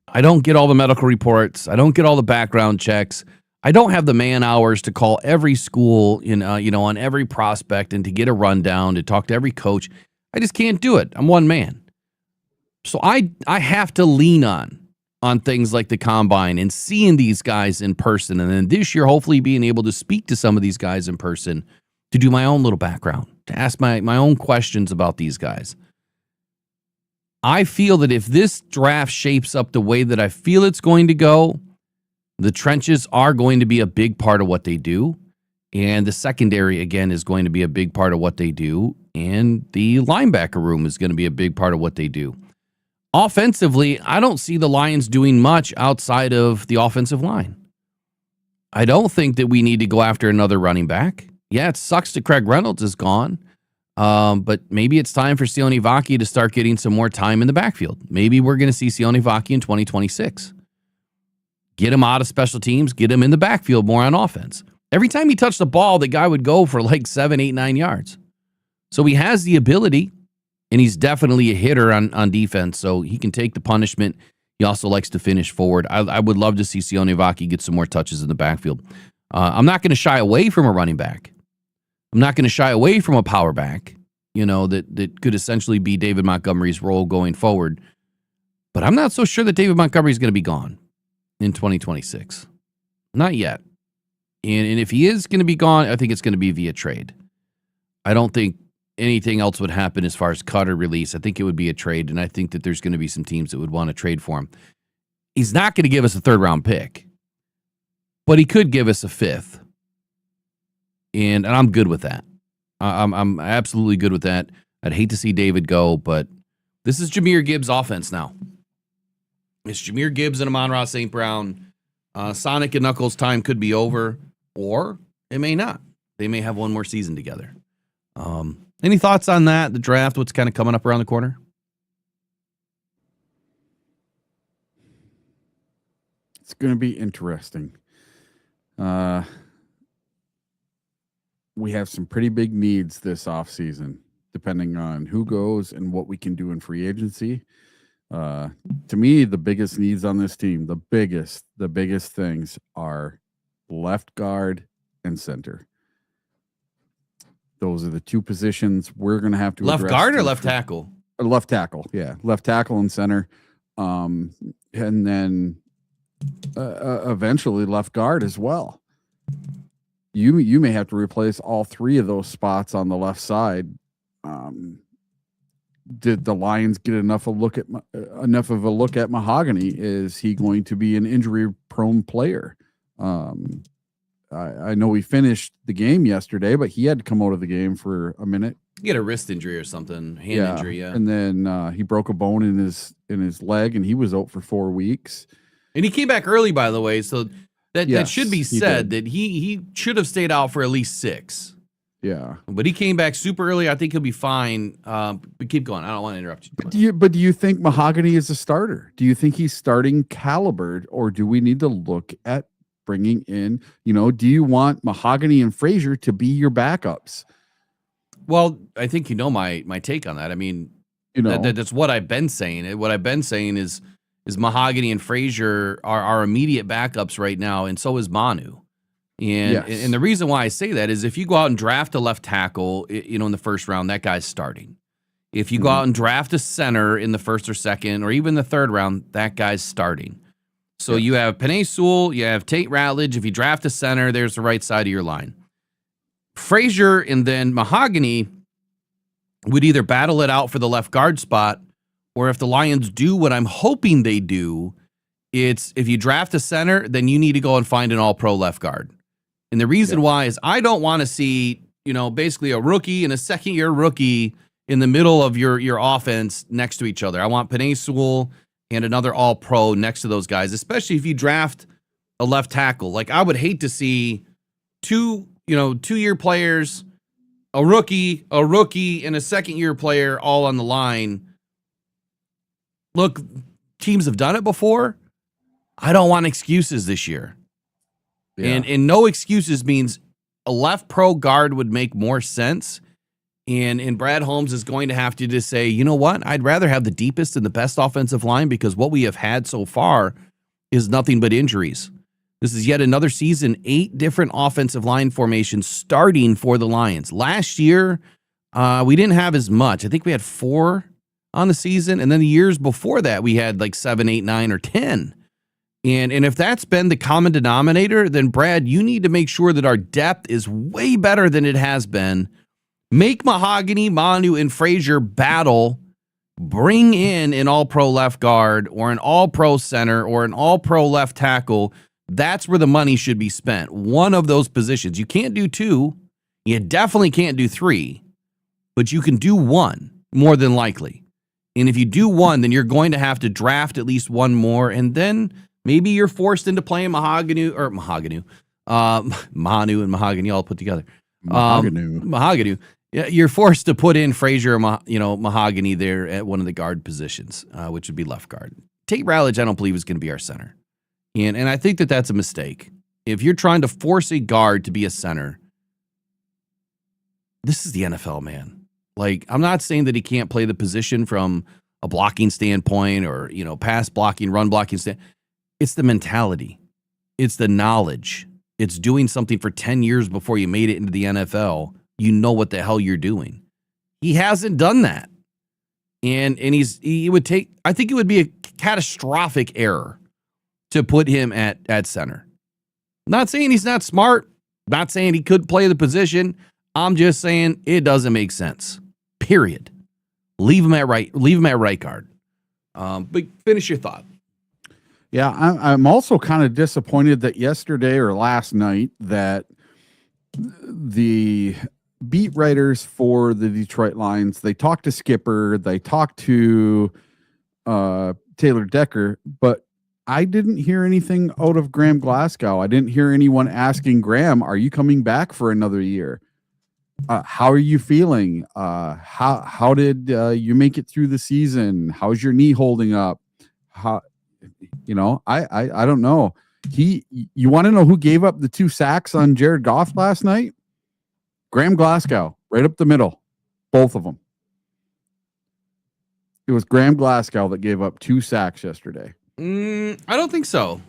I don't get all the medical reports. I don't get all the background checks. I don't have the man hours to call every school, on every prospect and to get a rundown, to talk to every coach. I just can't do it. I'm one man. So I have to lean on things like the combine and seeing these guys in person. And then this year, hopefully being able to speak to some of these guys in person, to do my own little background, to ask my own questions about these guys. I feel that if this draft shapes up the way that I feel it's going to go, the trenches are going to be a big part of what they do. And the secondary, again, is going to be a big part of what they do. And the linebacker room is going to be a big part of what they do. Offensively, I don't see the Lions doing much outside of the offensive line. I don't think that we need to go after another running back. Yeah, it sucks that Craig Reynolds is gone. But maybe it's time for Sione Vaki to start getting some more time in the backfield. Maybe we're going to see Sione Vaki in 2026. Get him out of special teams, get him in the backfield more on offense. Every time he touched the ball, the guy would go for like 7, 8, 9 yards. So he has the ability, and he's definitely a hitter on defense, so he can take the punishment. He also likes to finish forward. I would love to see Sione Vaki get some more touches in the backfield. I'm not going to shy away from a running back. I'm not going to shy away from a power back, that could essentially be David Montgomery's role going forward. But I'm not so sure that David Montgomery is going to be gone in 2026. Not yet. And if he is going to be gone, I think it's going to be via trade. I don't think anything else would happen as far as cut or release. I think it would be a trade, and I think that there's going to be some teams that would want to trade for him. He's not going to give us a third-round pick, but he could give us a 5th. And I'm good with that. I'm absolutely good with that. I'd hate to see David go, but this is Jahmyr Gibbs' offense now. It's Jahmyr Gibbs and Amon-Ra St. Brown. Sonic and Knuckles' time could be over, or it may not. They may have one more season together. Any thoughts on that? The draft, what's kind of coming up around the corner? It's going to be interesting. We have some pretty big needs this offseason, depending on who goes and what we can do in free agency. To me, the biggest needs on this team, the biggest things are left guard and center. Those are the two positions we're going to have to left address. Guard or left tackle? Left tackle, yeah. Left tackle and center. And then eventually left guard as well. You may have to replace all 3 of those spots on the left side. Did the Lions get enough of a look at Mahogany? Is he going to be an injury-prone player? I know he finished the game yesterday, but he had to come out of the game for a minute. He had a wrist injury or something, injury, yeah. And then he broke a bone in his leg, and he was out for 4 weeks. And he came back early, by the way, so that should be said that he should have stayed out for at least 6. Yeah. But he came back super early. I think he'll be fine. But keep going. I don't want to interrupt you. But do you think Mahogany is a starter? Do you think he's starting calibered, or do we need to look at bringing in, do you want Mahogany and Frazier to be your backups? Well, I think my take on that. I mean, that's what I've been saying. What I've been saying is Mahogany and Frazier are our immediate backups right now, and so is Manu. And the reason why I say that is if you go out and draft a left tackle, in the first round, that guy's starting. If you go out and draft a center in the first or second, or even the third round, that guy's starting. So you have Penei Sewell, you have Tate Ratledge. If you draft a center, there's the right side of your line. Frazier and then Mahogany would either battle it out for the left guard spot, or if the Lions do what I'm hoping they do, it's if you draft a center, then you need to go and find an all-pro left guard. And the reason why is I don't want to see, basically a rookie and a second-year rookie in the middle of your offense next to each other. I want Penei Sewell and another all-pro next to those guys, especially if you draft a left tackle. Like, I would hate to see two-year players, a rookie, and a second-year player all on the line. Look, teams have done it before. I don't want excuses this year. Yeah. And no excuses means a left pro guard would make more sense. And Brad Holmes is going to have to just say, you know what? I'd rather have the deepest and the best offensive line, because what we have had so far is nothing but injuries. This is yet another season, 8 different offensive line formations starting for the Lions. Last year, we didn't have as much. I think we had 4 on the season. And then the years before that, we had like 7, 8, 9, or 10. And if that's been the common denominator, then Brad, you need to make sure that our depth is way better than it has been. Make Mahogany, Manu, and Frazier battle. Bring in an all-pro left guard or an all-pro center or an all-pro left tackle. That's where the money should be spent. One of those positions. You can't do 2. You definitely can't do 3. But you can do 1, more than likely. And if you do 1, then you're going to have to draft at least 1 more. And then maybe you're forced into playing Manu and Mahogany all put together. Mahogany. Yeah, you're forced to put in Frazier, Mahogany there at one of the guard positions, which would be left guard. Tate Ratledge, I don't believe, is going to be our center. And I think that that's a mistake. If you're trying to force a guard to be a center, this is the NFL, man. Like, I'm not saying that he can't play the position from a blocking standpoint or, pass blocking, run blocking standpoint. It's the mentality. It's the knowledge. It's doing something for 10 years before you made it into the NFL. You know what the hell you're doing. He hasn't done that. And I think it would be a catastrophic error to put him at center. I'm not saying he's not smart. Not saying he couldn't play the position. I'm just saying it doesn't make sense. Period. Leave him at right guard. But finish your thought. Yeah, I'm also kind of disappointed that yesterday or last night that the beat writers for the Detroit Lions, they talked to Skipper, they talked to Taylor Decker, but I didn't hear anything out of Graham Glasgow. I didn't hear anyone asking Graham, are you coming back for another year? How are you feeling? How did you make it through the season? How's your knee holding up? I don't know. You want to know who gave up the 2 sacks on Jared Goff last night? Graham Glasgow, right up the middle, both of them. It was Graham Glasgow that gave up 2 sacks yesterday. I don't think so.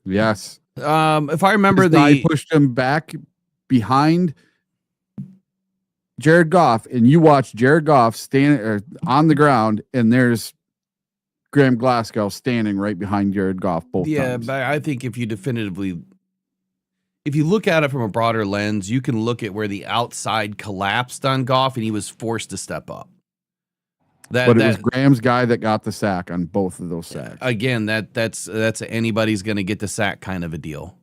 Yes. If I remember, I pushed him back behind Jared Goff, and you watch Jared Goff stand on the ground, and there's Graham Glasgow standing right behind Jared Goff both times. But I think if you look at it from a broader lens, you can look at where the outside collapsed on Goff and he was forced to step up. But it was Graham's guy that got the sack on both of those sacks. Again, that's anybody's going to get the sack kind of a deal.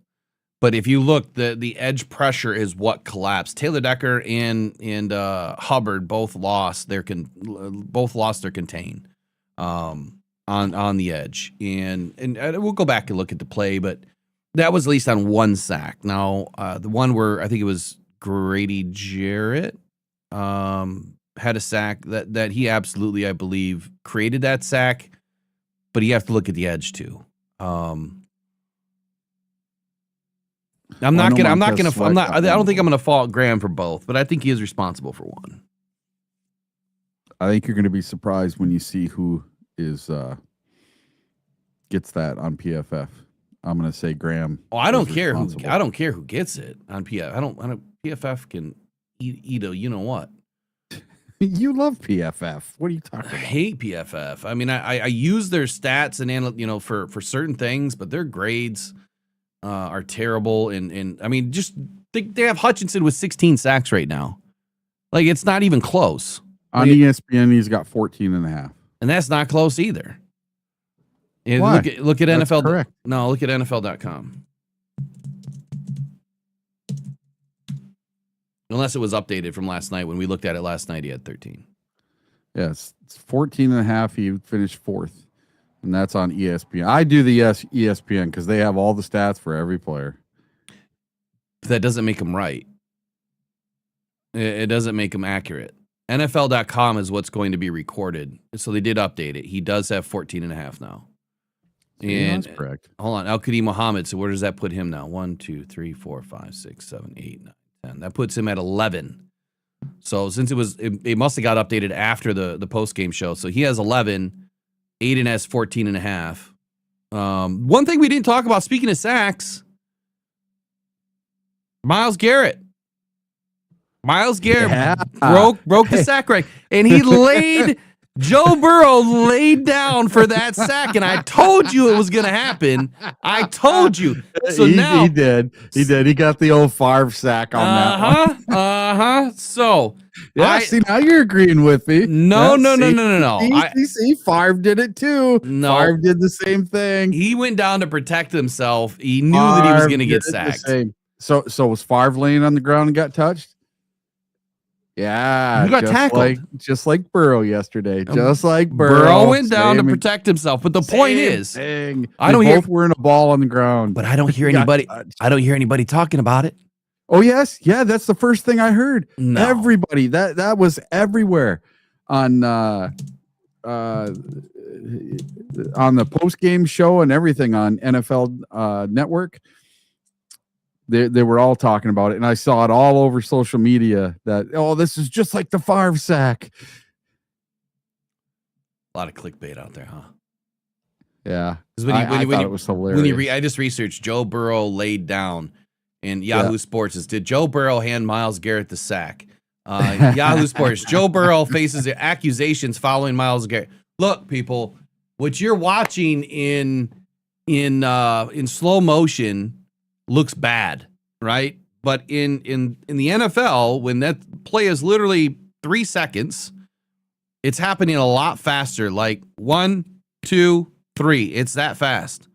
But if you look, the edge pressure is what collapsed. Taylor Decker and Hubbard both lost their contain on the edge, and we'll go back and look at the play, but that was at least on 1 sack. Now the one where I think it was Grady Jarrett had a sack that he absolutely, I believe, created that sack, but you have to look at the edge too. I don't think I'm going to fault Graham for both, but I think he is responsible for one. I think you're going to be surprised when you see who is gets that on PFF. I'm going to say Graham. Oh, I don't care who gets it on PFF. I don't PFF can eat a, you know what? You love PFF. What are you talking about? I hate PFF. I mean, I use their stats and for certain things, but their grades are terrible. And I mean, just they have Hutchinson with 16 sacks right now. Like, it's not even close. On ESPN, he's got 14.5. And that's not close either. Why? Look at That's NFL. correct. No, look at NFL.com. Unless it was updated from last night. When we looked at it last night, he had 13. Yes, it's 14.5. He finished fourth, and that's on ESPN. I do the ESPN because they have all the stats for every player. But that doesn't make him right. It doesn't make him accurate. NFL.com is what's going to be recorded. So they did update it. He does have 14.5 now. And that's correct. Hold on. Al-Qadim Muhammad. So where does that put him now? 1, 2, 3, 4, 5, 6, 7, 8, 9, 10. That puts him at 11. So since it must have got updated after the post-game show. So he has 11. Aiden has 14.5. One thing we didn't talk about, speaking of sacks, Myles Garrett. Myles Garrett broke the sack record, and he Joe Burrow laid down for that sack, and I told you it was going to happen. I told you. So now he did. He got the old Favre sack on that one. So yeah, see, now you're agreeing with me. No. See, Favre did it too. No, Favre did the same thing. He went down to protect himself. He knew that he was going to get sacked. So was Favre laying on the ground and got touched? Yeah, he got tackled, just like Burrow yesterday. Just like Burrow went down to protect himself. But the point is, I don't hear wearing a ball on the ground. But I don't hear anybody. I don't hear anybody talking about it. Oh yes, yeah, that's the first thing I heard. No. Everybody that was everywhere on the post game show and everything on NFL Network. They were all talking about it, and I saw it all over social media that, this is just like the Favre sack. A lot of clickbait out there, huh? Yeah. I thought it was hilarious. I just researched Joe Burrow laid down, and Yahoo Sports did Joe Burrow hand Myles Garrett the sack? Yahoo Sports, Joe Burrow faces accusations following Myles Garrett. Look, people, what you're watching in slow motion looks bad, right? But in the NFL, when that play is literally 3 seconds, it's happening a lot faster. Like 1, 2, 3. It's that fast.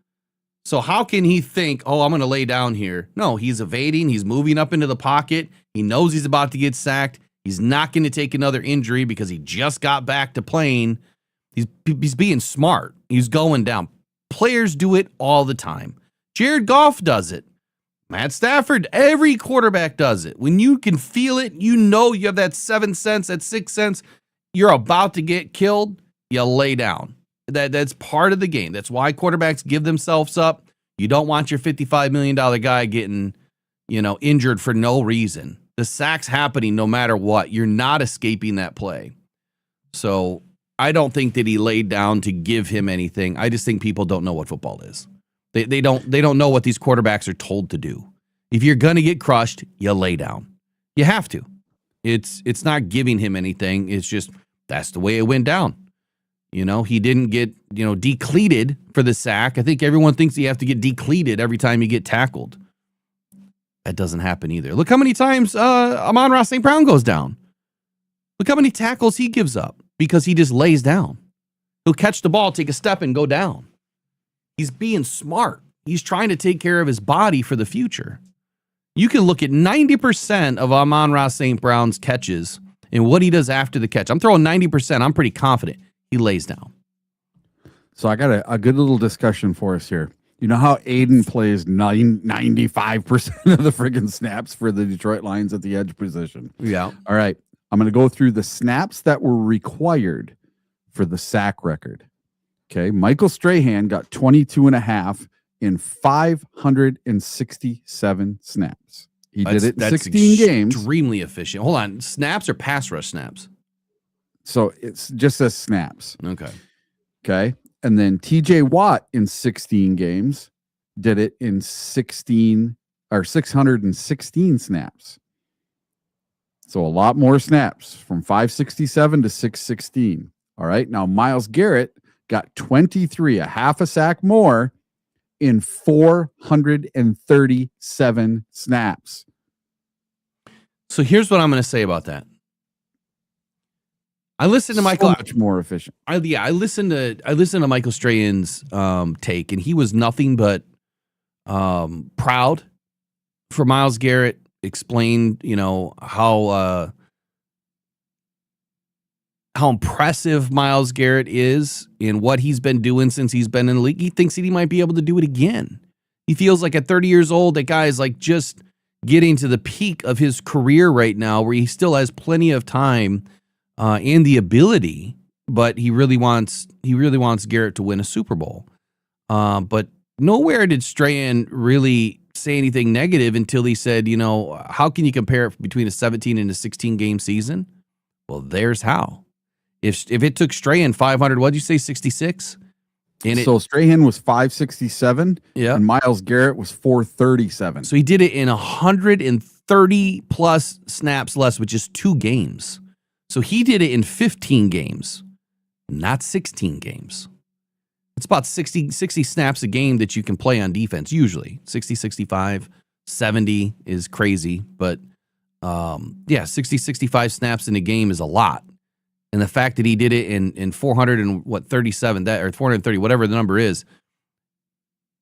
So how can he think, I'm going to lay down here? No, he's evading. He's moving up into the pocket. He knows he's about to get sacked. He's not going to take another injury because he just got back to playing. He's being smart. He's going down. Players do it all the time. Jared Goff does it. Matt Stafford, every quarterback does it. When you can feel it, you know you have that 7 cents, that 6 cents, you're about to get killed, you lay down. That's part of the game. That's why quarterbacks give themselves up. You don't want your $55 million guy getting, injured for no reason. The sack's happening no matter what. You're not escaping that play. So I don't think that he laid down to give him anything. I just think people don't know what football is. They don't know what these quarterbacks are told to do. If you're gonna get crushed, you lay down. You have to. It's not giving him anything. It's just that's the way it went down. He didn't get decleated for the sack. I think everyone thinks you have to get decleated every time you get tackled. That doesn't happen either. Look how many times Amon-Ra St. Brown goes down. Look how many tackles he gives up because he just lays down. He'll catch the ball, take a step, and go down. He's being smart. He's trying to take care of his body for the future. You can look at 90% of Amon-Ra St. Brown's catches and what he does after the catch. I'm throwing 90%. I'm pretty confident he lays down. So I got a good little discussion for us here. You know how Aiden plays 95% of the friggin' snaps for the Detroit Lions at the edge position. Yeah. All right. I'm going to go through the snaps that were required for the sack record. Okay. Michael Strahan got 22 and a half in 567 snaps. He did it in 16 games. Extremely efficient. Hold on. Snaps or pass rush snaps? So it's just says snaps. Okay. Okay. And then TJ Watt in 16 games did it in 616 snaps. So a lot more snaps from 567 to 616. All right. Now Myles Garrett got 23, a half a sack more in 437 snaps. So here's what I'm going to say about that. I listened to Michael. So much more efficient. I listened to Michael Strahan's take, and he was nothing but proud for Myles Garrett. Explained, how impressive Myles Garrett is in what he's been doing since he's been in the league. He thinks that he might be able to do it again. He feels like at 30 years old, that guy is like just getting to the peak of his career right now, where he still has plenty of time and the ability, but he really wants Garrett to win a Super Bowl. But nowhere did Strahan really say anything negative until he said, how can you compare it between a 17 and a 16 game season? Well, there's how. If it took Strahan 500, what'd you say, 66? So Strahan was 567, and Myles Garrett was 437. So he did it in 130 plus snaps less, which is 2 games. So he did it in 15 games, not 16 games. It's about 60 snaps a game that you can play on defense, usually. 60, 65, 70 is crazy. But, 60, 65 snaps in a game is a lot. And the fact that he did it in 437, or 430, whatever the number is,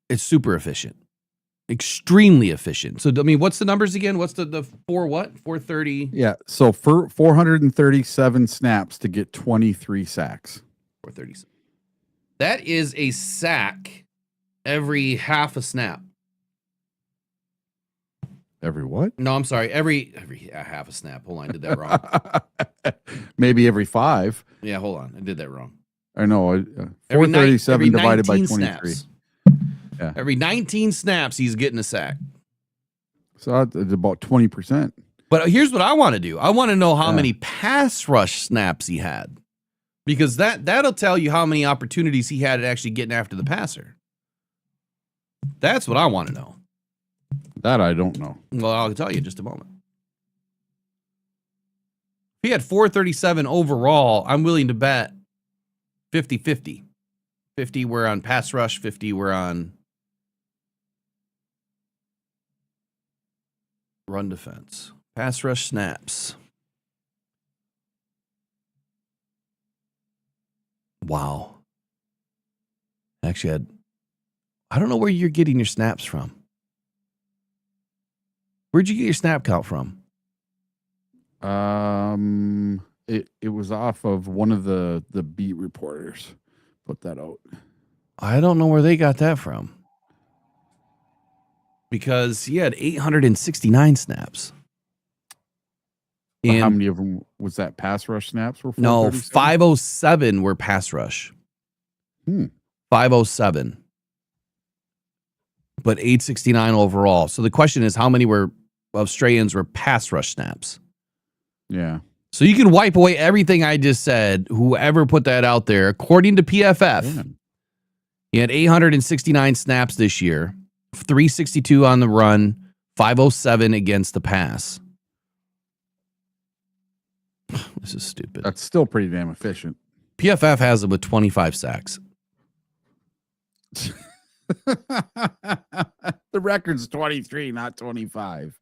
it's super efficient. Extremely efficient. So, I mean, what's the numbers again? What's the 430? Yeah. So for 437 snaps to get 23 sacks. 437. That is a sack every half a snap. Every what? No, I'm sorry. Every half a snap. Hold on, I did that wrong. Maybe every 5. Yeah, hold on. I did that wrong. I know. 437 divided by 23. Snaps. Yeah. Every 19 snaps, he's getting a sack. So it's about 20%. But here's what I want to do. I want to know how many pass rush snaps he had. Because that'll tell you how many opportunities he had at actually getting after the passer. That's what I want to know. That I don't know. Well, I'll tell you in just a moment. If he had 437 overall, I'm willing to bet 50-50. 50 were on pass rush, 50 were on run defense. Pass rush snaps. Wow. Actually, I don't know where you're getting your snaps from. Where'd you get your snap count from? It was off of one of the beat reporters. Put that out. I don't know where they got that from. Because he had 869 snaps. And how many of them was that pass rush snaps? No, 507 were pass rush. 507. But 869 overall. So the question is, how many of Strahan's were pass rush snaps? Yeah. So you can wipe away everything I just said, whoever put that out there. According to PFF, he had 869 snaps this year, 362 on the run, 507 against the pass. This is stupid. That's still pretty damn efficient. PFF has him with 25 sacks. The record's 23, not 25.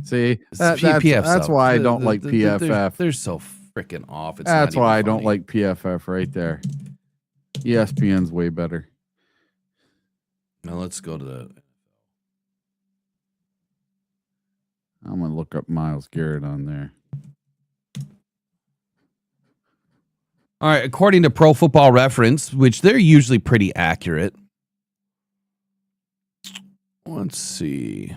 See, that's PFF. why I don't like PFF. They're so freaking off. That's why I don't like PFF right there. ESPN's way better. Now let's go to the... I'm going to look up Myles Garrett on there. All right, according to Pro Football Reference, which they're usually pretty accurate, Let's see.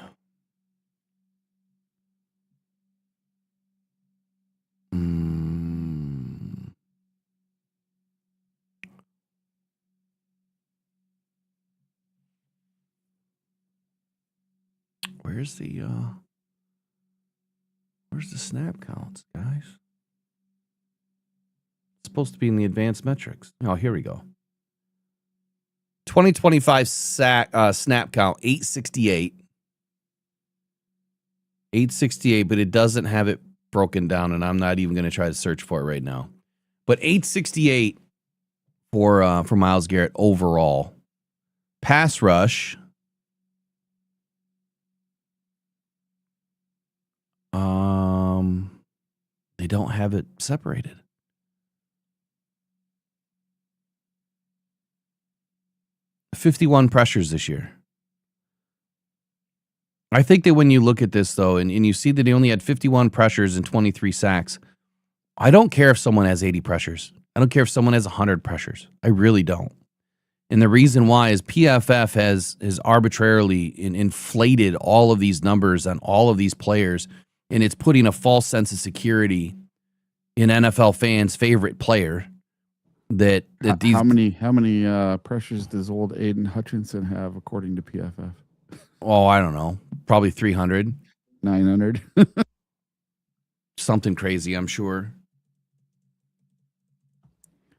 Where's the snap counts, guys? It's supposed to be in the advanced metrics. Oh, here we go. 2025 snap count 868. 868, but it doesn't have it broken down, and I'm not even going to try to search for it right now. But 868 for Myles Garrett overall. Pass rush. They don't have it separated. $51 pressures this year. I think that when you look at this, though, and you see that he only had 51 pressures and 23 sacks, I don't care if someone has 80 pressures. I don't care if someone has 100 pressures. I really don't. And the reason why is PFF has arbitrarily inflated all of these numbers on all of these players, and it's putting a false sense of security in NFL fans' favorite player. That these, how many pressures does old Aiden Hutchinson have according to PFF? Oh, I don't know. Probably 300. 900. Something crazy, I'm sure.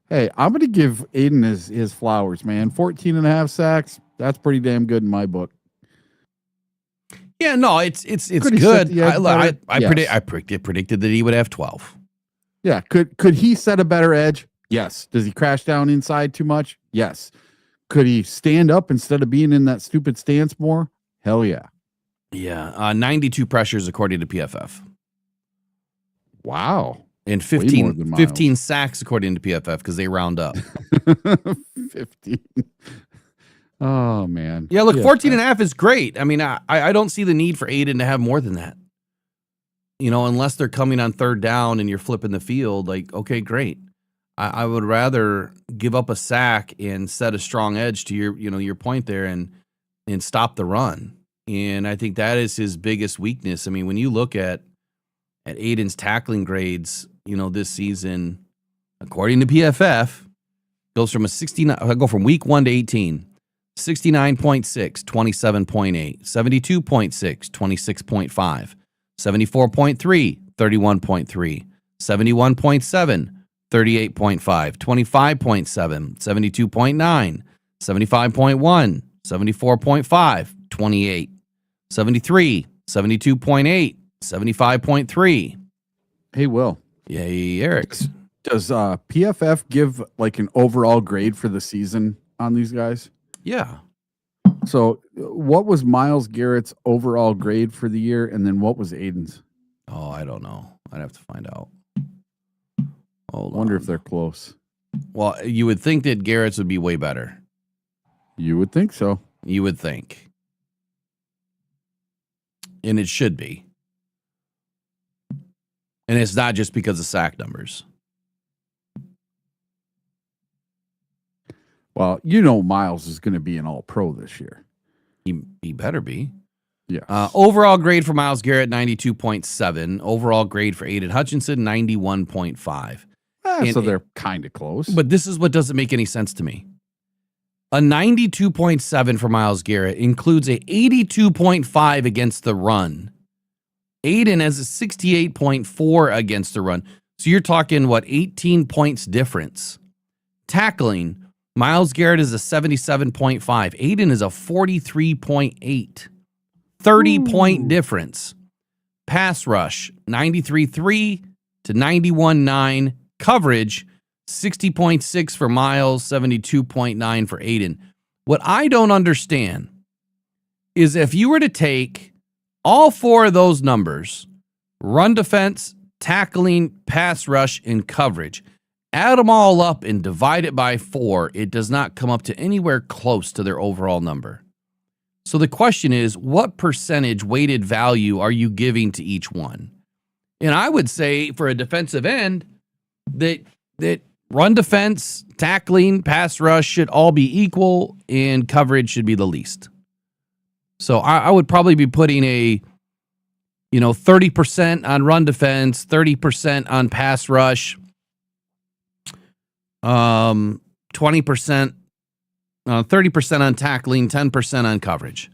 Hey, I'm going to give Aiden his flowers, man. 14 and a half sacks. That's pretty damn good in my book. Yeah, no, it's Could he good. set the edge I better? predicted that he would have 12. Yeah, could he set a better edge? Yes. Does he crash down inside too much? Yes. Could he stand up instead of being in that stupid stance more? Hell yeah. Yeah, 92 pressures according to PFF. Wow. And Way more than 15 Myles. sacks according to PFF because they round up. 15. Oh, man. Yeah, look, Yeah. 14 and a half is great. I mean, I don't see the need for Aiden to have more than that. You know, unless they're coming on third down and you're flipping the field, like, okay, great. I would rather give up a sack and set a strong edge to your point there and stop the run. And I think that is his biggest weakness. I mean, when you look at Aiden's tackling grades, this season, according to PFF, goes from a 69. I go from week 1 to 18. 69.6, 27.8, 72.6, 26.5, 74.3, 31.3, 71.7, 38.5, 25.7, 72.9, 75.1, 74.5, 28, 73, 72.8, 75.3. Hey, Will. Yay, Eric. Does PFF give like an overall grade for the season on these guys? Yeah. So what was Myles Garrett's overall grade for the year, and then what was Aiden's? Oh, I don't know. I'd have to find out. Wonder if they're close. Well, you would think that Garrett's would be way better. You would think so. You would think. And it should be. And it's not just because of sack numbers. Well, Myles is going to be an all-pro this year. He better be. Yeah. Overall grade for Myles Garrett, 92.7. Overall grade for Aiden Hutchinson, 91.5. So they're kind of close. But this is what doesn't make any sense to me. A 92.7 for Myles Garrett includes a 82.5 against the run. Aiden has a 68.4 against the run. So you're talking, 18 points difference. Tackling, Myles Garrett is a 77.5. Aiden is a 43.8. 30-point difference. Pass rush, 93.3 to 91.9. Coverage, 60.6 for Myles, 72.9 for Aiden. What I don't understand is if you were to take all four of those numbers, run defense, tackling, pass rush, and coverage, add them all up and divide it by 4, it does not come up to anywhere close to their overall number. So the question is, what percentage weighted value are you giving to each one? And I would say for a defensive end that run defense, tackling, pass rush should all be equal and coverage should be the least. So I would probably be putting a, 30% on run defense, 30% on pass rush, 20%, 30% on tackling, 10% on coverage.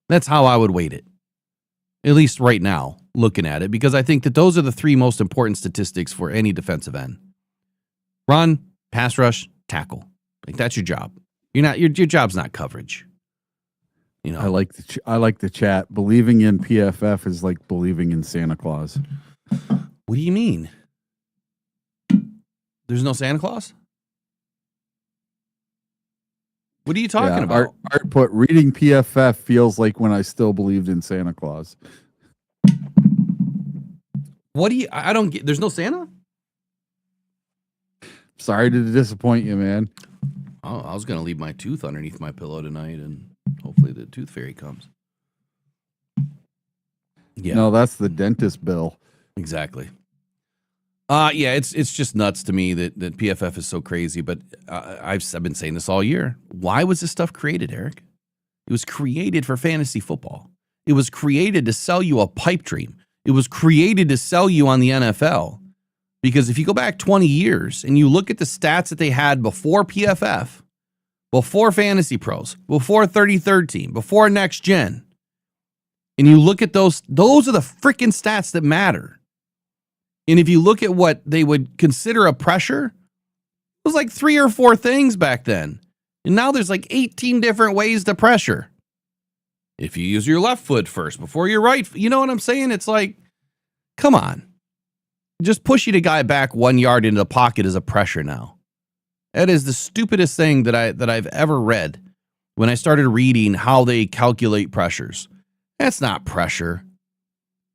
That's how I would weight it, at least right now, looking at it, because I think that those are the three most important statistics for any defensive end. Run, pass rush, tackle. Like, that's your job. Your job's not coverage. I like the chat. Believing in PFF is like believing in Santa Claus. What do you mean? There's no Santa Claus? What are you talking about? Art put, reading PFF feels like when I still believed in Santa Claus. What do you, I don't get, there's no Santa? Sorry to disappoint you, man. Oh, I was going to leave my tooth underneath my pillow tonight, and hopefully the tooth fairy comes. Yeah. No, that's the dentist bill. Exactly. Yeah, it's just nuts to me that PFF is so crazy, but I've been saying this all year. Why was this stuff created, Eric? It was created for fantasy football. It was created to sell you a pipe dream. It was created to sell you on the NFL. Because if you go back 20 years and you look at the stats that they had before PFF, before Fantasy Pros, before 33rd Team, before Next Gen, and you look at those are the freaking stats that matter. And if you look at what they would consider a pressure, it was like 3 or 4 things back then. And now there's like 18 different ways to pressure. If you use your left foot first before your right, you know what I'm saying? It's like, come on. Just pushing a guy back 1 yard into the pocket is a pressure now. That is the stupidest thing that I've ever read when I started reading how they calculate pressures. That's not pressure.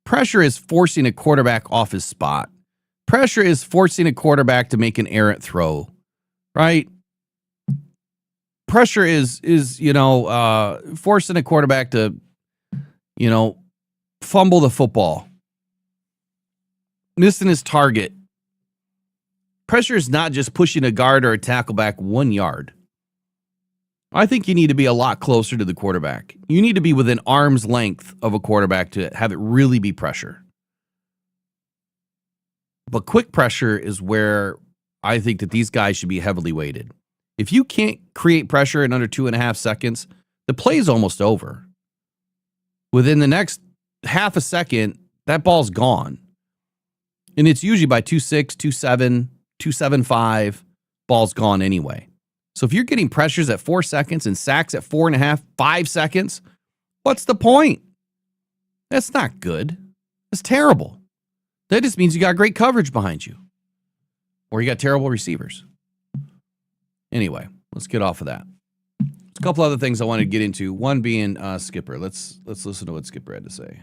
Pressure is forcing a quarterback off his spot. Pressure is forcing a quarterback to make an errant throw, right? Pressure is forcing a quarterback to, fumble the football. Missing his target. Pressure is not just pushing a guard or a tackle back 1 yard. I think you need to be a lot closer to the quarterback. You need to be within arm's length of a quarterback to have it really be pressure. But quick pressure is where I think that these guys should be heavily weighted. If you can't create pressure in under 2.5 seconds, the play's almost over. Within the next half a second, that ball's gone. And it's usually by 2.6, 2.7, 2.75, ball's gone anyway. So if you're getting pressures at 4 seconds and sacks at 4.5, 5 seconds, what's the point? That's not good. That's terrible. That just means you got great coverage behind you. Or you got terrible receivers. Anyway, let's get off of that. There's a couple other things I wanted to get into. One being Skipper. Let's listen to what Skipper had to say.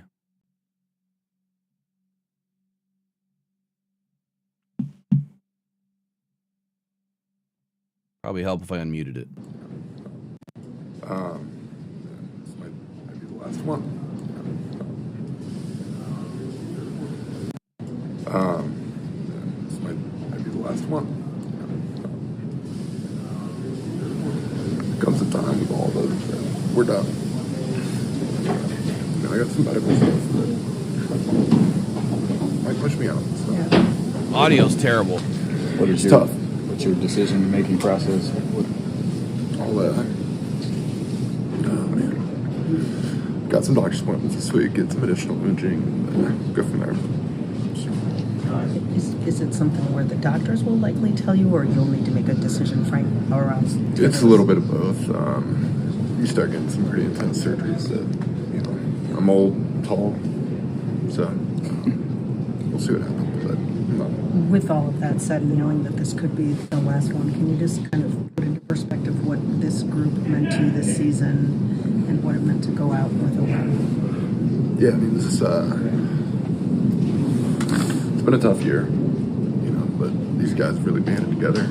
Probably help if I unmuted it. This might be the last one. This might be the last one. Comes a time with all those that we're done. I got some medical stuff that might push me out. So. Yeah. Audio's terrible. It's tough. What's your decision-making process? All that. Oh, man. Got some doctor's appointments this week, get some additional imaging, and go from there. Is it something where the doctors will likely tell you, or you'll need to make a decision, Frank, around? It's a little bit of both. You start getting some pretty intense surgeries that, I'm old, tall, so we'll see what happens. With all of that said, knowing that this could be the last one, can you just kind of put into perspective what this group meant to you this season and what it meant to go out with a win? Yeah, I mean, this is it's been a tough year, but these guys really banded together.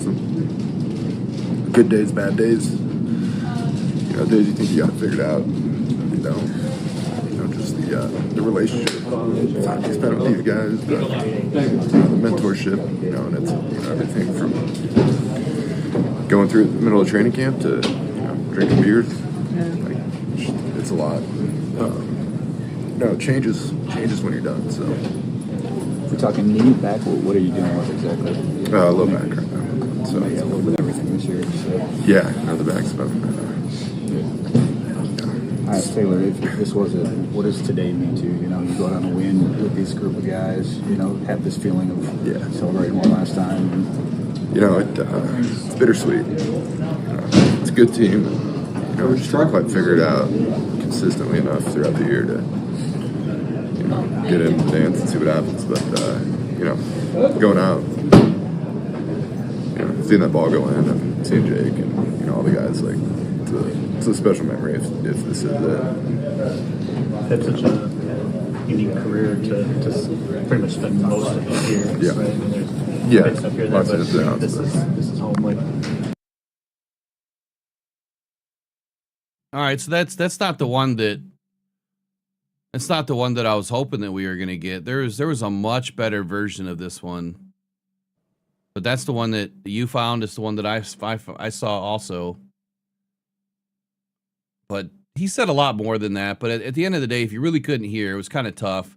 Some good days, bad days. Days you think you got it figured out, you don't. Just the relationship, the time you spent with these guys, the mentorship, and it's everything from going through the middle of training camp to drinking beers. Like, it's a lot. No, it changes when you're done. So We're talking knee, back. What are you dealing with exactly? low back right now. So yeah, with everything this year. So. yeah, no, the back's about. All right, Taylor, if this was it, what does today mean to you? You know, you go out on a win with this group of guys, you know, have this feeling of celebrating one last time. You know, it's bittersweet. It's a good team. You know, we're just not quite figured out consistently enough throughout the year to, you know, get in the dance and see what happens. But, you know, going out, you know, seeing that ball go in and seeing Jake and, you know, all the guys, like, it's a special memory if this is it. That's such a unique career to pretty much spend most of it here. Yeah. Right? I mean, there's stuff here lots but of ins and outs, this is home. Like, All right, so that's not the one that I was hoping that we were going to get. There was a much better version of this one, but that's the one that you found. It's the one that I saw also. But he said a lot more than that. But at the end of the day, if you really couldn't hear, it was kind of tough.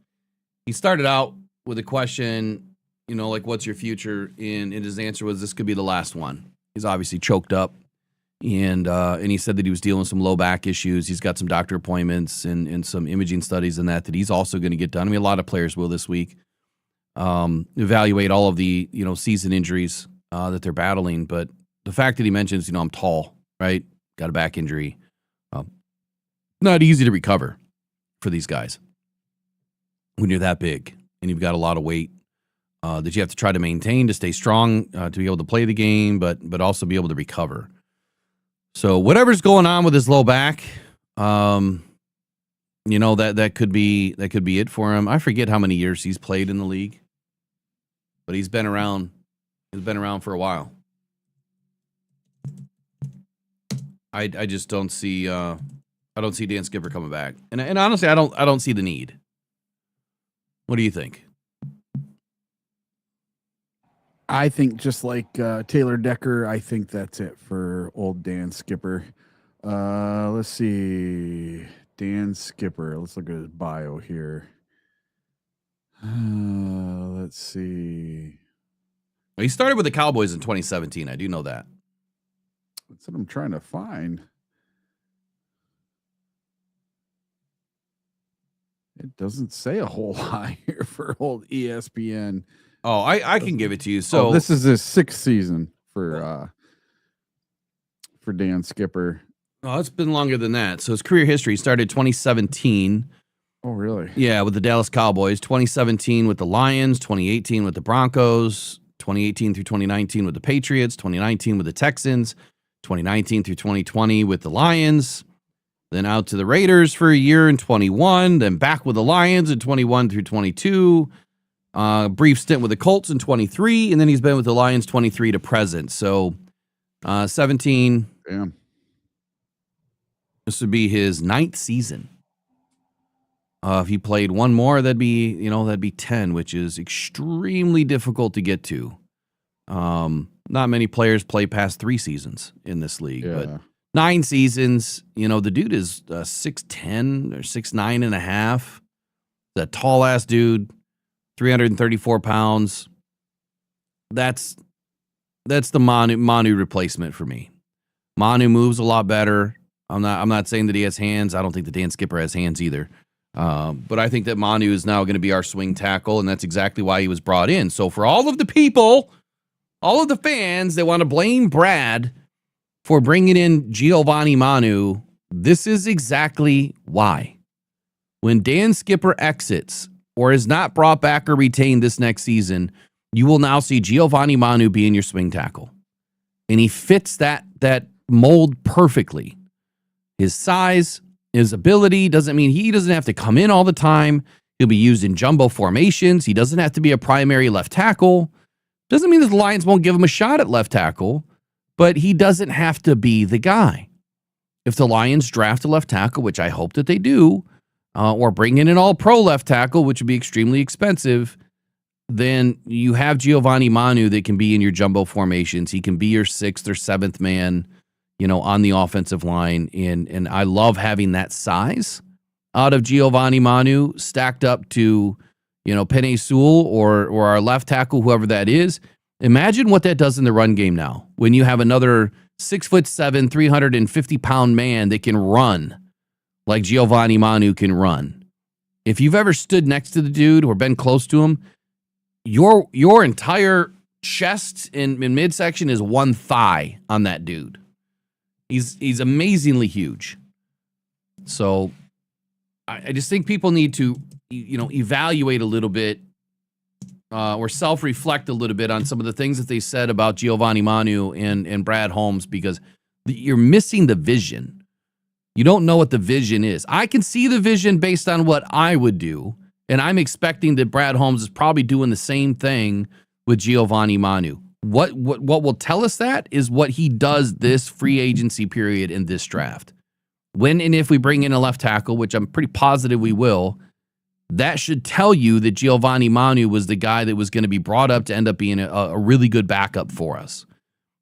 He started out with a question, you know, like, what's your future? And his answer was, this could be the last one. He's obviously choked up. And he said that he was dealing with some low back issues. He's got some doctor appointments and some imaging studies and that he's also going to get done. I mean, a lot of players will this week evaluate all of the, you know, season injuries that they're battling. But the fact that he mentions, you know, I'm tall, right? Got a back injury. Not easy to recover for these guys when you're that big and you've got a lot of weight that you have to try to maintain to stay strong, to be able to play the game, but also be able to recover. So whatever's going on with his low back, you know, that could be it for him. I forget how many years he's played in the league, but he's been around. He's been around for a while. I just don't see I don't see Dan Skipper coming back, and honestly, I don't see the need. What do you think? I think just like Taylor Decker, I think that's it for old Dan Skipper. Let's see. Dan Skipper. Let's look at his bio here. Let's see. He started with the Cowboys in 2017. I do know that. That's what I'm trying to find. It doesn't say a whole lot here for old ESPN. Oh, I can give it to you. So this is his 6th season for Dan Skipper. Oh, it's been longer than that. So his career history started 2017. Oh, really? Yeah, with the Dallas Cowboys. 2017 with the Lions. 2018 with the Broncos. 2018 through 2019 with the Patriots. 2019 with the Texans. 2019 through 2020 with the Lions. Then out to the Raiders for a year in 21. Then back with the Lions in 21 through 22. Brief stint with the Colts in 23, and then he's been with the Lions 23 to present. So 17. Damn. This would be his 9th season. If he played one more, that'd be 10, which is extremely difficult to get to. Not many players play past 3 seasons in this league, but 9 seasons. You know, the dude is 6'10" or 6'9 and a half. That tall ass dude. 334 pounds. That's the Manu replacement for me. Manu moves a lot better. I'm not saying that he has hands. I don't think that Dan Skipper has hands either. But I think that Manu is now going to be our swing tackle, and that's exactly why he was brought in. So for all of the people, all of the fans that want to blame Brad for bringing in Giovanni Manu, this is exactly why. When Dan Skipper exits or is not brought back or retained this next season, you will now see Giovanni Manu being your swing tackle. And he fits that mold perfectly. His size, his ability doesn't mean he doesn't have to come in all the time. He'll be used in jumbo formations. He doesn't have to be a primary left tackle. Doesn't mean that the Lions won't give him a shot at left tackle, but he doesn't have to be the guy. If the Lions draft a left tackle, which I hope that they do, or bring in an all-pro left tackle, which would be extremely expensive, then you have Giovanni Manu that can be in your jumbo formations. He can be your 6th or 7th man. on the offensive line. And I love having that size out of Giovanni Manu stacked up to, Penei Sewell or our left tackle, whoever that is. Imagine what that does in the run game now when you have another 6'7", 350-pound man that can run like Giovanni Manu can run. If you've ever stood next to the dude or been close to him, your entire chest and midsection is one thigh on that dude. He's amazingly huge. So I just think people need to, evaluate a little bit or self-reflect a little bit on some of the things that they said about Giovanni Manu and Brad Holmes, because you're missing the vision. You don't know what the vision is. I can see the vision based on what I would do, and I'm expecting that Brad Holmes is probably doing the same thing with Giovanni Manu. What will tell us that is what he does this free agency period in this draft. When and if we bring in a left tackle, which I'm pretty positive we will, that should tell you that Giovanni Manu was the guy that was going to be brought up to end up being a really good backup for us.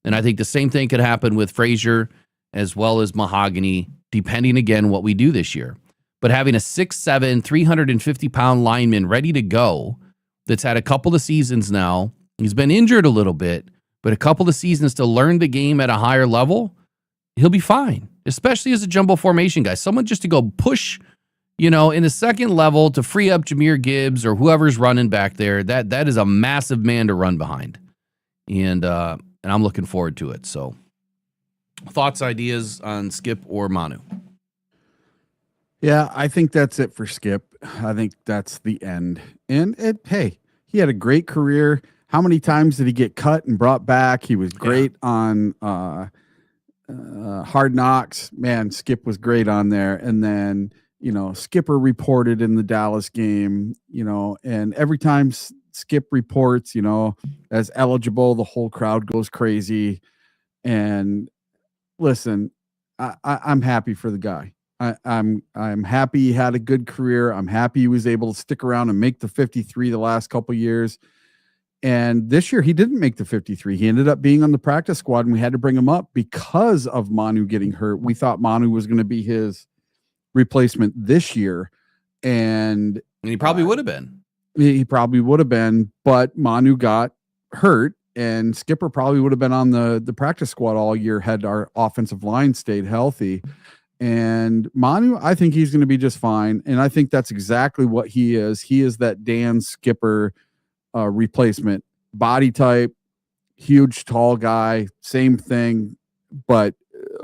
And I think the same thing could happen with Frazier as well as Mahogany, depending, again, what we do this year. But having a 6'7", 350-pound lineman ready to go that's had a couple of seasons now, he's been injured a little bit, but a couple of seasons to learn the game at a higher level, he'll be fine, especially as a jumbo formation guy. Someone just to go push, in the second level to free up Jahmyr Gibbs or whoever's running back there. That is a massive man to run behind. And I'm looking forward to it. So thoughts, ideas on Skip or Manu? Yeah, I think that's it for Skip. I think that's the end. And hey, he had a great career. How many times did he get cut and brought back? He was great on Hard Knocks. Man, Skip was great on there. And then, Skipper reported in the Dallas game, and every time Skip reports, as eligible, the whole crowd goes crazy. And listen, I'm happy for the guy. I'm happy he had a good career. I'm happy he was able to stick around and make the 53 the last couple years. And this year he didn't make the 53. He ended up being on the practice squad, and we had to bring him up because of Manu getting hurt. We thought Manu was going to be his replacement this year. And he probably would have been. He probably would have been, but Manu got hurt, and Skipper probably would have been on the practice squad all year had our offensive line stayed healthy. And Manu, I think he's going to be just fine. And I think that's exactly what he is. He is that Dan Skipper replacement. Body type, huge, tall guy, same thing, but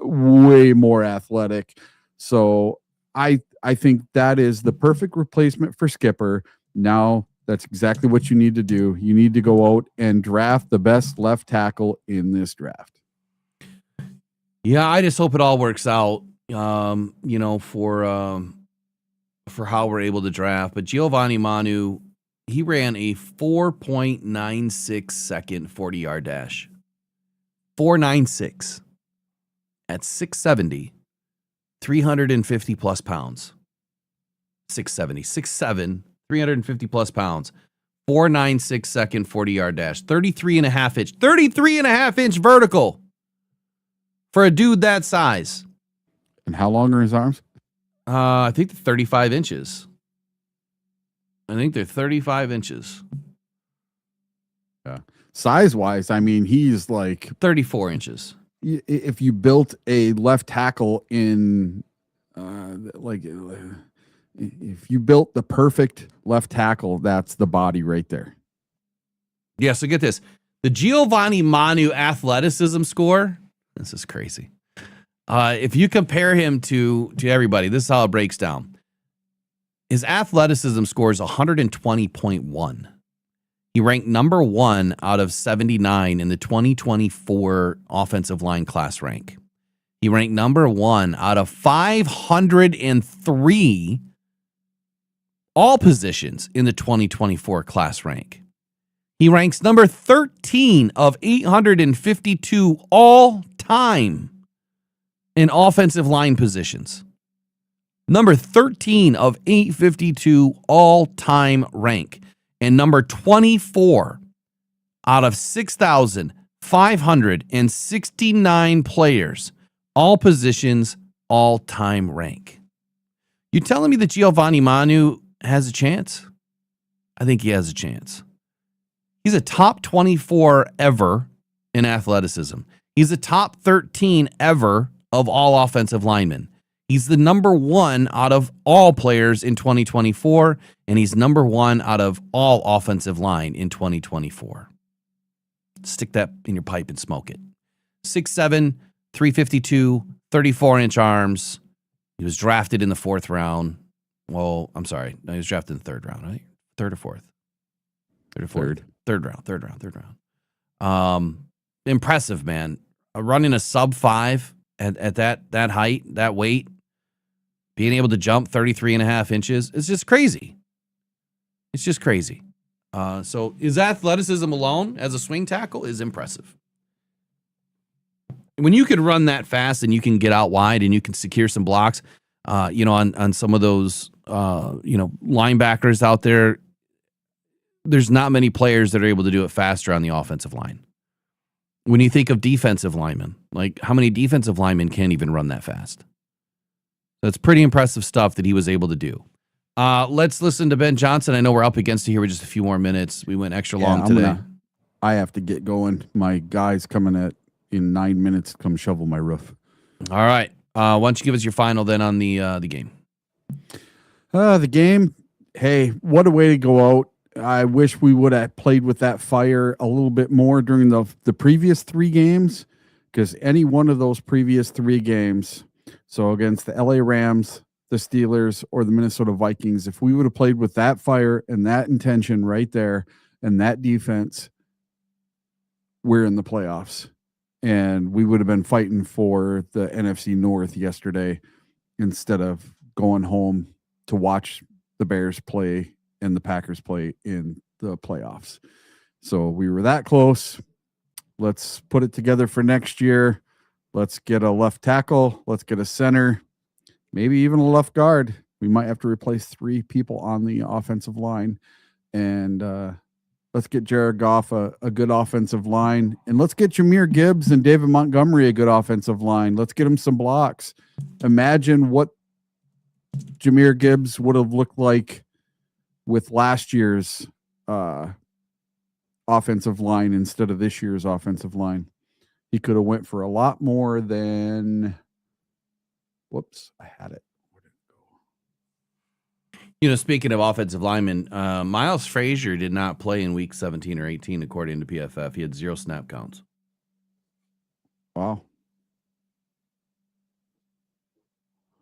way more athletic. So I think that is the perfect replacement for Skipper. Now, that's exactly what you need to do. You need to go out and draft the best left tackle in this draft. Yeah, I just hope it all works out, for how we're able to draft. But Giovanni Manu, he ran a 4.96 second 40-yard dash. 4.96 at 6'70", 350 plus pounds. 6'70", 6'7", 350 plus pounds. 4.96 second 40-yard dash. 33.5 inch vertical for a dude that size. And how long are his arms? I think they're 35 inches. I think they're 35 inches. Yeah. Size-wise, I mean, he's like 34 inches. If you built a left tackle in, if you built the perfect left tackle, that's the body right there. Yeah, so get this. The Giovanni Manu athleticism score, this is crazy. If you compare him to everybody, this is how it breaks down. His athleticism score is 120.1. He ranked number 1 out of 79 in the 2024 offensive line class rank. He ranked number 1 out of 503 all positions in the 2024 class rank. He ranks number 13 of 852 all time in offensive line positions. Number 13 of 852 all-time rank. And number 24 out of 6,569 players All positions, all-time rank. You telling me that Giovanni Manu has a chance? I think he has a chance. He's a top 24 ever in athleticism. He's a top 13 ever of all offensive linemen. He's the number 1 out of all players in 2024, and he's number 1 out of all offensive line in 2024. Stick that in your pipe and smoke it. 6'7", 352, 34-inch arms. He was drafted in the 4th round. Well, I'm sorry. No, he was drafted in the 3rd round, right? 3rd or 4th? 3rd or 4th? Third round. Impressive, man. Running a sub 5 at that height, that weight, being able to jump 33 and a half inches. It's just crazy. It's just crazy. So his athleticism alone as a swing tackle is impressive. When you can run that fast and you can get out wide and you can secure some blocks, on some of those, linebackers out there, there's not many players that are able to do it faster on the offensive line. When you think of defensive linemen, like how many defensive linemen can't even run that fast? That's pretty impressive stuff that he was able to do. Let's listen to Ben Johnson. I know we're up against it here with just a few more minutes. We went extra long today. I have to get going. My guy's coming in 9 minutes to come shovel my roof. All right. Why don't you give us your final then on the game? The game, hey, what a way to go out. I wish we would have played with that fire a little bit more during the previous 3 games, because any one of those previous 3 games, so against the LA Rams, the Steelers, or the Minnesota Vikings, if we would have played with that fire and that intention right there and that defense, we're in the playoffs. And we would have been fighting for the NFC North yesterday instead of going home to watch the Bears play and the Packers play in the playoffs. So we were that close. Let's put it together for next year. Let's get a left tackle. Let's get a center, maybe even a left guard. We might have to replace 3 people on the offensive line. And let's get Jared Goff a good offensive line. And let's get Jahmyr Gibbs and David Montgomery a good offensive line. Let's get them some blocks. Imagine what Jahmyr Gibbs would have looked like with last year's offensive line instead of this year's offensive line. He could have went for a lot more than, whoops, I had it. Speaking of offensive linemen, Miles Frazier did not play in week 17 or 18, according to PFF. He had 0 snap counts. Wow.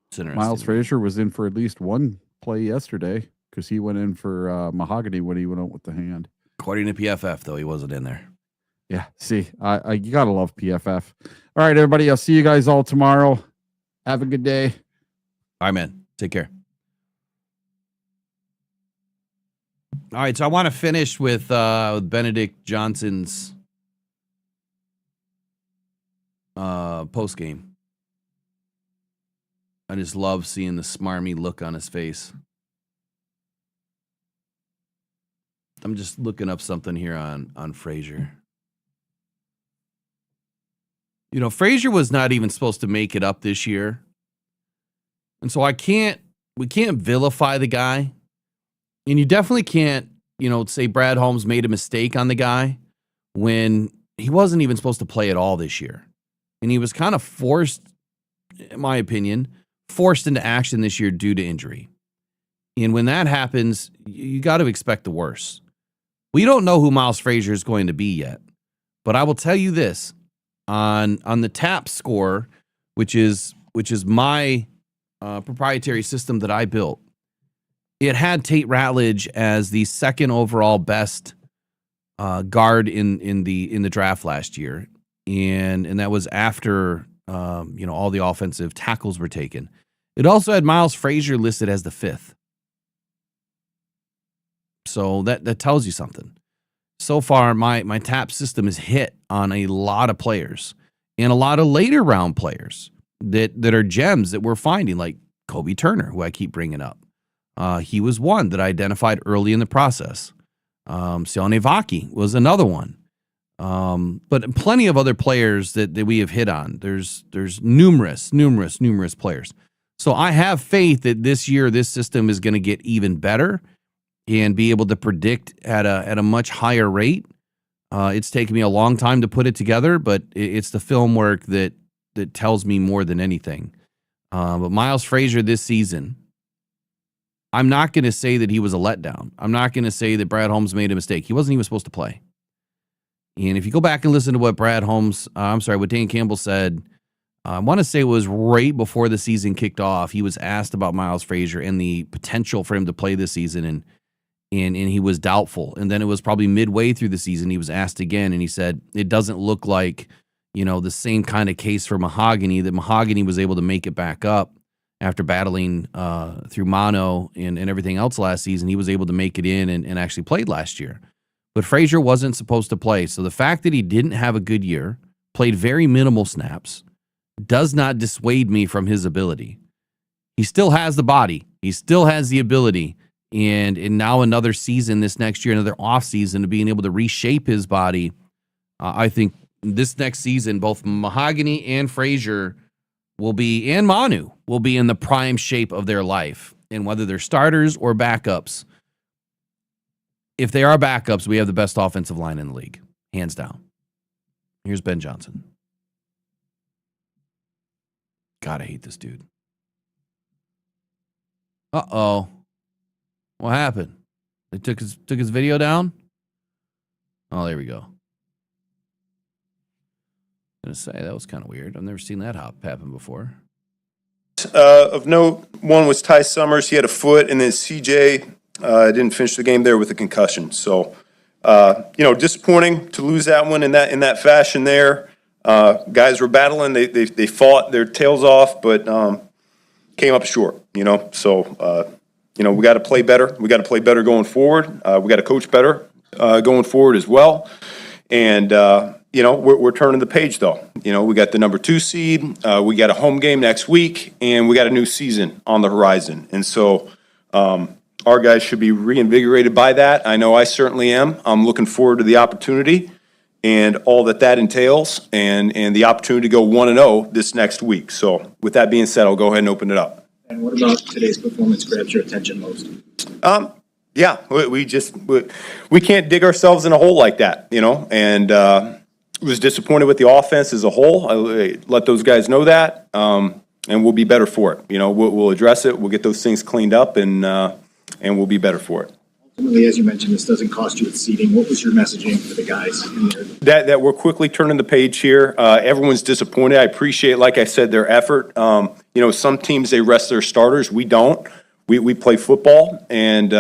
It's interesting. Miles Frazier was in for at least one play yesterday because he went in for Mahogany when he went out with the hand. According to PFF, though, he wasn't in there. Yeah, see, you got to love PFF. All right, everybody, I'll see you guys all tomorrow. Have a good day. All right, man. Take care. All right, so I want to finish with Benedict Johnson's post game. I just love seeing the smarmy look on his face. I'm just looking up something here on Frazier. Frazier was not even supposed to make it up this year. And so we can't vilify the guy. And you definitely can't, say Brad Holmes made a mistake on the guy when he wasn't even supposed to play at all this year. And he was kind of forced, in my opinion, into action this year due to injury. And when that happens, you got to expect the worst. We don't know who Miles Frazier is going to be yet. But I will tell you this, on the TAP score, which is my proprietary system that I built, it had Tate Ratledge as the 2nd overall best guard in the draft last year, and that was after all the offensive tackles were taken. It also had Miles Frazier listed as the 5th. So that tells you something. So far, my TAP system is hit on a lot of players and a lot of later round players that are gems that we're finding, like Kobe Turner, who I keep bringing up. He was one that I identified early in the process. Sione Vaki was another one. But plenty of other players that we have hit on. There's numerous players. So I have faith that this year this system is going to get even better and be able to predict at a much higher rate. It's taken me a long time to put it together, but it's the film work that tells me more than anything. But Miles Frazier this season, I'm not going to say that he was a letdown. I'm not going to say that Brad Holmes made a mistake. He wasn't even supposed to play. And if you go back and listen to what what Dan Campbell said, I want to say it was right before the season kicked off. He was asked about Miles Frazier and the potential for him to play this season, and he was doubtful. And then it was probably midway through the season he was asked again, and he said it doesn't look like, the same kind of case for Mahogany, that Mahogany was able to make it back up after battling through mono and everything else last season. He was able to make it in and actually played last year. But Frazier wasn't supposed to play. So the fact that he didn't have a good year, played very minimal snaps, does not dissuade me from his ability. He still has the body. He still has the ability. And now another season this next year, another offseason, to being able to reshape his body. I think this next season, both Mahogany and Frazier and Manu will be in the prime shape of their life. And whether they're starters or backups, if they are backups, we have the best offensive line in the league, hands down. Here's Ben Johnson. God, I hate this dude. Uh-oh. What happened? They took his video down? Oh, there we go. I'm going to say, that was kind of weird. I've never seen that happen before. Of note, one was Ty Summers. He had a foot, and then CJ didn't finish the game there with a concussion. So, disappointing to lose that one in that fashion there. Guys were battling. They fought their tails off, but came up short, So, we got to play better. We got to play better going forward. We got to coach better going forward as well. And, we're turning the page, though. We got the number 2 seed. We got a home game next week, and we got a new season on the horizon. And so our guys should be reinvigorated by that. I know I certainly am. I'm looking forward to the opportunity and all that entails, and the opportunity to go 1-0 this next week. So with that being said, I'll go ahead and open it up. And what about today's performance grabs your attention most? Yeah, we can't dig ourselves in a hole like that, and was disappointed with the offense as a whole. I let those guys know that, and we'll be better for it. We'll address it. We'll get those things cleaned up, and we'll be better for it. Ultimately, as you mentioned, this doesn't cost you with seeding. What was your messaging for the guys in there? That we're quickly turning the page here. Everyone's disappointed. I appreciate, like I said, their effort. Some teams, they rest their starters. We don't. We play football, and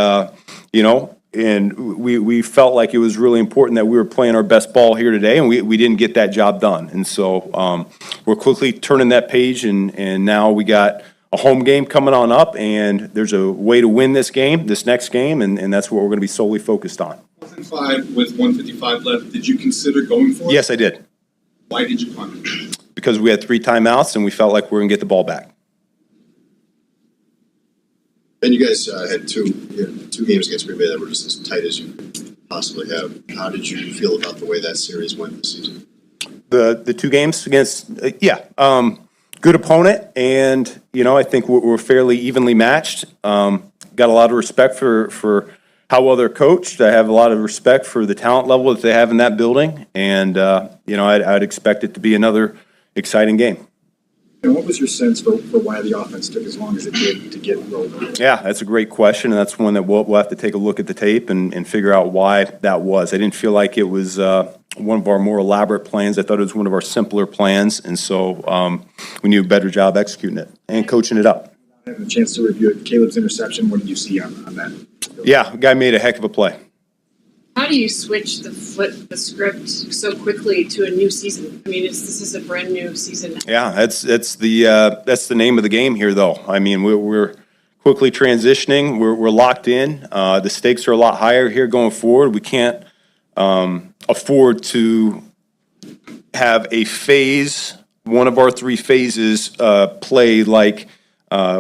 we felt like it was really important that we were playing our best ball here today, and we didn't get that job done. And so we're quickly turning that page, and now we got a home game coming on up, and there's a way to win this next game, and that's what we're going to be solely focused on. 4-5 with 1:55 left. Did you consider going for it? Yes, I did. Why did you punt? Because we had 3 timeouts, and we felt like we were going to get the ball back. And you guys had two games against Green Bay that were just as tight as you could possibly have. How did you feel about the way that series went this season? The 2 games against, good opponent, and I think we're fairly evenly matched. Got a lot of respect for how well they're coached. I have a lot of respect for the talent level that they have in that building, and I'd expect it to be another exciting game. And what was your sense for why the offense took as long as it did to get rolling? Yeah, that's a great question, and that's one that we'll have to take a look at the tape and figure out why that was. I didn't feel like it was one of our more elaborate plans. I thought it was one of our simpler plans, and so we need a better job executing it and coaching it up. Having a chance to review it, Caleb's interception, what did you see on that? Yeah, the guy made a heck of a play. How do you flip the script so quickly to a new season? I mean, this is a brand new season. Yeah, that's the name of the game here, though. I mean, we're quickly transitioning. We're locked in. The stakes are a lot higher here going forward. We can't afford to have a phase, one of our 3 phases, play like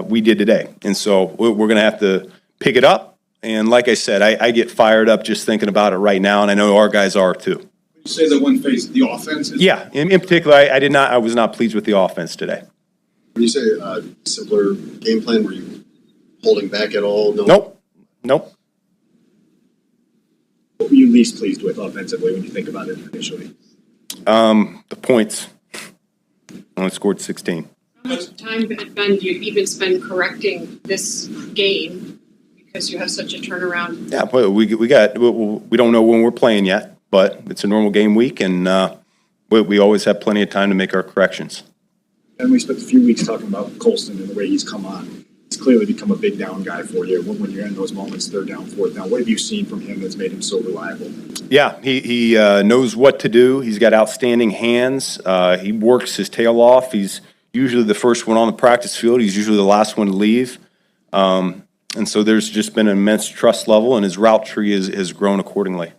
we did today, and so we're going to have to pick it up. And like I said, I get fired up just thinking about it right now, and I know our guys are too. When You say the one phase, the offense? Yeah, in particular, I was not pleased with the offense today. When you say simpler game plan, were you holding back at all? Nope. What were you least pleased with offensively when you think about it initially? The points. Only scored 16. How much time, Ben, do you even spend correcting this game because you have such a turnaround? Yeah, but we don't know when we're playing yet, but it's a normal game week, and we always have plenty of time to make our corrections. And we spent a few weeks talking about Colston and the way he's come on. He's clearly become a big down guy for you. When you're in those moments, third down, fourth down, what have you seen from him that's made him so reliable? Yeah, he knows what to do. He's got outstanding hands. He works his tail off. He's usually the first one on the practice field. He's usually the last one to leave. And so there's just been an immense trust level, and his route tree has grown accordingly.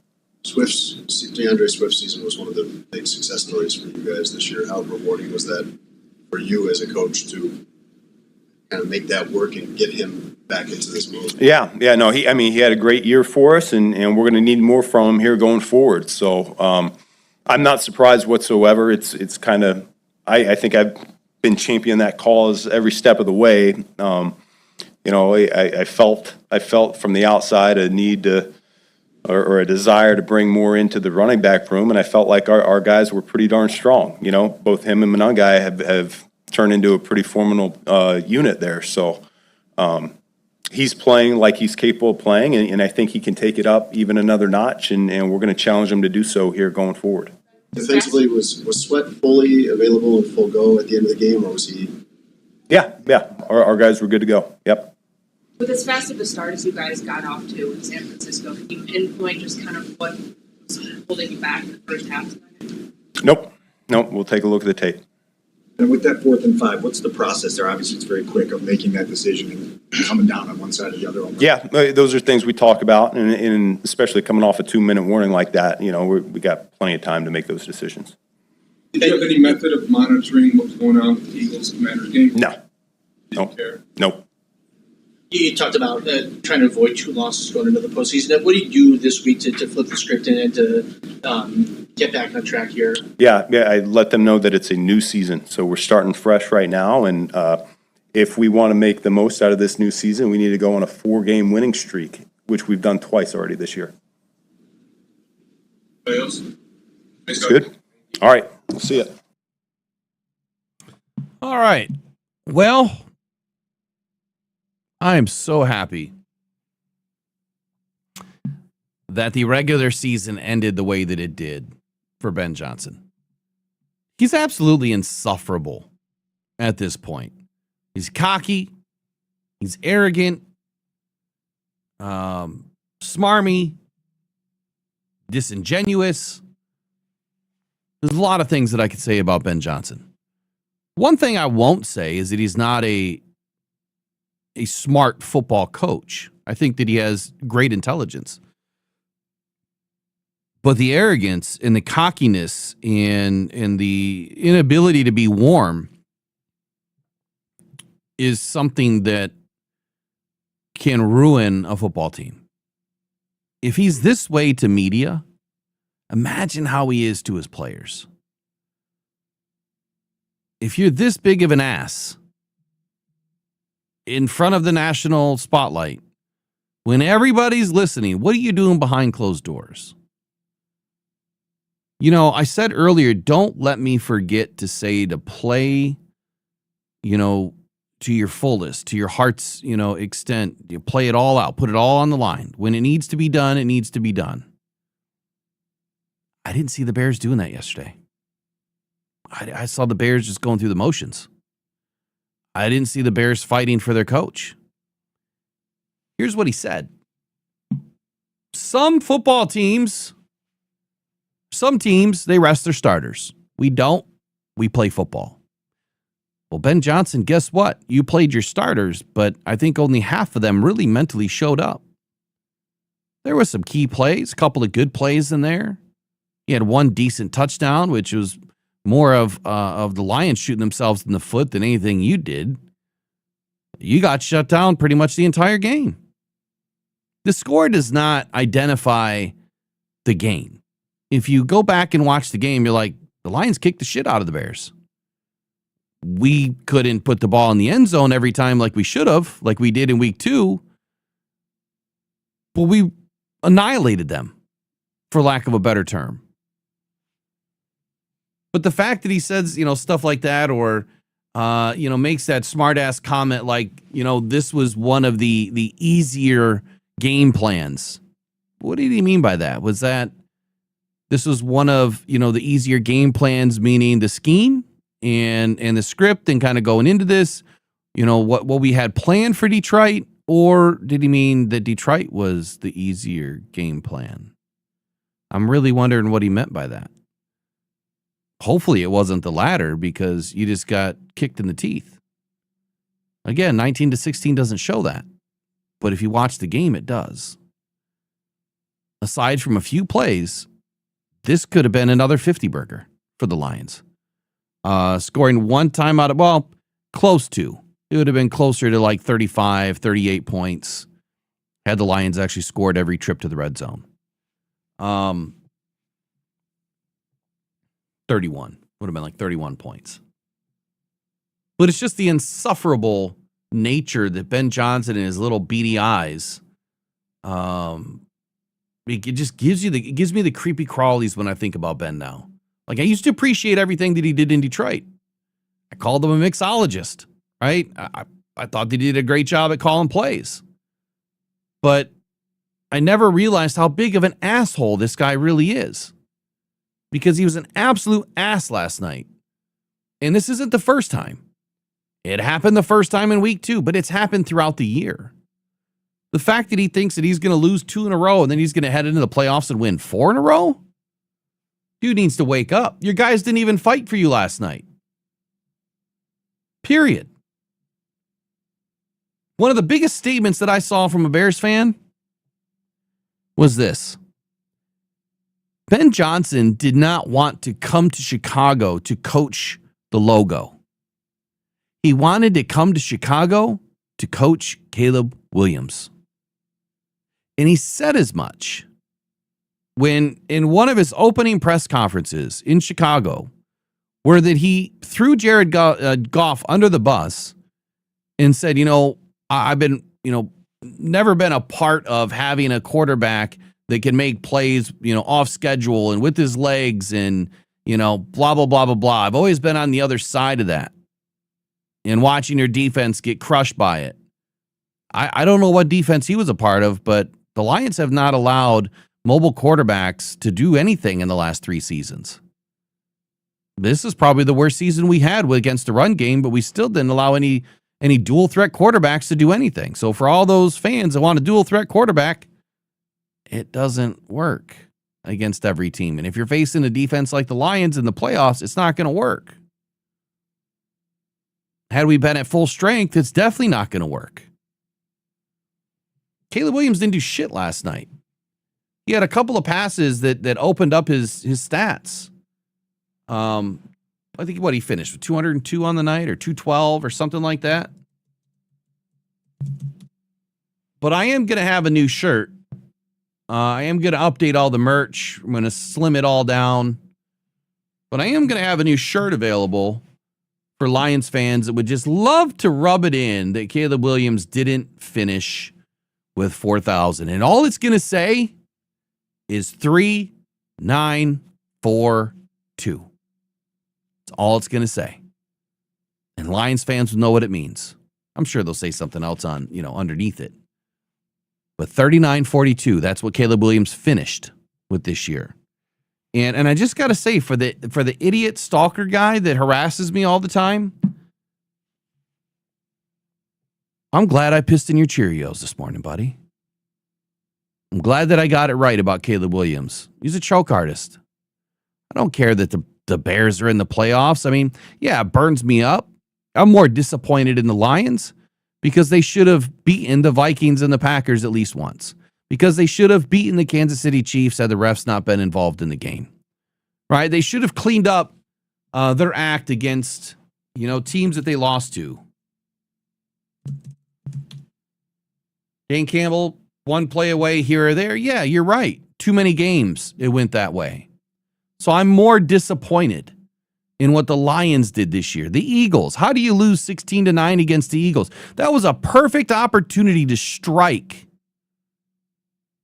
DeAndre Swift's season was one of the big success stories for you guys this year. How rewarding was that for you as a coach to kind of make that work and get him back into this mode? Yeah, no, he had a great year for us, and we're going to need more from him here going forward. So I'm not surprised whatsoever. It's kind of, I think I've been championing that cause every step of the way. I felt from the outside a need to, or a desire to bring more into the running back room, and I felt like our guys were pretty darn strong. Both him and Monangai have turned into a pretty formidable unit there. So he's playing like he's capable of playing, and I think he can take it up even another notch, and we're going to challenge him to do so here going forward. Defensively, was Sweat fully available and full go at the end of the game, or was he? Yeah. Our guys were good to go. Yep. With as fast of a start as you guys got off to in San Francisco, can you pinpoint just kind of what was holding you back in the first half tonight? Nope. We'll take a look at the tape. And with that 4th and 5, what's the process there? Obviously, it's very quick of making that decision and coming down on one side or the other. Yeah, those are things we talk about, and especially coming off a 2-minute warning like that, we got plenty of time to make those decisions. Did you have any method of monitoring what was going on with the Eagles Commanders game? No. Nope. You talked about trying to avoid 2 losses going into the postseason. What do you do this week to flip the script and to get back on track here? Yeah, I let them know that it's a new season, so we're starting fresh right now, and if we want to make the most out of this new season, we need to go on a 4-game winning streak, which we've done twice already this year. Anybody else? It's good. All right, we'll see it. All right. Well, I am so happy that the regular season ended the way that it did for Ben Johnson. He's absolutely insufferable at this point. He's cocky. He's arrogant. Smarmy. Disingenuous. There's a lot of things that I could say about Ben Johnson. One thing I won't say is that he's not a smart football coach. I think that he has great intelligence. But the arrogance and the cockiness and the inability to be warm is something that can ruin a football team. If he's this way to media, imagine how he is to his players. If you're this big of an ass in front of the national spotlight, when everybody's listening, what are you doing behind closed doors? I said earlier, don't let me forget to say to play, to your fullest, to your heart's, extent. You play it all out, put it all on the line. When it needs to be done, it needs to be done. I didn't see the Bears doing that yesterday. I saw the Bears just going through the motions. I didn't see the Bears fighting for their coach. Here's what he said. Some teams, they rest their starters. We don't. We play football. Well, Ben Johnson, guess what? You played your starters, but I think only half of them really mentally showed up. There were some key plays, a couple of good plays in there. He had one decent touchdown, which was more of the Lions shooting themselves in the foot than anything you did. You got shut down pretty much the entire game. The score does not identify the game. if you go back and watch the game, you're like, the Lions kicked the shit out of the Bears. We couldn't put the ball in the end zone every time like we should have, like we did in week 2. But we annihilated them, for lack of a better term. But the fact that he says, stuff like that, or, makes that smart ass comment like, this was one of the easier game plans. What did he mean by that? Was that this was one of, the easier game plans, meaning the scheme and the script and kind of going into this, what we had planned for Detroit? Or did he mean that Detroit was the easier game plan? I'm really wondering what he meant by that. Hopefully it wasn't the latter, because you just got kicked in the teeth. Again, 19-16 doesn't show that. But if you watch the game, it does. Aside from a few plays, this could have been another 50 burger for the Lions. Scoring one time out of, close to. It would have been closer to like 35, 38 points had the Lions actually scored every trip to the red zone. 31. Would have been like 31 points. But it's just the insufferable nature that Ben Johnson and his little beady eyes, it just gives me the creepy crawlies when I think about Ben now. Like, I used to appreciate everything that he did in Detroit. I called him a mixologist, right? I thought they did a great job at calling plays. But I never realized how big of an asshole this guy really is. Because he was an absolute ass last night. And this isn't the first time. It happened the first time in week 2, but it's happened throughout the year. The fact that he thinks that he's going to lose 2 in a row and then he's going to head into the playoffs and win 4 in a row? Dude needs to wake up. Your guys didn't even fight for you last night. Period. One of the biggest statements that I saw from a Bears fan was this. Ben Johnson did not want to come to Chicago to coach the logo. He wanted to come to Chicago to coach Caleb Williams. And he said as much when in one of his opening press conferences in Chicago, where that he threw Jared Goff under the bus and said, I've been, never been a part of having a quarterback that can make plays, off schedule and with his legs and, blah, blah, blah, blah, blah. I've always been on the other side of that and watching your defense get crushed by it. I don't know what defense he was a part of, but the Lions have not allowed mobile quarterbacks to do anything in the last 3 seasons. This is probably the worst season we had against the run game, but we still didn't allow any dual threat quarterbacks to do anything. So for all those fans that want a dual threat quarterback, it doesn't work against every team. And if you're facing a defense like the Lions in the playoffs, it's not going to work. Had we been at full strength, it's definitely not going to work. Caleb Williams didn't do shit last night. He had a couple of passes that opened up his stats. I think he finished with 202 on the night or 212 or something like that. But I am going to have a new shirt. I am going to update all the merch. I'm going to slim it all down. But I am going to have a new shirt available for Lions fans that would just love to rub it in that Caleb Williams didn't finish with 4,000. And all it's going to say is 3942. That's all it's going to say. And Lions fans will know what it means. I'm sure they'll say something else on, underneath it. But 3942, that's what Caleb Williams finished with this year. And I just got to say, for the idiot stalker guy that harasses me all the time, I'm glad I pissed in your Cheerios this morning, buddy. I'm glad that I got it right about Caleb Williams. He's a choke artist. I don't care that the Bears are in the playoffs. I mean, yeah, it burns me up. I'm more disappointed in the Lions because they should have beaten the Vikings and the Packers at least once. Because they should have beaten the Kansas City Chiefs had the refs not been involved in the game. Right? They should have cleaned up their act against, teams that they lost to. Campbell, one play away here or there. Yeah, you're right. Too many games it went that way. So I'm more disappointed in what the Lions did this year. The Eagles, how do you lose 16-9 against the Eagles? That was a perfect opportunity to strike.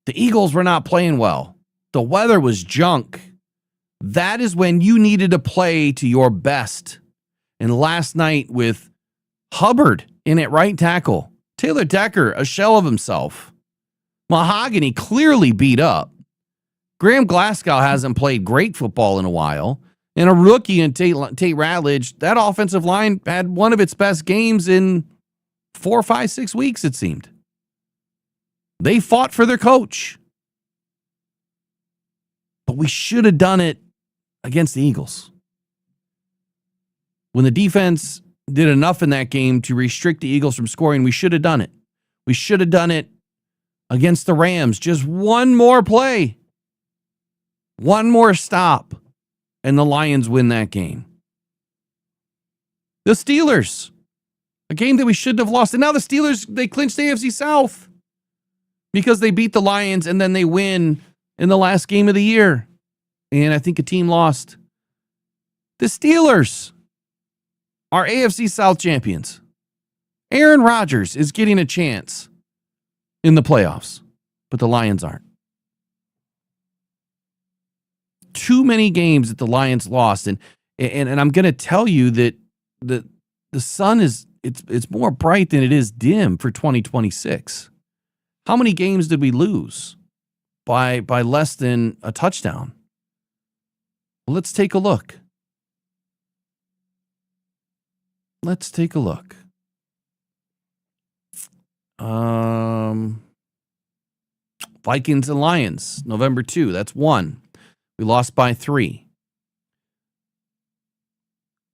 The Eagles were not playing well. The weather was junk. That is when you needed to play to your best. And last night with Hubbard in at right tackle, Taylor Decker, a shell of himself. Mahogany clearly beat up. Graham Glasgow hasn't played great football in a while. And a rookie in Tate Ratledge, that offensive line had one of its best games in 4, 5, 6 weeks, it seemed. They fought for their coach. But we should have done it against the Eagles. When the defense did enough in that game to restrict the Eagles from scoring, we should have done it. We should have done it against the Rams. Just one more play. One more stop. And the Lions win that game. The Steelers. A game that we shouldn't have lost. And now the Steelers, they clinched the AFC South. Because they beat the Lions and then they win in the last game of the year. And I think a team lost. The Steelers are AFC South champions. Aaron Rodgers is getting a chance in the playoffs. But the Lions aren't. Too many games that the Lions lost, and I'm going to tell you that the sun is it's more bright than it is dim for 2026. How many games did we lose by less than a touchdown? Well, let's take a look. Vikings and Lions, November 2. That's 1. We lost by 3.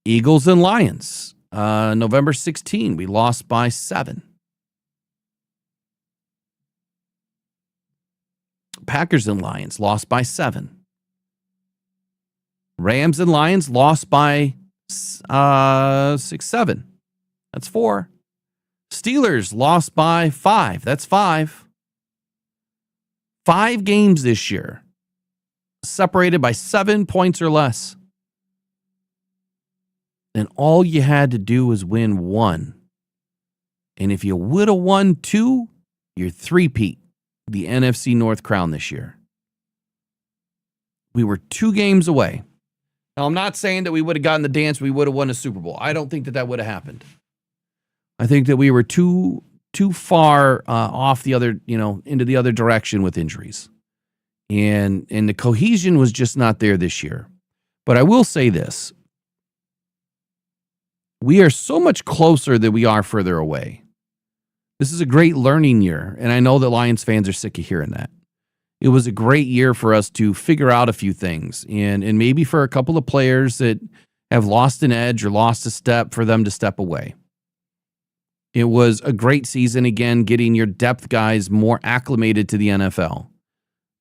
Eagles and Lions, November 16. We lost by 7. Packers and Lions lost by 7. Rams and Lions lost by 6-7. That's 4. Steelers lost by 5. That's 5. 5 games this year, separated by 7 points or less. And all you had to do was win 1. And if you would have won 2, you're three-peat the NFC North crown this year. We were 2 games away. Now, I'm not saying that we would have gotten the dance, we would have won a Super Bowl. I don't think that would have happened. I think that we were too far off the other, into the other direction with injuries. And the cohesion was just not there this year. But I will say this. We are so much closer than we are further away. This is a great learning year, and I know that Lions fans are sick of hearing that. It was a great year for us to figure out a few things, and maybe for a couple of players that have lost an edge or lost a step, for them to step away. It was a great season, again, getting your depth guys more acclimated to the NFL.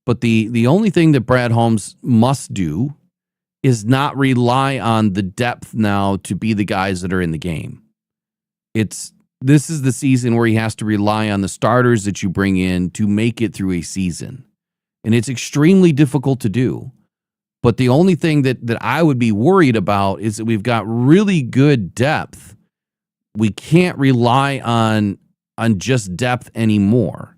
But the only thing that Brad Holmes must do is not rely on the depth now to be the guys that are in the game. This is the season where he has to rely on the starters that you bring in to make it through a season. And it's extremely difficult to do. But the only thing that I would be worried about is that we've got really good depth. We can't rely on just depth anymore.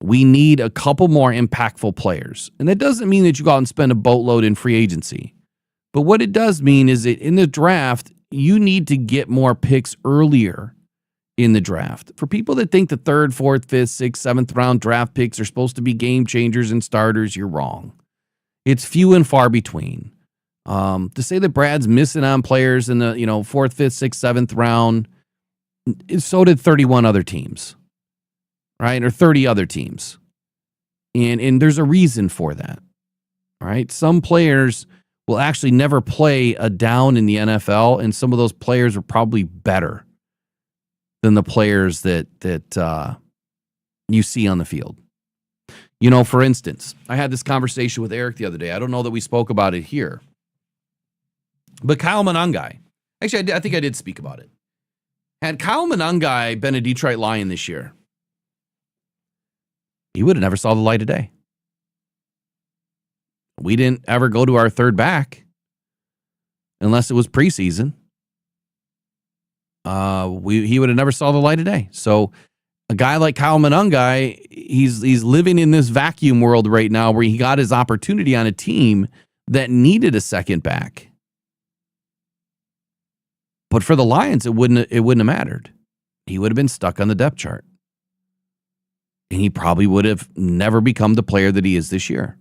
We need a couple more impactful players. And that doesn't mean that you go out and spend a boatload in free agency. But what it does mean is that in the draft, you need to get more picks earlier in the draft. For people that think the 3rd, 4th, 5th, 6th, 7th round draft picks are supposed to be game changers and starters, you're wrong. It's few and far between. To say that Brad's missing on players in the 4th, 5th, 6th, 7th round, so did 31 other teams, right? Or 30 other teams. And there's a reason for that, right? Some players will actually never play a down in the NFL, and some of those players are probably better than the players that you see on the field. For instance, I had this conversation with Eric the other day. I don't know that we spoke about it here. But Kyle Monangai, actually, I think I did speak about it. Had Kyle Monangai been a Detroit Lion this year, he would have never saw the light of day. We didn't ever go to our third back unless it was preseason. He would have never saw the light of day. So a guy like Kyle Monungai, he's living in this vacuum world right now where he got his opportunity on a team that needed a second back. But for the Lions, it wouldn't have mattered. He would have been stuck on the depth chart. And he probably would have never become the player that he is this year.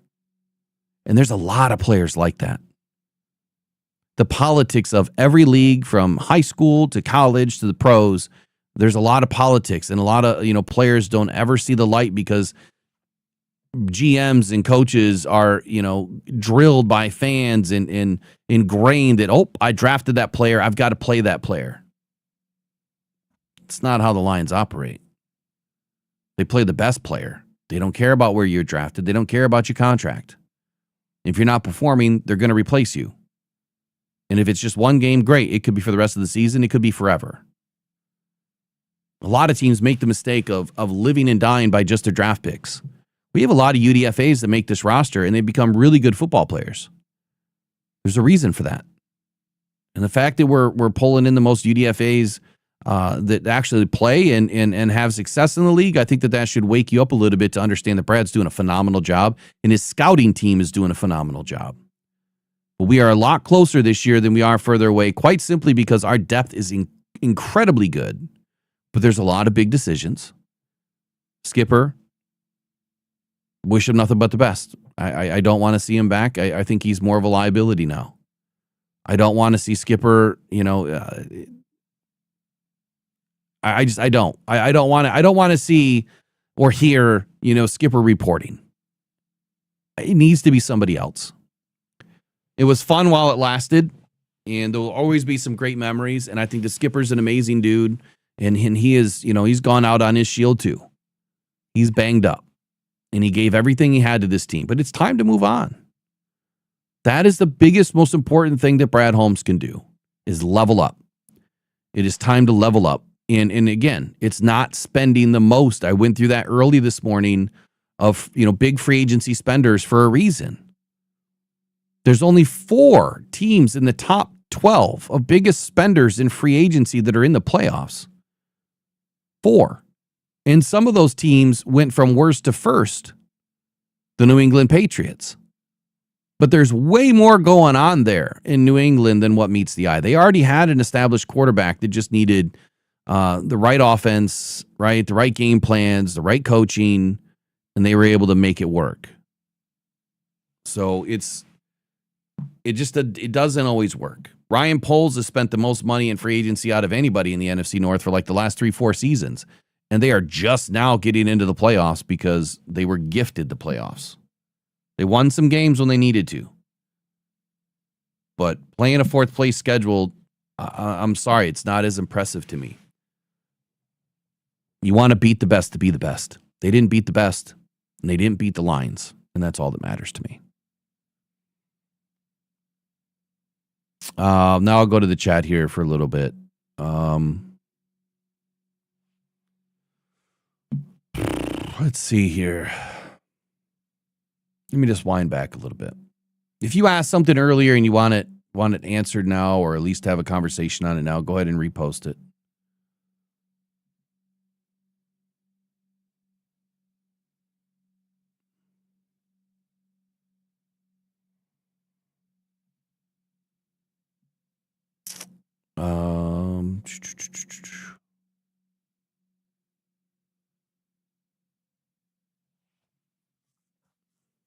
And there's a lot of players like that. The politics of every league from high school to college to the pros, there's a lot of politics, and a lot of, players don't ever see the light because GMs and coaches are, drilled by fans and ingrained that, I drafted that player, I've got to play that player. It's not how the Lions operate. They play the best player. They don't care about where you're drafted. They don't care about your contract. If you're not performing, they're going to replace you. And if it's just one game, great. It could be for the rest of the season. It could be forever. A lot of teams make the mistake of living and dying by just their draft picks. We have a lot of UDFAs that make this roster, and they become really good football players. There's a reason for that. And the fact that we're pulling in the most UDFAs that actually play and have success in the league, I think that should wake you up a little bit to understand that Brad's doing a phenomenal job, and his scouting team is doing a phenomenal job. But we are a lot closer this year than we are further away, quite simply because our depth is incredibly good. But there's a lot of big decisions. Skipper, wish him nothing but the best. I don't want to see him back. I think he's more of a liability now. I don't want to see Skipper, I don't want to see or hear, Skipper reporting. It needs to be somebody else. It was fun while it lasted, and there will always be some great memories. And I think the Skipper's an amazing dude, and he is, he's gone out on his shield too. He's banged up, and he gave everything he had to this team. But it's time to move on. That is the biggest, most important thing that Brad Holmes can do, is level up. It is time to level up. And again, it's not spending the most. I went through that early this morning of, big free agency spenders for a reason. There's only 4 teams in the top 12 of biggest spenders in free agency that are in the playoffs. 4. And some of those teams went from worst to first. The New England Patriots. But there's way more going on there in New England than what meets the eye. They already had an established quarterback that just needed the right offense, right? The right game plans, the right coaching, and they were able to make it work. So it doesn't always work. Ryan Poles has spent the most money in free agency out of anybody in the NFC North for like the last 3-4 seasons. And they are just now getting into the playoffs because they were gifted the playoffs. They won some games when they needed to. But playing a 4th place schedule, I'm sorry, it's not as impressive to me. You want to beat the best to be the best. They didn't beat the best, and they didn't beat the Lions, and that's all that matters to me. Now I'll go to the chat here for a little bit. Let's see here. Let me just wind back a little bit. If you asked something earlier and you want it answered now, or at least have a conversation on it now, go ahead and repost it.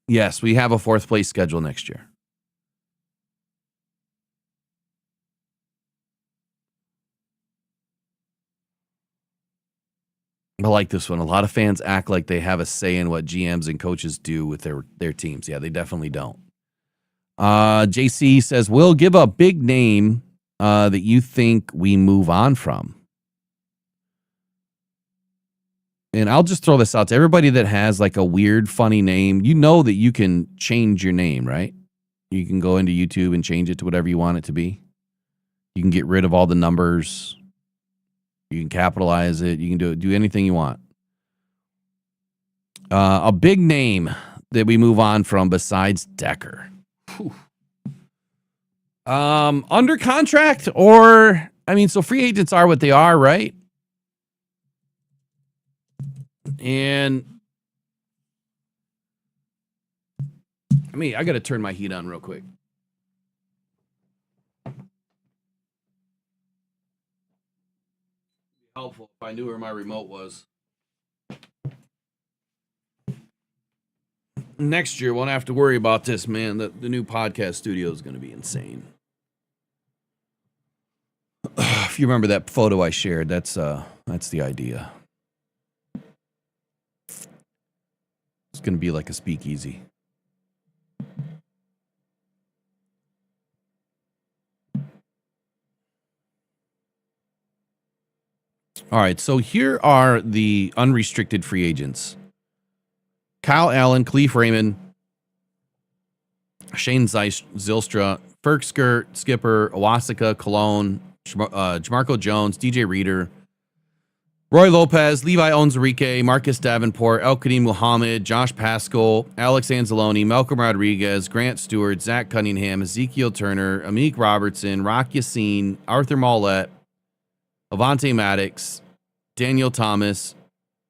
Yes, we have a 4th place schedule next year. I like this one. A lot of fans act like they have a say in what GMs and coaches do with their teams. Yeah, they definitely don't. JC says, we'll give a big name that you think we move on from. And I'll just throw this out to everybody that has like a weird, funny name. You know that you can change your name, right? You can go into YouTube and change it to whatever you want it to be. You can get rid of all the numbers. You can capitalize it. You can do anything you want. A big name that we move on from besides Decker? Whew. Under contract or, I mean, so free agents are what they are, right? And I mean, I got to turn my heat on real quick. Helpful if I knew where my remote was. Next year, won't have to worry about this, man. The new podcast studio is going to be insane. If you remember that photo I shared, that's the idea. It's going to be like a speakeasy. All right, so here are the unrestricted free agents. Kyle Allen, Khalif Raymond, Shane Zylstra, Ferksker, Skipper, Owasika, Cologne, Jamarco Jones, DJ Reader, Roy Lopez, Levi Onzarike, Marcus Davenport, Elkadim Muhammad, Josh Pascal, Alex Anzalone, Malcolm Rodriguez, Grant Stewart, Zach Cunningham, Ezekiel Turner, Amik Robertson, Rock Yassin, Arthur Mollett, Avante Maddox, Daniel Thomas,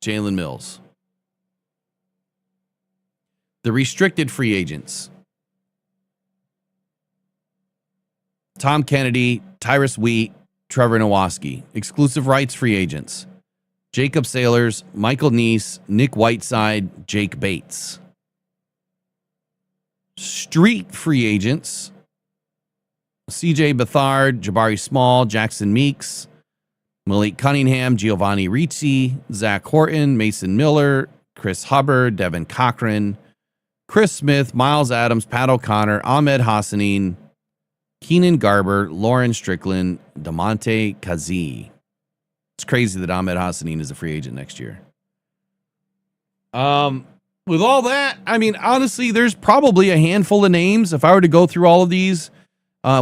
Jalen Mills. The restricted free agents. Tom Kennedy, Tyrus Wheat, Trevor Nowaski. Exclusive rights free agents. Jacob Sailors, Michael Neese, Nick Whiteside, Jake Bates. Street free agents. CJ Beathard, Jabari Small, Jackson Meeks, Malik Cunningham, Giovanni Ricci, Zach Horton, Mason Miller, Chris Hubbard, Devin Cochran, Chris Smith, Miles Adams, Pat O'Connor, Ahmed Hassanin, Keenan Garber, Lauren Strickland, DeMonte Kazee. It's crazy that Ahmed Hassanin is a free agent next year. With all that, I mean, honestly, there's probably a handful of names. If I were to go through all of these,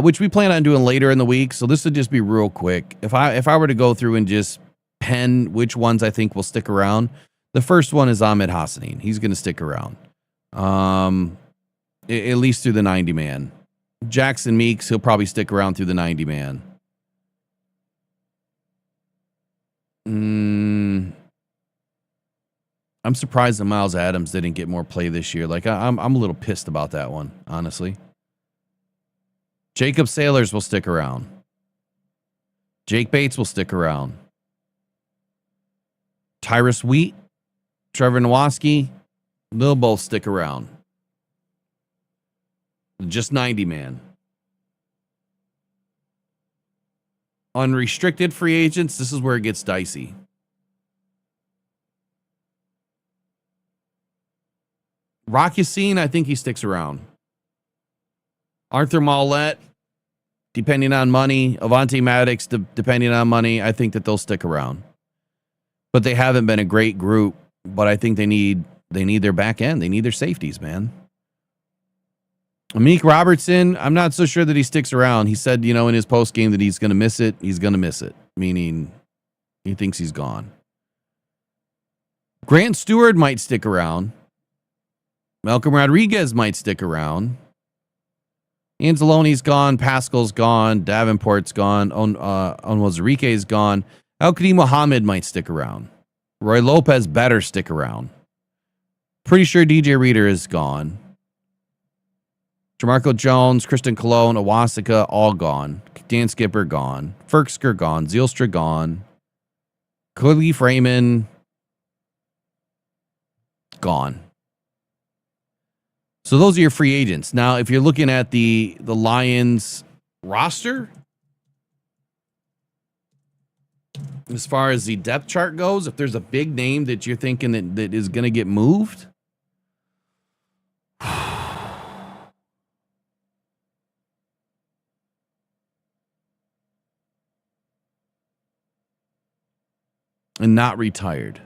which we plan on doing later in the week, so this would just be real quick. If I were to go through and just pen which ones I think will stick around, the first one is Ahmed Hassanin. He's going to stick around. At least through the 90-man. Jackson Meeks, he'll probably stick around through the 90-man. I'm surprised that Miles Adams didn't get more play this year. Like, I'm a little pissed about that one, honestly. Jacob Sailors will stick around. Jake Bates will stick around. Tyrus Wheat, Trevor Nowaski, they'll both stick around. Just 90-man. Unrestricted free agents, this is where it gets dicey. Rock Yassin, I think he sticks around. Arthur Mollett, depending on money. Avante Maddox, depending on money. I think that they'll stick around. But they haven't been a great group. But I think they need their back end. They need their safeties, man. Amik Robertson, I'm not so sure that he sticks around. He said, in his post game that he's going to miss it. He's going to miss it, meaning he thinks he's gone. Grant Stewart might stick around. Malcolm Rodriguez might stick around. Anzalone's gone. Pascal's gone. Davenport's gone. Onwazarique's gone. Elkadim Muhammad might stick around. Roy Lopez better stick around. Pretty sure DJ Reader is gone. Jamarco Jones, Kristen Cologne, Owasika, all gone. Dan Skipper, gone. Ferksker, gone. Zylstra, gone. Khalif Raymond, gone. So those are your free agents. Now, if you're looking at the Lions roster, as far as the depth chart goes, if there's a big name that you're thinking that is going to get moved, and not retired.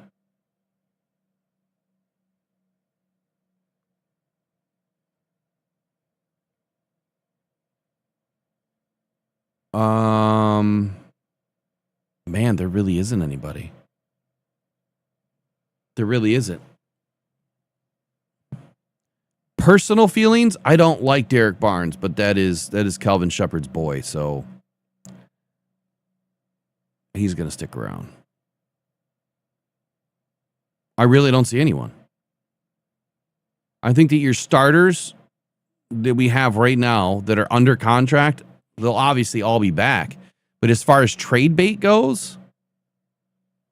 Man, there really isn't anybody. There really isn't. personal feelings, I don't like Derek Barnes, but that is Calvin Shepard's boy, so he's going to stick around. I really don't see anyone. I think that your starters that we have right now that are under contract, they'll obviously all be back. But as far as trade bait goes,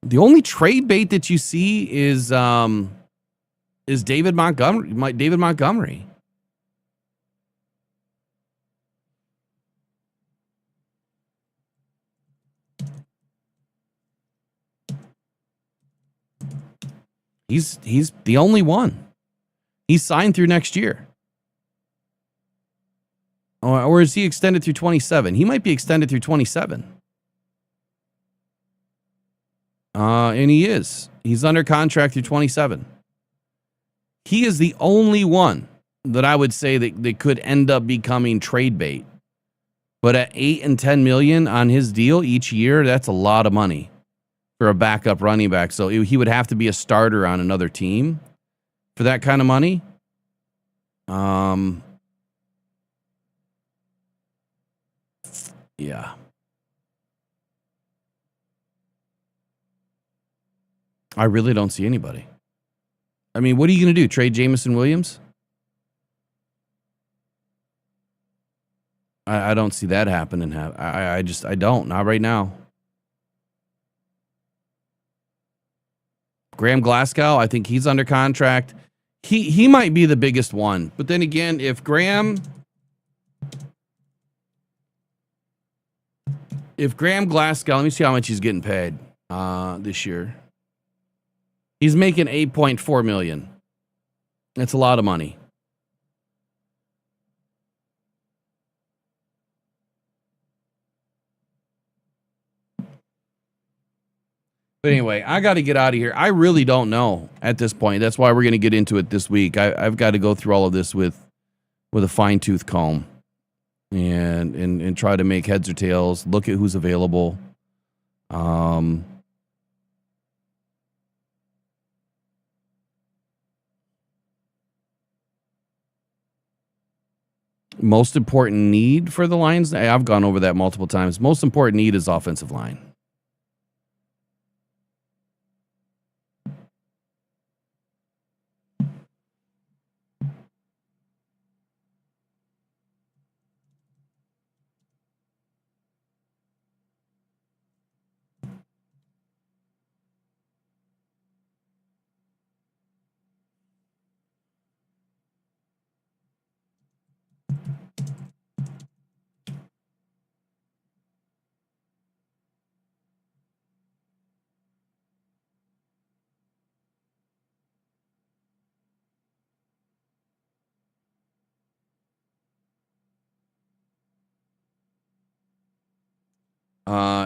the only trade bait that you see is David Montgomery. He's the only one. He's signed through next year. Or is he extended through 27? He might be extended through 27. And he is. He's under contract through 27. He is the only one that I would say that could end up becoming trade bait. But at 8 and 10 million on his deal each year, that's a lot of money for a backup running back. So he would have to be a starter on another team for that kind of money. Yeah. I really don't see anybody. I mean, what are you going to do? Trade Jameson Williams? I don't see that happening. I don't. Not right now. Graham Glasgow, I think he's under contract. He might be the biggest one. But then again, if Graham Glasgow, let me see how much he's getting paid this year. He's making $8.4 million. That's a lot of money. But anyway, I got to get out of here. I really don't know at this point. That's why we're going to get into it this week. I've got to go through all of this with a fine-tooth comb and try to make heads or tails, look at who's available. Most important need for the Lions, I've gone over that multiple times. Most important need is offensive line.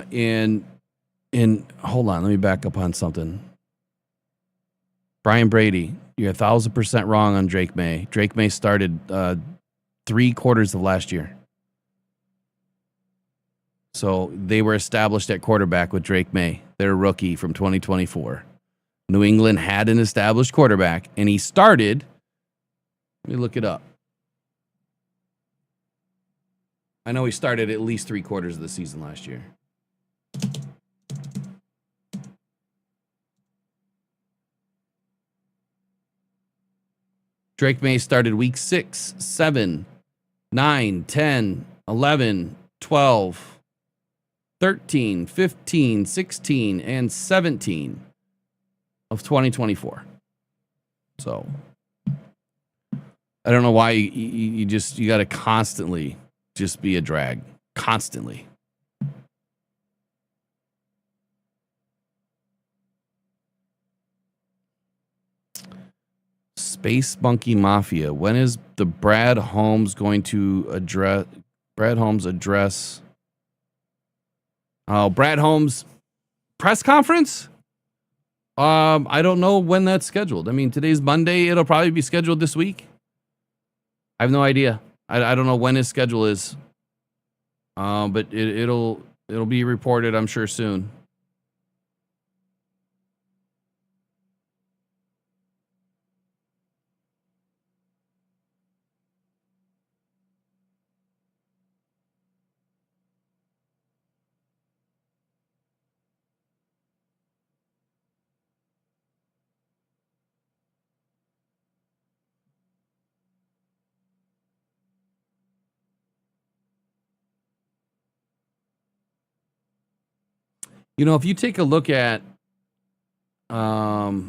And hold on, let me back up on something. Brian Brady, you're 1,000% wrong on Drake May. Drake May started 3 quarters of last year. So they were established at quarterback with Drake May. They're a rookie from 2024. New England had an established quarterback, and he started. Let me look it up. I know he started at least 3 quarters of the season last year. Drake May started week 6, 7, 9, 10, 11, 12, 13, 15, 16, and 17 of 2024. So I don't know why you got to constantly just be a drag. Constantly. Space Monkey Mafia. When is the Brad Holmes going to address? Brad Holmes address. Oh, Brad Holmes press conference? I don't know when that's scheduled. I mean, today's Monday. It'll probably be scheduled this week. I have no idea. I don't know when his schedule is. But it'll be reported, I'm sure, soon. You know, if you take a look at the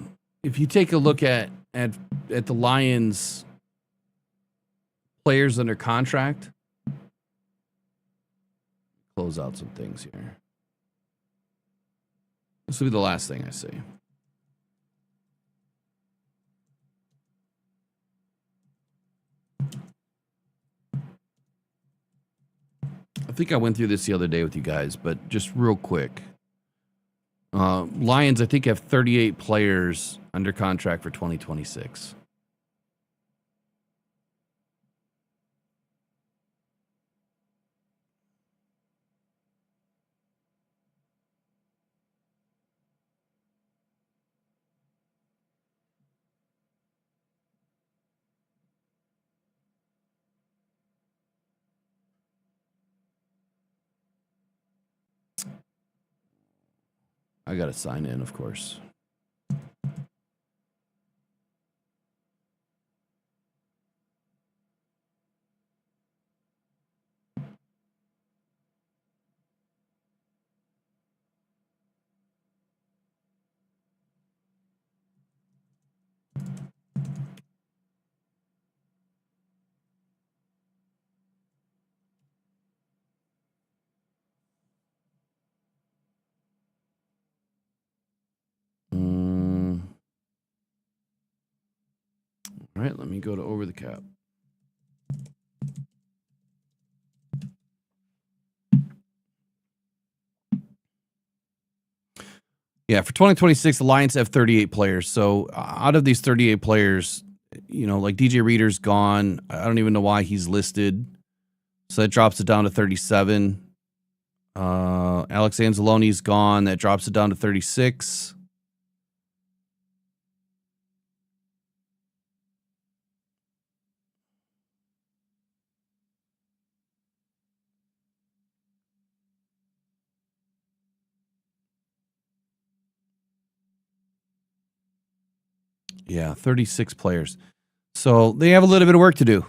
Lions players under contract, close out some things here. This will be the last thing I say. I think I went through this the other day with you guys, but just real quick. Lions, I think, have 38 players under contract for 2026. I got to sign in, of course. All right, let me go to over the cap. Yeah, for 2026, the Lions have 38 players. So out of these 38 players, you know, like DJ Reader's gone. I don't even know why he's listed. So that drops it down to 37. Alex Anzalone's gone. That drops it down to 36. Yeah, 36 players. So they have a little bit of work to do.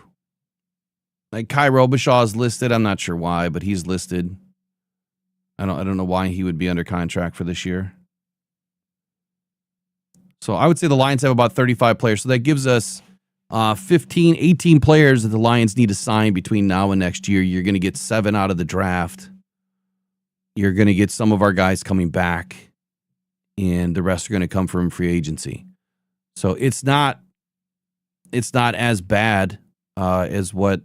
Like Kai Robichaud is listed. I'm not sure why, but he's listed. I don't know why he would be under contract for this year. So I would say the Lions have about 35 players. So that gives us 15, 18 players that the Lions need to sign between now and next year. You're going to get 7 out of the draft. You're going to get some of our guys coming back, and the rest are going to come from free agency. So it's not as bad as what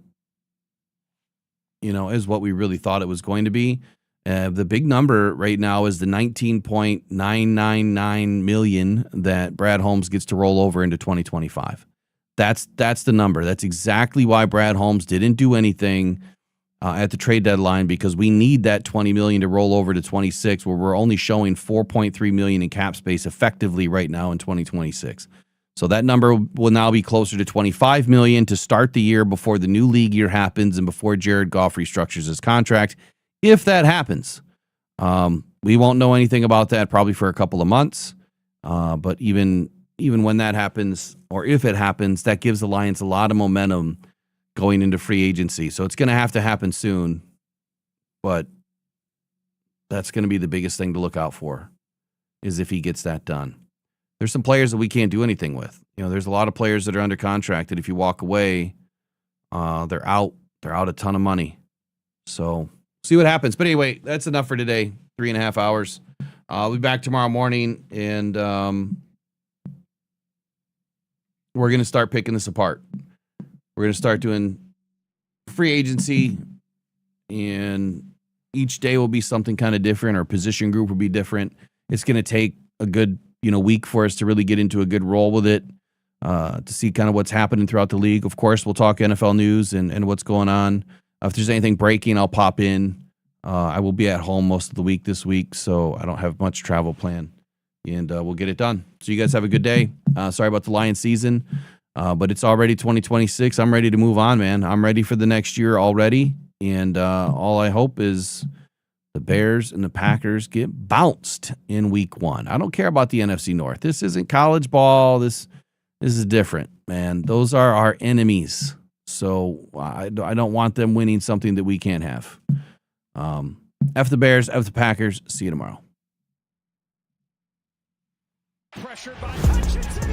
we really thought it was going to be. The big number right now is the $19.999 million that Brad Holmes gets to roll over into 2025. That's the number. That's exactly why Brad Holmes didn't do anything at the trade deadline, because we need that $20 million to roll over to 26, where we're only showing $4.3 million in cap space effectively right now in 2026. So that number will now be closer to $25 million to start the year before the new league year happens and before Jared Goff restructures his contract. If that happens, we won't know anything about that probably for a couple of months. But even when that happens, or if it happens, that gives the Lions a lot of momentum going into free agency. So it's going to happen soon, but that's going to be the biggest thing to look out for, is if he gets that done. There's some players that we can't do anything with. You know, there's a lot of players that are under contract that if you walk away, they're out. They're out a ton of money. So see what happens. But anyway, that's enough for today. 3.5 hours. I'll be back tomorrow morning, and we're going to start picking this apart. We're going to start doing free agency, and each day will be something kind of different. Our position group will be different. It's going to take a good week for us to really get into a good role with it, to see kind of what's happening throughout the league. Of course, we'll talk NFL news and what's going on. If there's anything breaking, I'll pop in. I will be at home most of the week this week, so I don't have much travel planned, and we'll get it done. So you guys have a good day. Sorry about the Lions season, but it's already 2026. I'm ready to move on, man. I'm ready for the next year already, and all I hope is the Bears and the Packers get bounced in week 1. I don't care about the NFC North. This isn't college ball. This is different, man. Those are our enemies. So I don't want them winning something that we can't have. F the Bears, F the Packers. See you tomorrow. Pressured by Hutchinson.